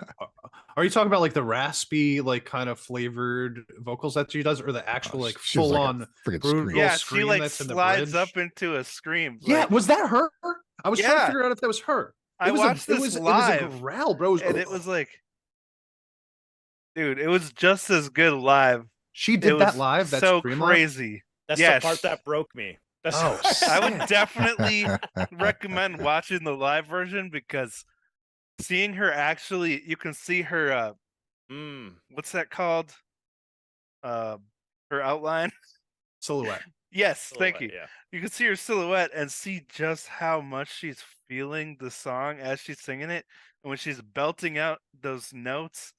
Are you talking about like the raspy, like kind of flavored vocals that she does, or the actual like
She was
full
like a
on
friggin'
brutal
scream.
Yeah,
scream
she like
that's in the
slides
bridge?
up into a scream.
Yeah,
Like,
was that her? I was trying to
Yeah.
figure out if that was her.
I watched this
it was a
live,
growl, bro.
and it was like, dude, it was just as good live.
She
It
did that
was
live. That
so
scream live?
crazy.
That's
Yes.
the part that broke me. That's
Oh,
I would
sick.
definitely recommend watching the live version because seeing her actually, you can see her. What's that called? Her outline.
Silhouette.
Yes, thank you.
Yeah.
You can see her silhouette and see just how much she's feeling the song as she's singing it, and when she's belting out those notes,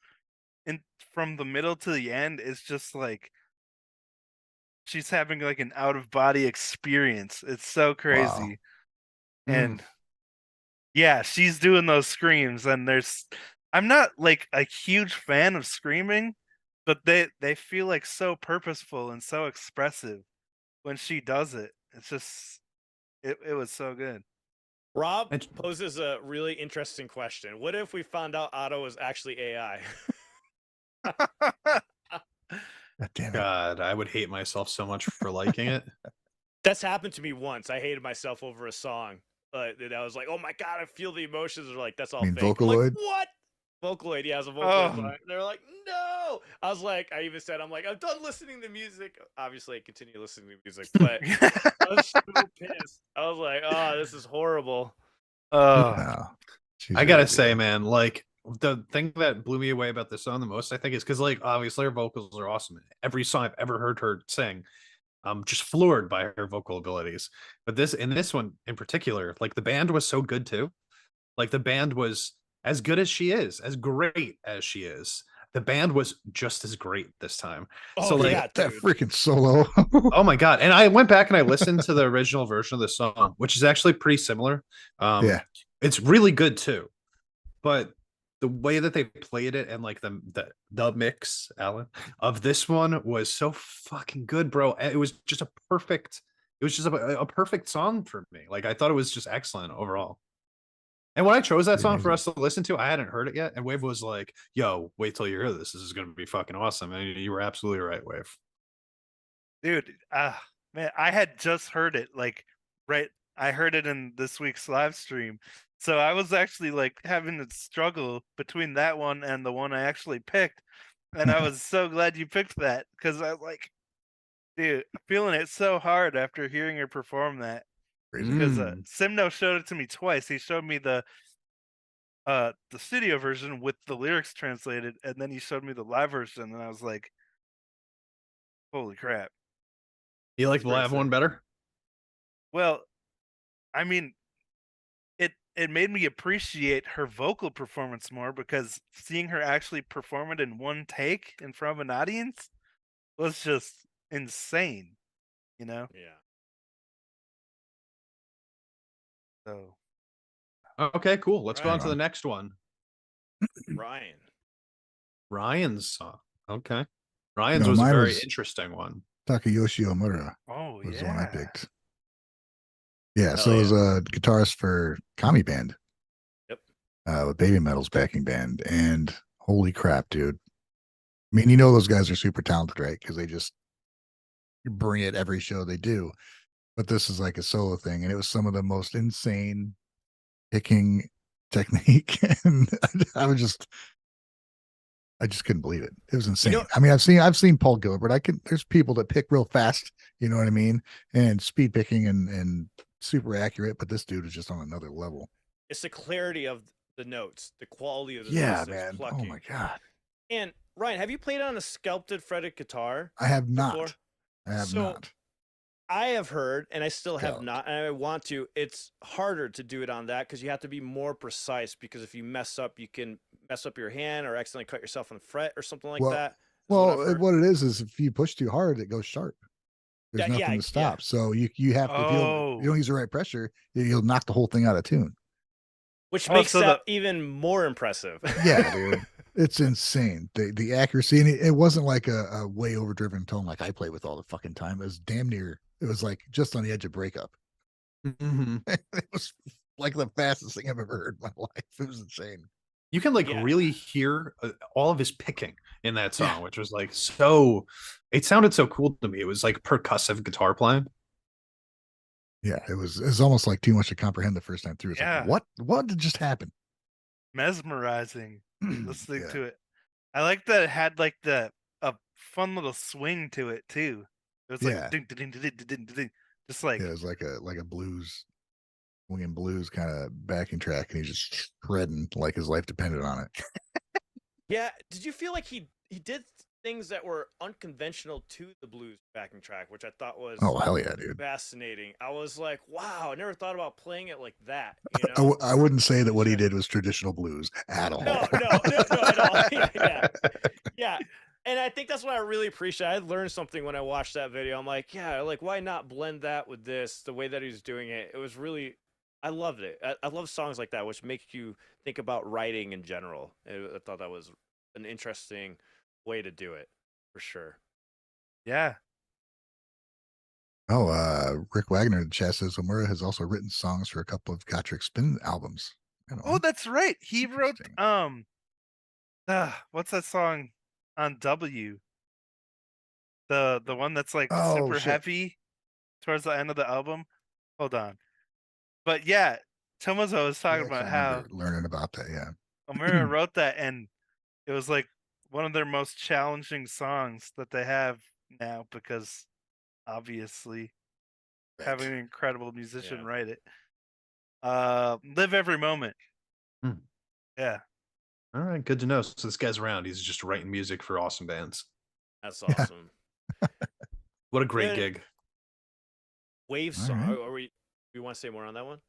and from the middle to the end, it's just like she's having like an out of body experience. It's so crazy. And yeah, she's doing those screams, and I'm not like a huge fan of screaming, but they feel like so purposeful and so expressive when she does it. It's just it was so good.
Rob poses a really interesting question. What if we found out Otto was actually AI?
God damn it.
God, I would hate myself so much for liking it.
That's happened to me once. I hated myself over a song. And I was like, oh my God, I feel the emotions. They're like, that's all
mean
fake. I'm like,
Vocaloid?
what? Vocaloid, yeah, as a Vocaloid.
Oh.
Song. They're like, no. I was like, I even said, I'm like, I'm done listening to music. Obviously, I continue listening to music, but I was so pissed. I was like, oh, this is horrible.
Oh,
No. She's
I gotta
really
say,
good.
man, like the thing that blew me away about this song the most, I think, is because like obviously her vocals are awesome. Every song I've ever heard her sing, I'm just floored by her vocal abilities. But this one in particular, like the band was so good too. Like the band was as good as she is, as great as she is. The band was just as great this time.
Oh,
so like
yeah,
that
dude.
freaking solo.
oh my god. And I went back and I listened to the original version of the song, which is actually pretty similar.
Yeah.
It's really good too. But the way that they played it and like the mix, Alan, of this one was so fucking good, bro. It was just a perfect song for me. Like I thought it was just excellent overall. And when I chose that song for us to listen to, I hadn't heard it yet, and Wave was like, "Yo, wait till you hear this. This is going to be fucking awesome." And you were absolutely right, Wave.
dude, man, I had just heard it I heard it in this week's live stream. So I was actually like having to struggle between that one and the one I actually picked. And I was so glad you picked that because I was like, dude, feeling it so hard after hearing her perform that. Because Simno showed it to me twice. He showed me the the studio version with the lyrics translated, and then he showed me the live version, and I was like, "Holy crap!"
You like
It's
the
pretty
live one
sick.
better?
Well, I mean, it made me appreciate her vocal performance more because seeing her actually perform it in one take in front of an audience was just insane, you know?
Yeah.
So,
Okay, cool. Let's go on
right
to the
on.
next one.
Ryan.
Ryan's song. Okay. Ryan's
No,
was a
mine
very
was
interesting one.
Takayoshi Omura
Oh
was the one I
yeah.
picked. Yeah,
Hell
so it was
yeah.
a guitarist for Kami Band,
Yep.
with Baby Metal's backing band, and holy crap, dude! I mean, you know those guys are super talented, right? Because they just bring it every show they do. But this is like a solo thing, and it was some of the most insane picking technique, and I just couldn't believe it. It was insane.
know,
I mean, I've seen Paul Gilbert. There's people that pick real fast, you know what I mean, and speed picking and super accurate, but this dude is just on another level.
it's the clarity of the notes, the quality of the
Yeah,
notes that's
man. Oh
plucking.
my god.
And Ryan, have you played on a sculpted fretted guitar
I have
before?
not. I have
So
not.
I have heard, and I still have
Scalloped.
not, and I want to. It's harder to do it on that because you have to be more precise. Because if you mess up, you can mess up your hand or accidentally cut yourself on the fret or something like
Well,
that. Is what I've
well,
heard.
what it is if you push too hard, it goes sharp. There's
Yeah,
nothing
yeah,
to stop. So you have if you
Oh.
don't use the right pressure, you'll knock the whole thing out of tune.
which
Oh,
makes
so
that even more impressive.
Yeah, dude. It's insane. The accuracy, and it wasn't like a way overdriven tone like I play with all the fucking time. It was damn near. It was like just on the edge of breakup.
Mm-hmm.
It was like the fastest thing I've ever heard in my life. It was insane.
You can like
Yeah.
really hear all of his picking in that song,
Yeah.
which was like so. It sounded so cool to me. It was like percussive guitar playing.
Yeah, it was almost like too much to comprehend the first time through. It's
Yeah.
like what did just happen?
Mesmerizing listening
Yeah.
to it. I like that it had like a fun little swing to it too. It was like
Yeah.
ding, ding, ding, ding, ding, ding, ding. Just like
Yeah, it was like a blues, swinging blues kind of backing track, and he's just shredding like his life depended on it.
Yeah. Did you feel like he did things that were unconventional to the blues backing track, which I thought was
Oh hell yeah, dude!
fascinating. I was like, wow, I never thought about playing it like that. You know?
I wouldn't say that what he
Sure.
did was traditional blues at all.
No, at all. Yeah. And I think that's what I really appreciate. I learned something when I watched that video. I'm like, yeah, like why not blend that with this, the way that he's doing it? It was really, I loved it. I love songs like that, which make you think about writing in general. I thought that was an interesting way to do it, for sure.
yeah.
Oh, Rick Wagner in the chat says Omura has also written songs for a couple of Gotrek Spin albums.
Oh, that's right. He wrote
Interesting.
what's that song on W? The one that's like
Oh,
super
shit.
heavy towards the end of the album. Hold on. But yeah, Tomozo was
Yeah,
talking
I
about
can't
how
remember learning about that. Yeah.
Omura wrote that, and it was like one of their most challenging songs that they have now because obviously having an incredible musician
Yeah.
write it. Live Every Moment.
Hmm.
Yeah.
All right, good to know. So this guy's around. He's just writing music for awesome bands.
That's
Yeah.
awesome.
What a great
Then-
gig.
Wave
All
song.
right.
Are we want to say more on that one?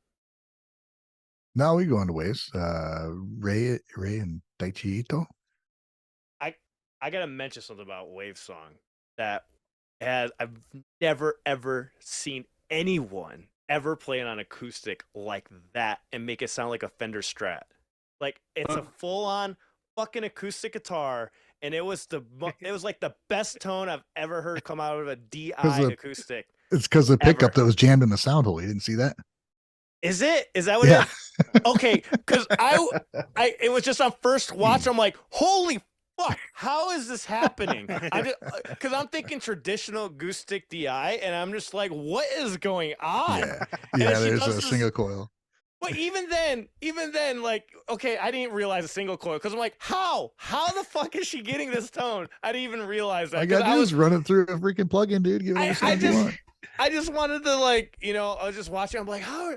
Now we go on to waves. Ray and Daichi Ito.
I gotta mention something about Wave Song that I've never ever seen anyone ever play it on acoustic like that and make it sound like a Fender Strat. Like it's a full on fucking acoustic guitar, and it was like the best tone I've ever heard come out of a DI acoustic.
It's because the pickup
Ever.
that was jammed in the sound hole. You didn't see that?
Is it? Is that what
Yeah.
it is? Okay, because I it was just on first watch. I'm like, holy fuck, how is this happening? Because I'm thinking traditional acoustic DI, and I'm just like, what is going on?
Yeah.
And
Yeah,
she
there's
does
a
this-
single coil.
But even then, like, okay, I didn't realize a single coil because I'm like, how the fuck is she getting this tone? I didn't even realize that.
I
'cause
got to do is run it through a freaking plug-in, dude. Give it
I
the sound you want.
I just wanted to, like, I was just watching. I'm like, how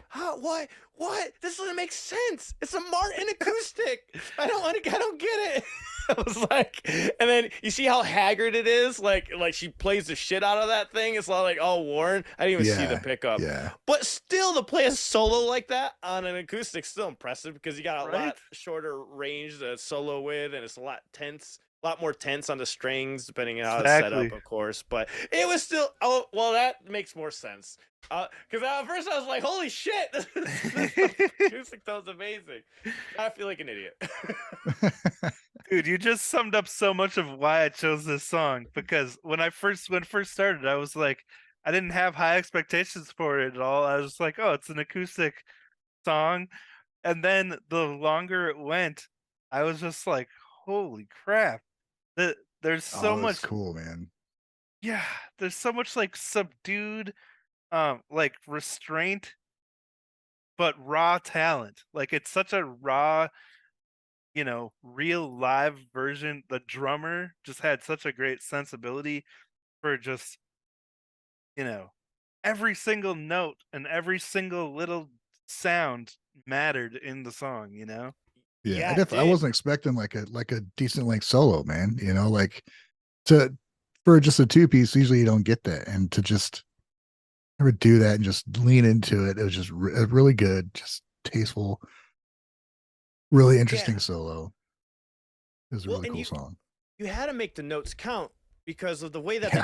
what? This doesn't make sense. It's a Martin acoustic. I don't get it. I was like, and then you see how haggard it is. Like she plays the shit out of that thing. It's all like all worn. I didn't even see the pickup.
Yeah.
But still, to play a solo like that on an acoustic still impressive because you got a
Right?
lot shorter range to solo with, and it's a lot more tense on the strings depending on how it's set
Exactly.
up, of course. But it was still that makes more sense. Because at first I was like, "Holy shit, this acoustic sounds amazing." I feel like an idiot.
Dude, you just summed up so much of why I chose this song, because when it first started, I was like, I didn't have high expectations for it at all. I was just like, oh, it's an acoustic song. And then the longer it went, I was just like, holy crap. There's so
Oh, that's
much
cool, man.
yeah, there's so much like subdued like restraint but raw talent. Like it's such a raw, real live version. The drummer just had such a great sensibility for just, you know, every single note and every single little sound mattered in the song,
Yeah,
Yeah, it
I
did.
wasn't expecting like a decent length solo, man. Like for just a two piece, usually you don't get that, and to just ever do that and just lean into it, it was just really good, just tasteful, really interesting
Yeah.
solo. It was a
Well,
really
and
cool song.
you had to make the notes count because of the way that
Yeah.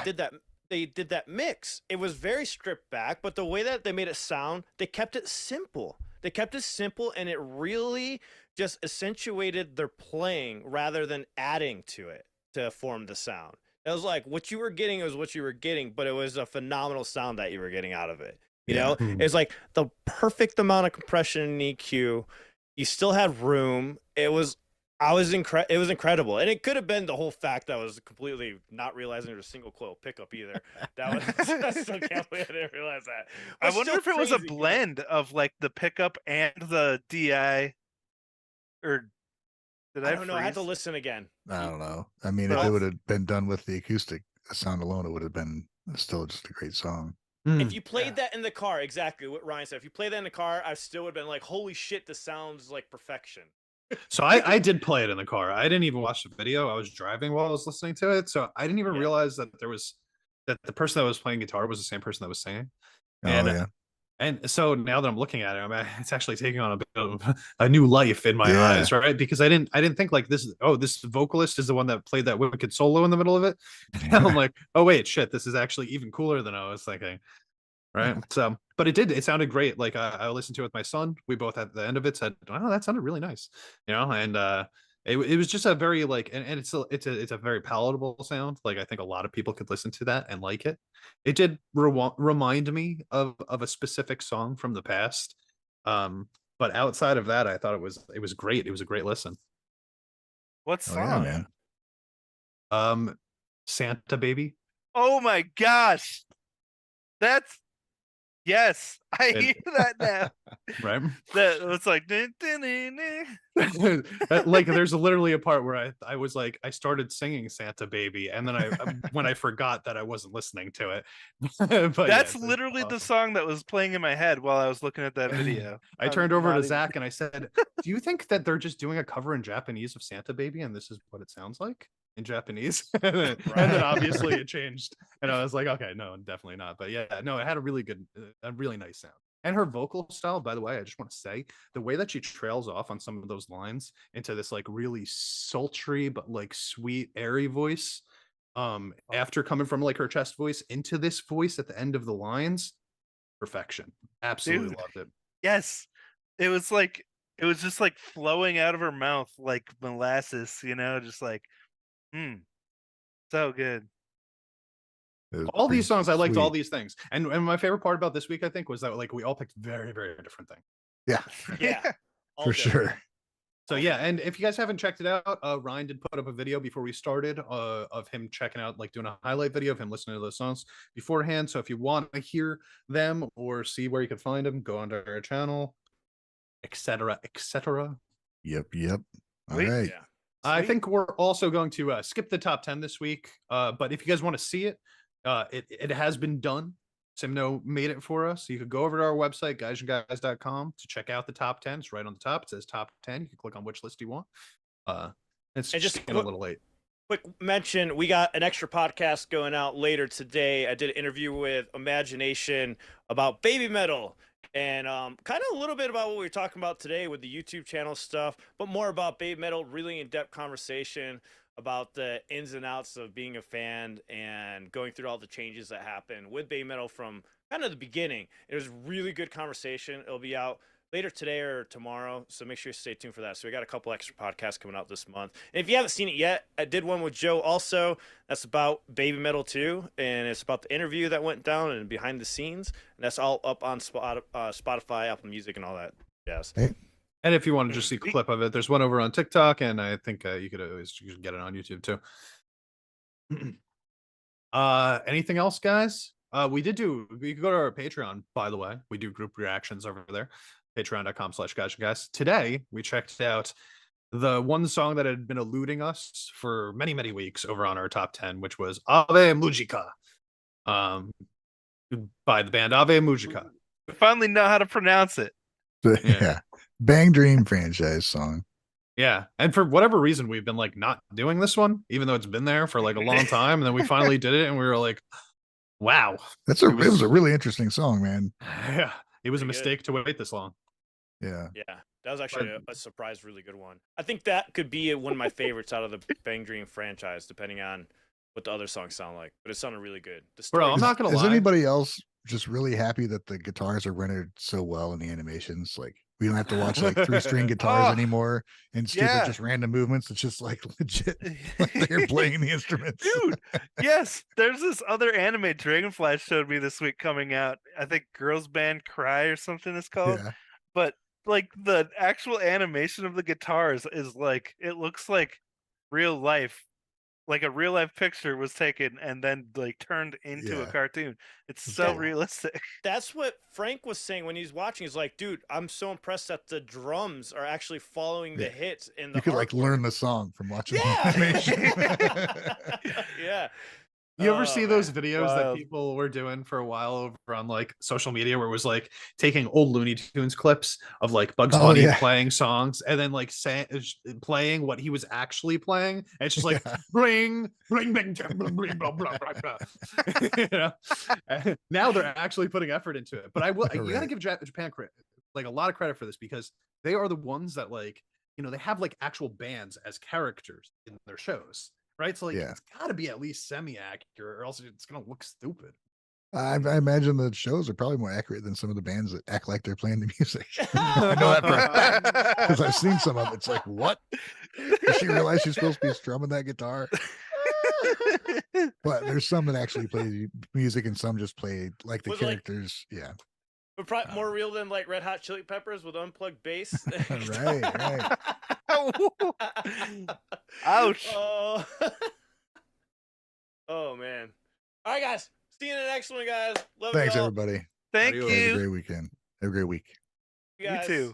they did that mix. It was very stripped back, but the way that they made it sound, they kept it simple. They kept it simple, and it really just accentuated their playing rather than adding to it to form the sound. It was like what you were getting was what you were getting, but it was a phenomenal sound that you were getting out of it.
Yeah.
It's like the perfect amount of compression and EQ. You still had room. It was incredible, and it could have been the whole fact that I was completely not realizing there was a single coil pickup either. That was I still can't believe I didn't realize that.
I
But
wonder
still
if it was a
crazy,
blend of like the pickup and the DI, or did
I
I
don't know. I had to
freeze?
listen again.
I don't know. I mean, if
Well,
it would have been done with the acoustic sound alone, it would have been still just a great song.
If you played that in the car, exactly what Ryan said. If you play that in the car, I still would have been like, "Holy shit, this sounds like perfection."
So I did play it in the car. I didn't even watch the video. I was driving while I was listening to it, so I didn't even
Yeah.
realize that the person that was playing guitar was the same person that was singing.
Oh
And
yeah.
and so now that I'm looking at it, it's actually taking on a bit of a new life in my
Yeah.
eyes, right? Because I didn't think like this. Oh, this vocalist is the one that played that wicked solo in the middle of it. And I'm like, oh wait, shit, this is actually even cooler than I was thinking. Right. So, but it sounded great. Like I listened to it with my son. We both at the end of it said, "Oh, that sounded really nice," And it was just a very like, and it's a very palatable sound. Like I think a lot of people could listen to that and like it. It did remind me of a specific song from the past. But outside of that, I thought it was great. It was a great listen.
what
Oh yeah,
song?
man.
Santa Baby.
Oh my gosh, that's yes, I
And-
hear that now.
Right.
That it's like dun, dun, dun, dun.
Like there's literally a part where I was like I started singing Santa Baby, and then when I forgot that I wasn't listening to it. But
That's
yes, it's
literally the
awesome.
song that was playing in my head while I was looking at that video.
I
I'm
turned over
not
to
even-
Zach and I said, "Do you think that they're just doing a cover in Japanese of Santa Baby, and this is what it sounds like in Japanese?" And then obviously it changed, and I was like, "Okay, no, definitely not." But yeah, no, it had a really nice sound. And her vocal style, by the way, I just want to say the way that she trails off on some of those lines into this like really sultry but like sweet, airy voice. After coming from like her chest voice into this voice at the end of the lines, perfection. Absolutely
Dude.
loved it.
Yes, it was just like flowing out of her mouth like molasses, just like, so good.
It was
All these
pretty
songs, I liked all
sweet.
these things. And my favorite part about this week, I think, was that like we all picked very, very different things.
Yeah,
Yeah, all
for
different.
sure.
So yeah, and if you guys haven't checked it out, Ryan did put up a video before we started of him checking out, like doing a highlight video of him listening to those songs beforehand. So if you want to hear them or see where you can find them, go onto our channel, etc., etc.
Yep. All
Sweet.
right.
Yeah.
I
Sweet.
think we're also going to skip the top 10 this week. But if you guys want to see it, it has been done. Simno made it for us. You could go over to our website, guysandguys.com, to check out the top 10. It's right on the top. It says top 10. You can click on which list you want. It's
And
just
just
getting a little late.
quick mention, we got an extra podcast going out later today. I did an interview with Imagination about BABYMETAL and kind of a little bit about what we were talking about today with the YouTube channel stuff, but more about BABYMETAL, really in-depth conversation about the ins and outs of being a fan and going through all the changes that happened with BABYMETAL from kind of the beginning. It was really good conversation. It'll be out later today or tomorrow, so make sure you stay tuned for that. So we got a couple extra podcasts coming out this month, and if you haven't seen it yet, I did one with Joe also. That's about BABYMETAL too, and it's about the interview that went down and behind the scenes, and that's all up on Spotify, Apple Music, and all that. Yes.
Hey.
And if you want to just see a clip of it, there's one over on TikTok, and I think you can get it on YouTube too. Anything else, guys? We could go to our Patreon, by the way. We do group reactions over there. Patreon.com/guys. Today, we checked out the one song that had been eluding us for many, many weeks over on our top 10, which was Ave Mujica, by the band Ave Mujica.
I finally know how to pronounce it.
Yeah. Bang Dream franchise song.
Yeah. And for whatever reason, we've been like not doing this one, even though it's been there for like a long time. And then we finally did it, and we were like, wow.
It was a really interesting song, man.
Yeah. It was a mistake to wait this long.
Yeah.
Yeah, that was actually a surprise, really good one. I think that could be one of my favorites out of the Bang Dream franchise, depending on what the other songs sound like. But it sounded really good.
Bro, I'm not gonna lie.
Is anybody else just really happy that the guitars are rendered so well in the animations? Like, we don't have to watch like 3-string guitars anymore and stupid just random movements. It's just like legit, like they're playing the instruments.
Dude, yes. There's this other anime Dragonfly showed me this week coming out. I think Girls Band Cry or something it's called.
Yeah.
But like the actual animation of the guitars is like, it looks like real life. Like a real life picture was taken and then like turned into a cartoon. It's so realistic.
That's what Frank was saying when he's watching. He's like, dude, I'm so impressed that the drums are actually following the hits in the
You could like learn the song from watching the animation.
Yeah.
You ever see those videos that people were doing for a while over on like social media where it was like taking old Looney Tunes clips of like Bugs Bunny playing songs and then like playing what he was actually playing? And it's just like bring blah, blah, blah, blah. You know? Now they're actually putting effort into it. But you gotta give Japan credit, like a lot of credit for this, because they are the ones that like, you know, they have like actual bands as characters in their shows. Right, so like it's got to be at least semi-accurate, or else it's gonna look stupid.
I imagine the shows are probably more accurate than some of the bands that act like they're playing the music. I know that for a fact because I've seen some of it. It's like, what? Does she realize she's supposed to be strumming that guitar? But there's some that actually play music, and some just play like the characters. Like,
but probably more real than like Red Hot Chili Peppers with unplugged bass.
Right.
Ouch.
Oh man. All right, guys. See you in the next one, guys. Love
Thanks,
y'all.
everybody.
Thank you.
Have a great weekend. Have a great week.
You too.